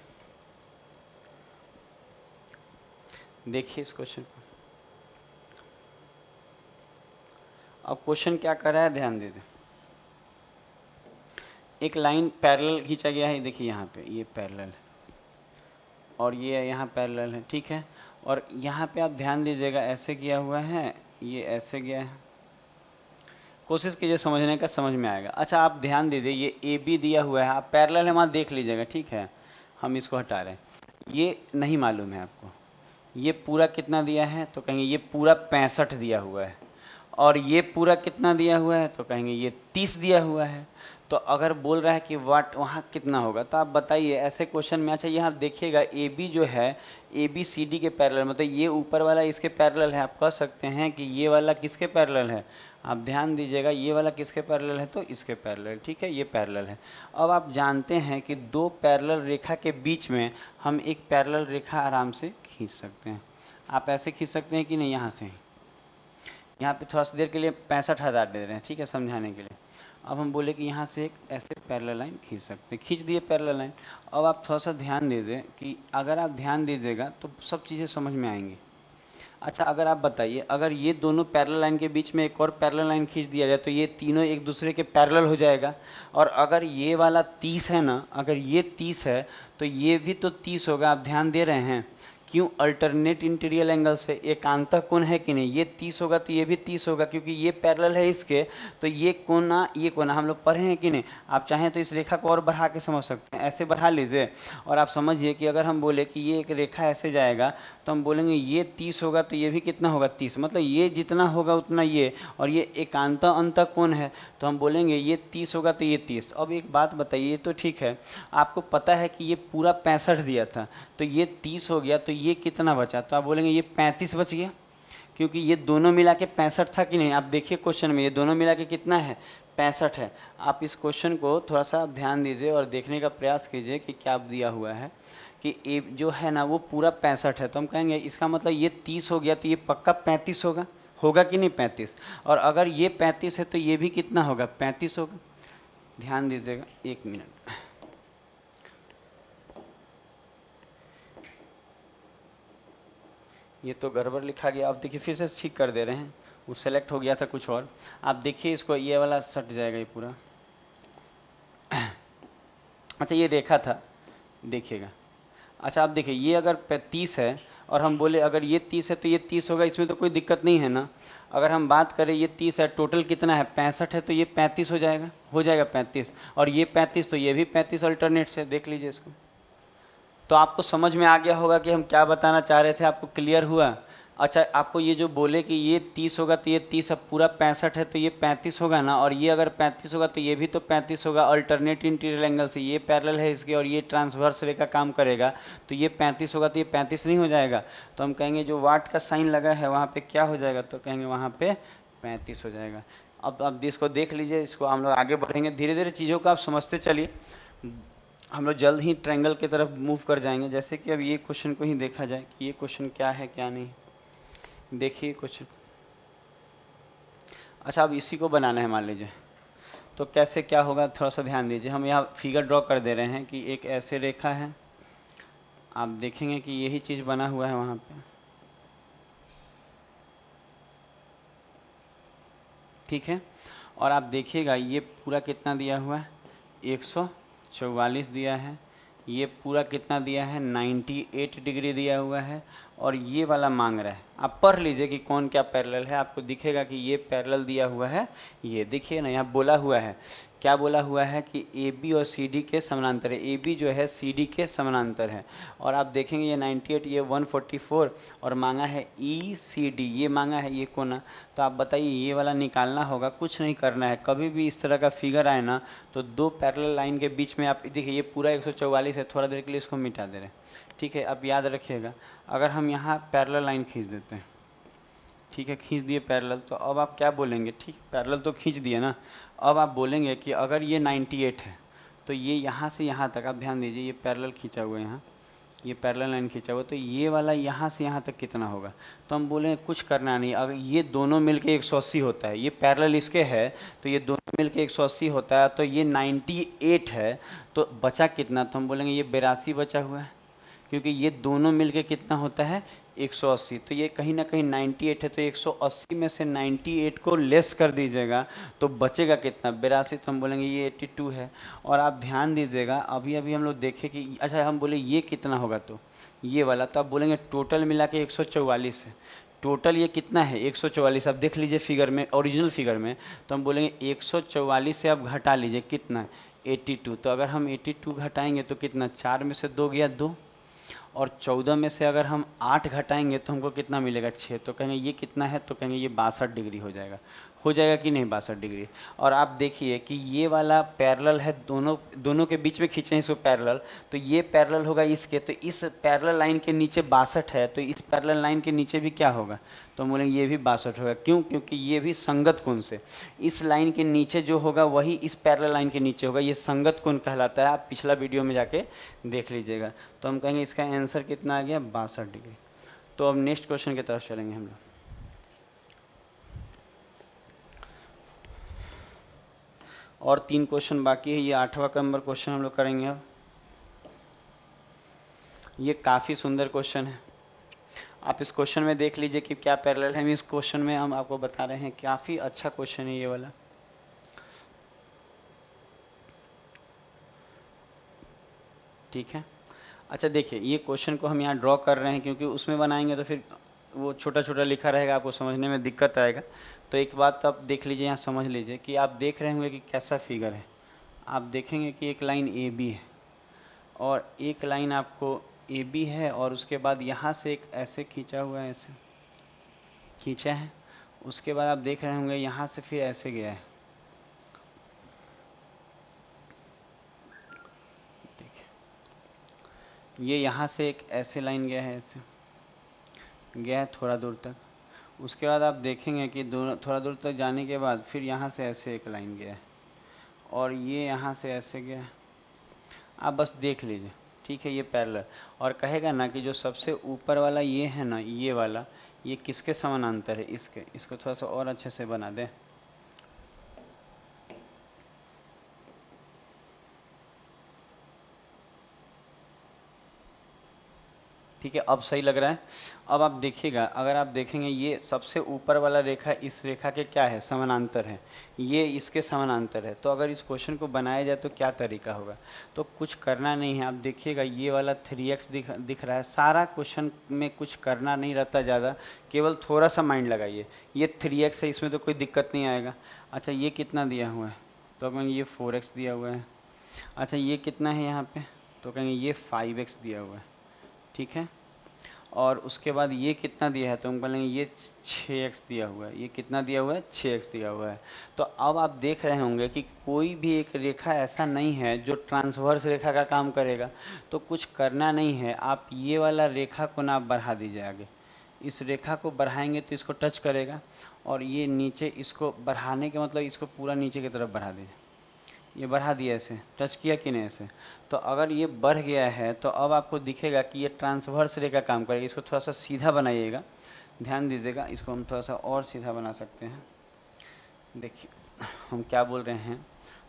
देखिए इस क्वेश्चन को। अब क्वेश्चन क्या कर रहा है, ध्यान दीजिए। एक लाइन पैरेलल खींचा गया है, देखिए यहाँ पे ये पैरेलल है और ये यहाँ पैरेलल है, ठीक है। और यहाँ पे आप ध्यान दीजिएगा, ऐसे किया हुआ है, ये ऐसे गया है। कोशिश कीजिए समझने का, समझ में आएगा। अच्छा आप ध्यान दीजिए, ये ए बी दिया हुआ है, आप पैरेलल है वहाँ देख लीजिएगा, ठीक है। हम इसको हटा रहे हैं, ये नहीं मालूम है आपको। ये पूरा कितना दिया है? तो कहेंगे ये पूरा 65 दिया हुआ है। और ये पूरा कितना दिया हुआ है? तो कहेंगे ये 30 दिया हुआ है। तो अगर बोल रहा है कि वाट वहाँ कितना होगा, तो आप बताइए ऐसे क्वेश्चन में। अच्छा यहाँ देखिएगा, ए बी जो है ए बी सी डी के पैरेलल, मतलब ये ऊपर वाला इसके पैरेलल है। आप कह सकते हैं कि ये वाला किसके पैरेलल है? आप ध्यान दीजिएगा, ये वाला किसके पैरेलल है? तो इसके पैरेलल, ठीक है, ये पैरेलल है। अब आप जानते हैं कि दो पैरेलल रेखा के बीच में हम एक पैरेलल रेखा आराम से खींच सकते हैं। आप ऐसे खींच सकते हैं कि नहीं? यहाँ से, यहाँ पे थोड़ा सा देर के लिए 65,000 दे रहे हैं, ठीक है, समझाने के लिए। अब हम बोले कि यहाँ से एक ऐसे पैरेलल लाइन खींच सकते हैं, खींच दिए पैरेलल लाइन। अब आप थोड़ा सा ध्यान दीजिए कि अगर आप ध्यान दीजिएगा तो सब चीज़ें समझ में आएंगी। अच्छा अगर आप बताइए, अगर ये दोनों पैरेलल लाइन के बीच में एक और पैरेलल लाइन खींच दिया जाए तो ये तीनों एक दूसरे के पैरेलल हो जाएगा। और अगर ये वाला 30 है ना, अगर ये 30 है तो ये भी तो 30 होगा। आप ध्यान दे रहे हैं? क्यों? अल्टरनेट इंटीरियर एंगल से एकांतः कोण है कि नहीं? ये 30 होगा तो ये भी 30 होगा, क्योंकि ये पैरेलल है इसके। तो ये कोना हम लोग पढ़े हैं कि नहीं? आप चाहें तो इस रेखा को और बढ़ा के समझ सकते हैं, ऐसे बढ़ा लीजिए। और आप समझिए कि अगर हम बोले कि ये एक रेखा ऐसे जाएगा तो हम बोलेंगे ये 30 होगा तो ये भी कितना होगा? 30। मतलब ये जितना होगा उतना ये, और ये एकांतः अंतः कोण है तो हम बोलेंगे ये 30 होगा तो ये 30। अब एक बात बताइए, तो ठीक है, आपको पता है कि ये पूरा 65 दिया था तो ये 30 हो गया, तो ये कितना बचा? तो आप बोलेंगे ये 35 बच गया, क्योंकि ये दोनों मिला के 65 था कि नहीं? आप देखिए क्वेश्चन में ये दोनों मिला के कितना है? 65 है। आप इस क्वेश्चन को थोड़ा सा ध्यान दीजिए और देखने का प्रयास कीजिए कि क्या दिया हुआ है कि ए जो है ना वो पूरा 65 है। तो हम कहेंगे इसका मतलब ये 30 हो गया तो ये पक्का 35 होगा, होगा कि नहीं? 35। और अगर ये 35 है तो ये भी कितना होगा? 35 होगा। ध्यान दीजिएगा, एक मिनट। ये तो गड़बड़ लिखा गया। अब देखिए फिर से ठीक कर दे रहे हैं, वो सेलेक्ट हो गया था कुछ और। आप देखिए इसको, ये वाला सट जाएगा ये पूरा। अच्छा ये रेखा था, देखिएगा। अच्छा आप देखिए, ये अगर 30 है और हम बोले अगर ये 30 है तो ये 30 होगा, इसमें तो कोई दिक्कत नहीं है ना। अगर हम बात करें ये 30 है, टोटल कितना है? 65 है, तो ये 35 हो जाएगा 35। और ये 35 तो ये भी 35, अल्टरनेट से देख लीजिए इसको। तो आपको समझ में आ गया होगा कि हम क्या बताना चाह रहे थे, आपको क्लियर हुआ? अच्छा, आपको ये जो बोले कि ये 30 होगा तो ये 30, अब पूरा 65 है तो ये 35 होगा ना, और ये अगर 35 होगा तो ये भी तो 35 होगा। अल्टरनेट इंटीरियर एंगल से ये पैरेलल है इसके और ये ट्रांसवर्स रे का काम करेगा तो ये 35 होगा तो ये 35 नहीं हो जाएगा? तो हम कहेंगे जो वाट का साइन लगा है वहाँ पे क्या हो जाएगा, तो कहेंगे वहाँ पे 35 हो जाएगा। अब इसको देख लीजिए, इसको हम लोग आगे बढ़ेंगे धीरे धीरे, चीज़ों को आप समझते चलिए। हम लोग जल्द ही ट्रायंगल की तरफ मूव कर जाएंगे। जैसे कि अब ये क्वेश्चन को ही देखा जाए कि ये क्वेश्चन क्या है क्या नहीं। देखिए क्वेश्चन, अच्छा अब इसी को बनाना है मान लीजिए, तो कैसे क्या होगा थोड़ा सा ध्यान दीजिए। हम यहाँ फिगर ड्रॉ कर दे रहे हैं कि एक ऐसे रेखा है, आप देखेंगे कि यही चीज़ बना हुआ है वहाँ पे, ठीक है। और आप देखिएगा ये पूरा कितना दिया हुआ है, 144 दिया है। ये पूरा कितना दिया है, 98 डिग्री दिया हुआ है। और ये वाला मांग रहा है, आप पढ़ लीजिए कि कौन क्या पैरेलल है, आपको दिखेगा कि ये पैरेलल दिया हुआ है। ये देखिए ना, यहाँ बोला हुआ है, क्या बोला हुआ है कि ए बी और सी डी के समानांतर है। ए बी जो है सी डी के समानांतर है। और आप देखेंगे ये 98, ये 144, और मांगा है ई सी डी, ये मांगा है ये कोना। तो आप बताइए ये वाला निकालना होगा, कुछ नहीं करना है। कभी भी इस तरह का फिगर आए ना तो दो पैरेलल लाइन के बीच में आप देखिए, ये पूरा 144 है, थोड़ा देर के लिए इसको मिटा दे रहे हैं, ठीक है। अब याद रखिएगा, अगर हम यहाँ पैरेलल लाइन खींच देते हैं, ठीक है, खींच दिए पैरेलल, तो अब आप क्या बोलेंगे, ठीक पैरेलल तो खींच दिए ना, अब आप बोलेंगे कि अगर ये 98 है तो ये यहाँ से यहाँ तक, आप ध्यान दीजिए ये पैरेलल खींचा हुआ है, यहाँ ये पैरेलल लाइन खींचा हुआ, तो ये वाला यहाँ से यहाँ तक कितना होगा। तो हम बोलेंगे कुछ करना नहीं, अगर ये दोनों मिलके 180 होता है, ये पैरेलल इसके है तो ये दोनों मिलके 180 होता है, तो ये 98 है, तो बचा कितना, तो हम बोलेंगे ये 82 बचा हुआ है, क्योंकि ये दोनों मिलके कितना होता है 180। तो ये कहीं ना कहीं 98 है, तो 180 में से 98 को लेस कर दीजिएगा तो बचेगा कितना, 82। तो हम बोलेंगे ये 82 है। और आप ध्यान दीजिएगा, अभी अभी हम लोग देखें कि अच्छा हम बोले ये कितना होगा, तो ये वाला, तो आप बोलेंगे टोटल मिला के 144 है। टोटल ये कितना है 144, आप देख लीजिए फिगर में, ओरिजिनल फिगर में। तो हम बोलेंगे 144 से आप घटा लीजिए कितना 82। तो अगर हम 82 घटाएंगे तो कितना, 4 में से 2 गया 2, और 14 में से अगर हम 8 घटाएंगे तो हमको कितना मिलेगा 6। तो कहेंगे ये कितना है, तो कहेंगे ये 62 डिग्री हो जाएगा कि नहीं 62 डिग्री। और आप देखिए कि ये वाला पैरेलल है, दोनों के बीच में खींचे हैं इसको पैरेलल, तो ये पैरेलल होगा इसके, तो इस पैरेलल लाइन के नीचे 62 है, तो इस पैरेलल लाइन के नीचे भी क्या होगा, तो हम बोलेंगे ये भी 62 होगा। क्यों, क्योंकि ये भी संगत कोण से, इस लाइन के नीचे जो होगा वही इस पैरेलल लाइन के नीचे होगा, ये संगत कोण कहलाता है। आप पिछला वीडियो में जाके देख लीजिएगा। तो हम कहेंगे इसका आंसर कितना आ गया 62 डिग्री। तो अब नेक्स्ट क्वेश्चन की तरफ चलेंगे हम लोग। और 3 क्वेश्चन बाकी है, ये 8वां नंबर क्वेश्चन हम लोग करेंगे। अब ये काफ़ी सुंदर क्वेश्चन है, आप इस क्वेश्चन में देख लीजिए कि क्या पैरेलल है। इस क्वेश्चन में हम आपको बता रहे हैं, काफ़ी अच्छा क्वेश्चन है ये वाला। ठीक है, अच्छा देखिए ये क्वेश्चन को हम यहाँ ड्रॉ कर रहे हैं, क्योंकि उसमें बनाएंगे तो फिर वो छोटा छोटा लिखा रहेगा, आपको समझने में दिक्कत आएगा। तो एक बात तो आप देख लीजिए, यहाँ समझ लीजिए कि आप देख रहे होंगे कि कैसा फिगर है। आप देखेंगे कि एक लाइन ए बी है, और एक लाइन आपको ए बी है, और उसके बाद यहाँ से एक ऐसे खींचा हुआ है, ऐसे खींचा है। उसके बाद आप देख रहे होंगे यहाँ से फिर ऐसे गया है, ये यहाँ से एक ऐसे लाइन गया है, ऐसे गया है थोड़ा दूर तक। उसके बाद आप देखेंगे कि दोनों थोड़ा दूर तक जाने के बाद फिर यहाँ से ऐसे एक लाइन गया है, और ये यहाँ से ऐसे गया है। आप बस देख लीजिए, ठीक है, ये पैरेलल। और कहेगा ना कि जो सबसे ऊपर वाला ये है ना, ये वाला, ये किसके समानांतर है, इसके। इसको थोड़ा सा और अच्छे से बना दें। ठीक है, अब सही लग रहा है। अब आप देखिएगा, अगर आप देखेंगे ये सबसे ऊपर वाला रेखा इस रेखा के क्या है, समानांतर है, ये इसके समानांतर है। तो अगर इस क्वेश्चन को बनाया जाए तो क्या तरीका होगा, तो कुछ करना नहीं है। आप देखिएगा ये वाला 3x दिख रहा है। सारा क्वेश्चन में कुछ करना नहीं रहता ज़्यादा, केवल थोड़ा सा माइंड लगाइए। ये 3x है, इसमें तो कोई दिक्कत नहीं आएगा। अच्छा ये कितना दिया हुआ है, तो अब ये 4x दिया हुआ है। अच्छा ये कितना है यहाँ पे तो कहेंगे ये 5x दिया हुआ है, ठीक है। और उसके बाद ये कितना दिया है, तो हम बोलेंगे ये 6x दिया हुआ है। ये कितना दिया हुआ है, 6x दिया हुआ है। तो अब आप देख रहे होंगे कि कोई भी एक रेखा ऐसा नहीं है जो ट्रांसवर्स रेखा का काम करेगा। तो कुछ करना नहीं है, आप ये वाला रेखा को ना बढ़ा दीजिए आगे। इस रेखा को बढ़ाएंगे तो इसको टच करेगा, और ये नीचे इसको बढ़ाने के मतलब इसको पूरा नीचे की तरफ बढ़ा दीजिए। ये बढ़ा दिया, ऐसे टच किया कि नहीं ऐसे। तो अगर ये बढ़ गया है तो अब आपको दिखेगा कि ये ट्रांसवर्स रे का काम करेगा। इसको थोड़ा सा सीधा बनाइएगा, ध्यान दीजिएगा। इसको हम थोड़ा सा और सीधा बना सकते हैं। देखिए हम क्या बोल रहे हैं,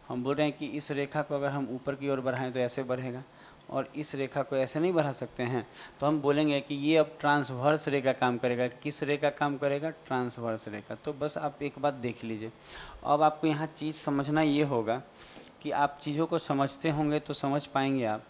हम बोल रहे हैं कि इस रेखा को अगर हम ऊपर की ओर बढ़ाएं तो ऐसे बढ़ेगा, और इस रेखा को ऐसे नहीं बढ़ा सकते हैं। तो हम बोलेंगे कि ये अब ट्रांसवर्स रे का काम करेगा। किस रे का काम करेगा, ट्रांसवर्स रे का। तो बस आप एक बात देख लीजिए। अब आपको यहाँ चीज़ समझना ये होगा कि आप चीज़ों को समझते होंगे तो समझ पाएंगे आप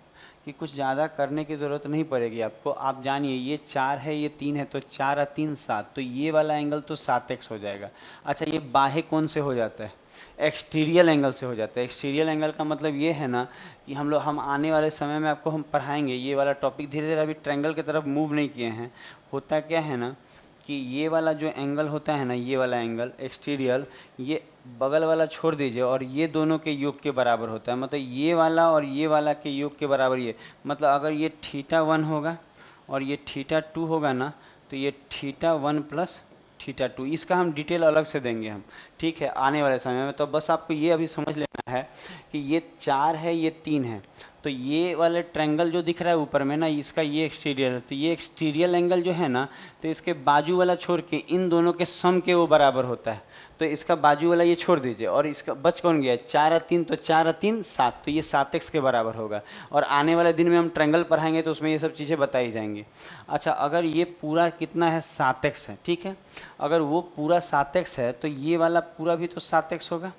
कि कुछ ज़्यादा करने की ज़रूरत नहीं पड़ेगी आपको। आप जानिए ये 4 है, ये 3 है, तो 4 और 3 7, तो ये वाला एंगल तो 7x हो जाएगा। अच्छा, ये बाह्य कोण से हो जाता है, एक्सटीरियल एंगल से हो जाता है। एक्सटीरियल एंगल का मतलब ये है ना कि हम आने वाले समय में आपको हम पढ़ाएंगे ये वाला टॉपिक। धीरे धीरे अभी ट्रायंगल की तरफ मूव नहीं किए हैं। होता क्या है ना कि ये वाला जो एंगल होता है ना, ये वाला एंगल एक्सटीरियल, ये बगल वाला छोड़ दीजिए, और ये दोनों के योग के बराबर होता है। मतलब ये वाला और ये वाला के योग के बराबर ये। मतलब अगर ये θ1 होगा और ये θ2 होगा ना, तो ये θ1 प्लस θ2। इसका हम डिटेल अलग से देंगे हम, ठीक है, आने वाले समय में। तो बस आपको ये अभी समझ लेना है कि ये 4 है, ये 3 है। तो ये वाले ट्रायंगल जो दिख रहा है ऊपर में ना, इसका ये एक्सटीरियर है। तो ये एक्सटीरियर एंगल जो है ना, तो इसके बाजू वाला छोड़ के इन दोनों के सम के वो बराबर होता है। तो इसका बाजू वाला ये छोड़ दीजिए, और इसका बच कौन गया, 4 और 3, तो 4 और 3 7, तो ये 7x के बराबर होगा। और आने वाले दिन में हम ट्रायंगल पढ़ाएंगे तो उसमें ये सब चीज़ें बताई जाएंगी। अच्छा, अगर ये पूरा कितना है, 7x है, ठीक है। अगर वो पूरा 7x है तो ये वाला पूरा भी तो 7x होगा।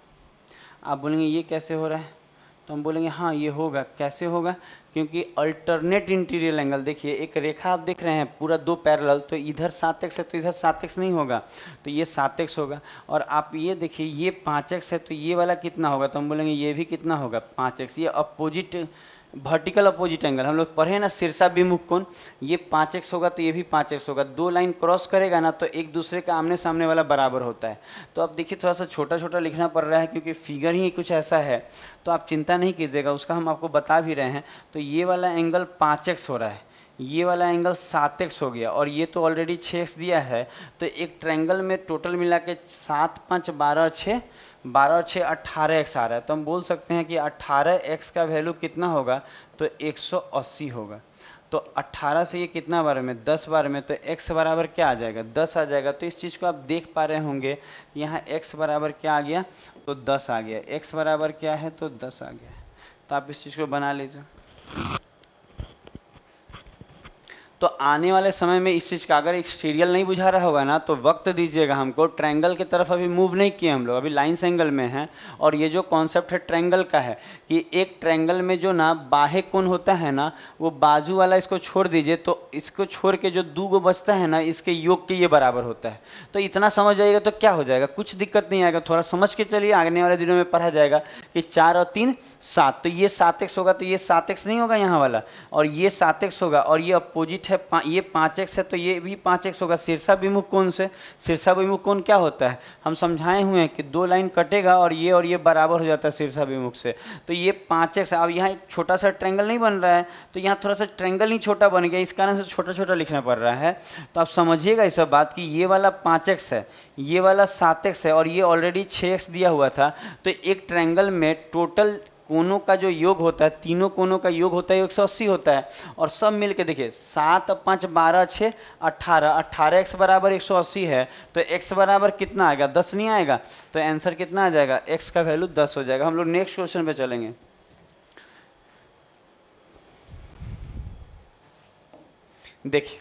आप बोलेंगे ये कैसे हो रहा है, तो हम बोलेंगे हाँ ये होगा। कैसे होगा, क्योंकि अल्टरनेट इंटीरियर एंगल, देखिए एक रेखा आप देख रहे हैं पूरा 2 पैरेलल, तो इधर 7x है तो इधर 7x नहीं होगा, तो ये 7x होगा। और आप ये देखिए ये 5x है, तो ये वाला कितना होगा, तो हम बोलेंगे ये भी कितना होगा, 5x। ये अपोजिट वर्टिकल अपोजिट एंगल हम लोग पढ़े ना, शीर्षा विमुख कोण, ये 5x होगा तो ये भी 5x होगा। 2 लाइन क्रॉस करेगा ना तो एक दूसरे का आमने सामने वाला बराबर होता है। तो अब देखिए थोड़ा सा छोटा छोटा लिखना पड़ रहा है क्योंकि फिगर ही कुछ ऐसा है, तो आप चिंता नहीं कीजिएगा, उसका हम आपको बता भी रहे हैं। तो ये वाला एंगल 5x हो रहा है, ये वाला एंगल 7x हो गया, और ये तो ऑलरेडी 6x दिया है। तो एक ट्रायंगल में टोटल मिला के 7 5 12 6 12 6 18x आ रहा है। तो हम बोल सकते हैं कि 18x का वैल्यू कितना होगा, तो 180 होगा। तो 18 से ये कितना बार में, 10 बार में, तो x बराबर क्या आ जाएगा, 10 आ जाएगा। तो इस चीज़ को आप देख पा रहे होंगे, यहाँ x बराबर क्या आ गया, तो 10 आ गया। x बराबर क्या है, तो 10 आ गया। तो आप इस चीज़ को बना लीजिए। तो आने वाले समय में इस चीज़ का अगर एक्सटीरियल नहीं बुझा रहा होगा ना, तो वक्त दीजिएगा हमको। ट्रायंगल की तरफ अभी मूव नहीं किए हम लोग, अभी लाइन्स एंगल में हैं। और ये जो कॉन्सेप्ट है ट्रायंगल का है कि एक ट्रायंगल में जो ना बाह्य कोण होता है ना, वो बाजू वाला इसको छोड़ दीजिए, तो इसको छोड़ के जो 2 गो बचता है ना, इसके योग के ये बराबर होता है। तो इतना समझ जाइएगा तो क्या हो जाएगा, कुछ दिक्कत नहीं आएगा। थोड़ा समझ के चलिए, आने वाले दिनों में पढ़ा जाएगा कि 4 और 3 7, तो ये 7x होगा, तो ये 7x नहीं होगा यहाँ वाला, और ये 7x होगा। और ये अपोजिट है, ये 5x है, तो ये भी 5x होगा। शीर्षा विमुख कोण से, शीर्षा विमुख कोण क्या होता है, हम समझाए हुए हैं कि 2 लाइन कटेगा और ये बराबर हो जाता है शीर्षा विमुख से। तो ये 5x है। अब यहाँ एक छोटा सा ट्रायंगल नहीं बन रहा है, तो यहाँ थोड़ा सा ट्रायंगल ही छोटा बन गया, इस कारण से छोटा छोटा लिखना पड़ रहा है। तो आप समझिएगा इस बात कि ये वाला 5x है, ये वाला 7x है, और ये ऑलरेडी 6x दिया हुआ था। तो एक ट्रायंगल में टोटल कोनों का जो योग होता है, तीनों कोनों का योग होता है 180 होता है। और सब मिलके देखिए 7 5 12 6 18, 18x बराबर 180 है। तो x बराबर कितना आएगा, 10 नहीं आएगा। तो आंसर कितना आ जाएगा, x का वैल्यू 10 हो जाएगा। हम लोग नेक्स्ट क्वेश्चन पे चलेंगे। देखिए,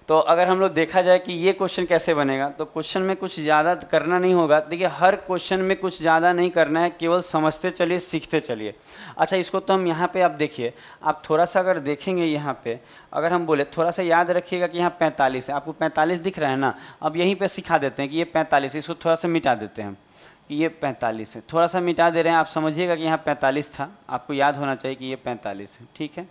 तो अगर हम लोग देखा जाए कि ये क्वेश्चन कैसे बनेगा, तो क्वेश्चन में कुछ ज़्यादा करना नहीं होगा। देखिए हर क्वेश्चन में कुछ ज़्यादा नहीं करना है, केवल समझते चलिए, सीखते चलिए। अच्छा, इसको तो हम यहाँ पे आप देखिए, आप थोड़ा सा अगर देखेंगे यहाँ पे, अगर हम बोले थोड़ा सा याद रखिएगा कि यहाँ 45 है, आपको 45 दिख रहा है ना। अब यहीं पे सिखा देते हैं कि ये 45 है, इसको थोड़ा सा मिटा देते हैं हम। कि ये 45 है। थोड़ा सा मिटा दे रहे हैं, आप समझिएगा कि यहाँ 45 था, आपको याद होना चाहिए कि ये 45 है, ठीक है।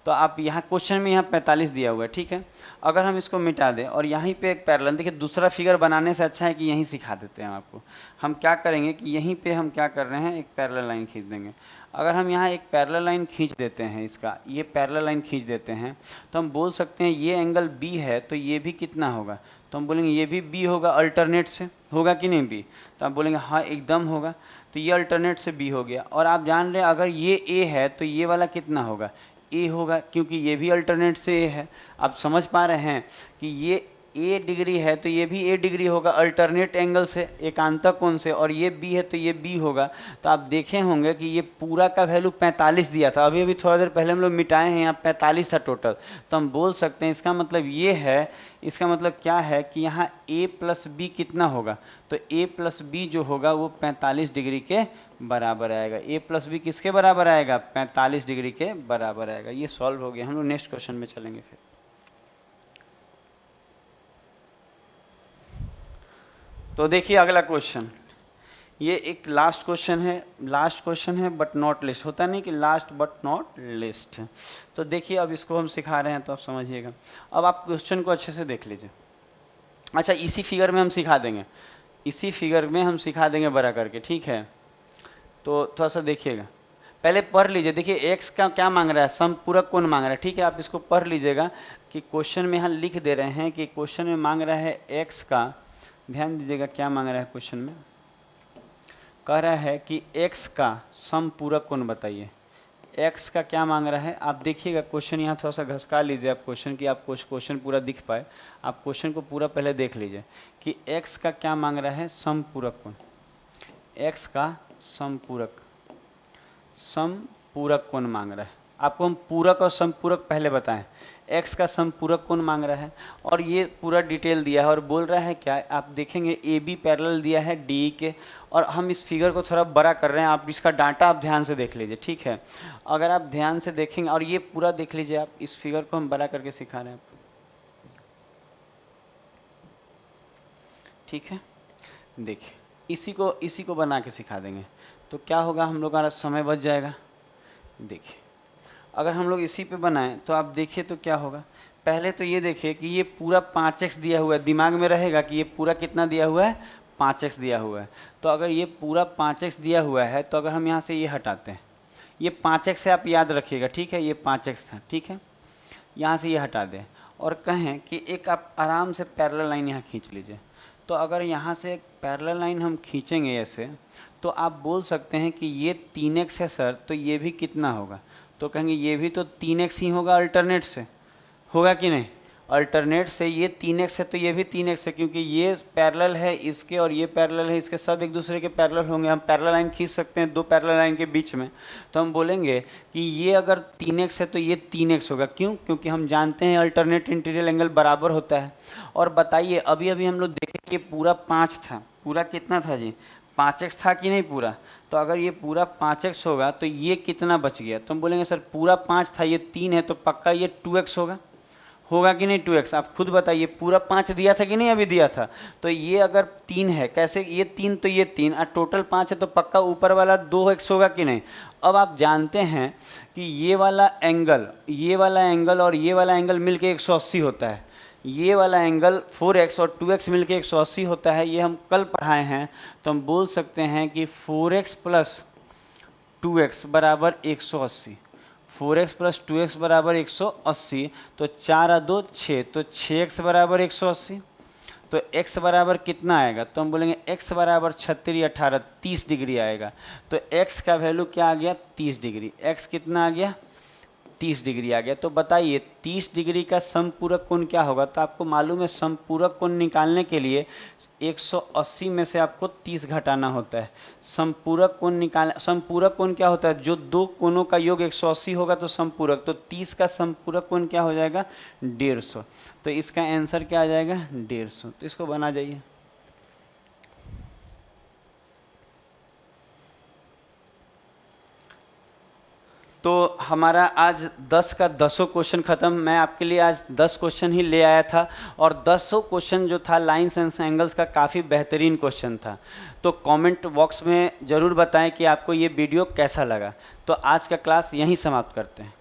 तो आप यहाँ क्वेश्चन में यहाँ 45 दिया हुआ है, ठीक है। अगर हम इसको मिटा दें और यहीं पे एक पैरेलल, देखिए दूसरा फिगर बनाने से अच्छा है कि यहीं सिखा देते हैं आपको। हम क्या करेंगे कि यहीं पे हम क्या कर रहे हैं, एक पैरेलल लाइन खींच देंगे। अगर हम यहाँ एक पैरेलल लाइन खींच देते हैं, इसका ये पैरेलल लाइन खींच देते हैं, तो हम बोल सकते हैं ये एंगल बी है, तो ये भी कितना होगा, तो हम बोलेंगे ये भी बी होगा, अल्टरनेट से होगा कि नहीं बी, तो आप बोलेंगे हाँ एकदम होगा। तो ये अल्टरनेट से बी हो गया। और आप जान रहे हैं अगर ये ए है तो ये वाला कितना होगा, ए होगा, क्योंकि ये भी अल्टरनेट से ए है। आप समझ पा रहे हैं कि ये ए डिग्री है तो ये भी ए डिग्री होगा अल्टरनेट एंगल से, एकांतर कोण से, और ये बी है तो ये बी होगा। तो आप देखे होंगे कि ये पूरा का वैल्यू 45 दिया था, अभी अभी थोड़ा देर पहले हम लोग मिटाए हैं, यहाँ 45 था टोटल। तो हम बोल सकते हैं इसका मतलब ये है, इसका मतलब क्या है कि यहाँ a प्लस बी कितना होगा, तो a प्लस बी जो होगा वो 45 डिग्री के बराबर आएगा। a प्लस बी किसके बराबर आएगा, 45 डिग्री के बराबर आएगा। ये सॉल्व हो गया। हम लोग नेक्स्ट क्वेश्चन में चलेंगे फिर। तो देखिए अगला क्वेश्चन, ये एक लास्ट क्वेश्चन है बट नॉट लिस्ट, होता नहीं कि लास्ट बट नॉट लिस्ट। तो देखिए अब इसको हम सिखा रहे हैं तो आप समझिएगा। अब आप क्वेश्चन को अच्छे से देख लीजिए। अच्छा इसी फिगर में हम सिखा देंगे, इसी फिगर में हम सिखा देंगे बड़ा करके, ठीक है। तो थोड़ा सा देखिएगा, पहले पढ़ लीजिए। देखिए एक्स का क्या मांग रहा है, समपूरक कोण मांग रहा है, ठीक है। आप इसको पढ़ लीजिएगा कि क्वेश्चन में यहाँ लिख दे रहे हैं कि क्वेश्चन में मांग रहा है एक्स का, ध्यान दीजिएगा क्या मांग रहा है क्वेश्चन में। कह रहा है कि x का समपूरक कोण बताइए। x का क्या मांग रहा है, आप देखिएगा क्वेश्चन यहाँ थोड़ा सा घसका लीजिए आप क्वेश्चन की, आप क्वेश्चन पूरा दिख पाए। आप क्वेश्चन को पूरा पहले देख लीजिए कि x का क्या मांग रहा है, समपूरक कोण। x का समपूरक कोण मांग रहा है। आपको हम पूरक और समपूरक पहले बताएं। x का समपूरक कोण मांग रहा है और ये पूरा डिटेल दिया है और बोल रहा है क्या, आप देखेंगे ए बी पैरेलल दिया है डी के, और हम इस फिगर को थोड़ा बड़ा कर रहे हैं। आप इसका डाटा आप ध्यान से देख लीजिए, ठीक है। अगर आप ध्यान से देखेंगे और ये पूरा देख लीजिए, आप इस फिगर को हम बड़ा करके सिखा रहे हैं, ठीक है। देखिए इसी को बना के सिखा देंगे तो क्या होगा, हम लोग का समय बच जाएगा। देखिए अगर हम लोग इसी पे बनाएं तो आप देखिए तो क्या होगा। पहले तो ये देखिए कि ये पूरा 5x दिया हुआ है, दिमाग में रहेगा कि ये पूरा कितना दिया हुआ है, 5x दिया हुआ है। तो अगर ये पूरा 5x दिया हुआ है तो अगर हम यहाँ से ये हटाते हैं, ये 5x से आप याद रखिएगा, ठीक है, ये 5x था, ठीक है। यहाँ से ये हटा दें और कहें कि एक आप आराम से पैरेलल लाइन यहाँ खींच लीजिए। तो अगर यहाँ से एक पैरेलल लाइन हम खींचेंगे ऐसे, तो आप बोल सकते हैं कि ये 3x है सर, तो ये भी कितना होगा, तो कहेंगे ये भी तो 3x ही होगा, अल्टरनेट से होगा कि नहीं, अल्टरनेट से ये 3x है तो ये भी 3x है, क्योंकि ये पैरेलल है इसके और ये पैरेलल है इसके, सब एक दूसरे के पैरेलल होंगे। हम पैरेलल लाइन खींच सकते हैं दो पैरेलल लाइन के बीच में। तो हम बोलेंगे कि ये अगर 3x है तो ये 3x होगा, क्यों, क्योंकि हम जानते हैं अल्टरनेट इंटीरियर एंगल बराबर होता है। और बताइए अभी अभी हम लोग देखें ये पूरा 5 था, पूरा कितना था जी, 5x था कि नहीं पूरा। तो अगर ये पूरा 5x होगा तो ये कितना बच गया, तो हम बोलेंगे सर पूरा 5 था, ये 3 है, तो पक्का ये 2x होगा कि नहीं 2x। आप खुद बताइए, पूरा 5 दिया था कि नहीं अभी दिया था, तो ये अगर 3 है, कैसे ये 3 तो ये 3 और टोटल 5 है, तो पक्का ऊपर वाला 2x होगा कि नहीं। अब आप जानते हैं कि ये वाला एंगल और ये वाला एंगल मिलके 180 होता है, ये वाला एंगल 4x और 2x मिलके 180 होता है, ये हम कल पढ़ाए हैं। तो हम बोल सकते हैं कि 4x प्लस 2x बराबर 180, 4x प्लस 2x बराबर 180, तो 4 और 2 6, तो 6x बराबर 180। तो x बराबर कितना आएगा, तो हम बोलेंगे x बराबर 36 18 30 डिग्री आएगा। तो x का वैल्यू क्या आ गया, 30 डिग्री। x कितना आ गया, 30 डिग्री आ गया। तो बताइए 30 डिग्री का समपूरक कोण क्या होगा। तो आपको मालूम है समपूरक कोण निकालने के लिए 180 में से आपको 30 घटाना होता है। समपूरक कोण क्या होता है, जो दो कोणों का योग 180 होगा तो समपूरक, तो 30 का समपूरक कोण क्या हो जाएगा, 150। तो इसका आंसर क्या आ जाएगा, 150। तो इसको बना जाइए। तो हमारा आज 10 का 10 क्वेश्चन ख़त्म। मैं आपके लिए आज 10 क्वेश्चन ही ले आया था और 10 क्वेश्चन जो था लाइंस एंड एंगल्स का काफ़ी बेहतरीन क्वेश्चन था। तो कमेंट बॉक्स में ज़रूर बताएं कि आपको ये वीडियो कैसा लगा। तो आज का क्लास यहीं समाप्त करते हैं।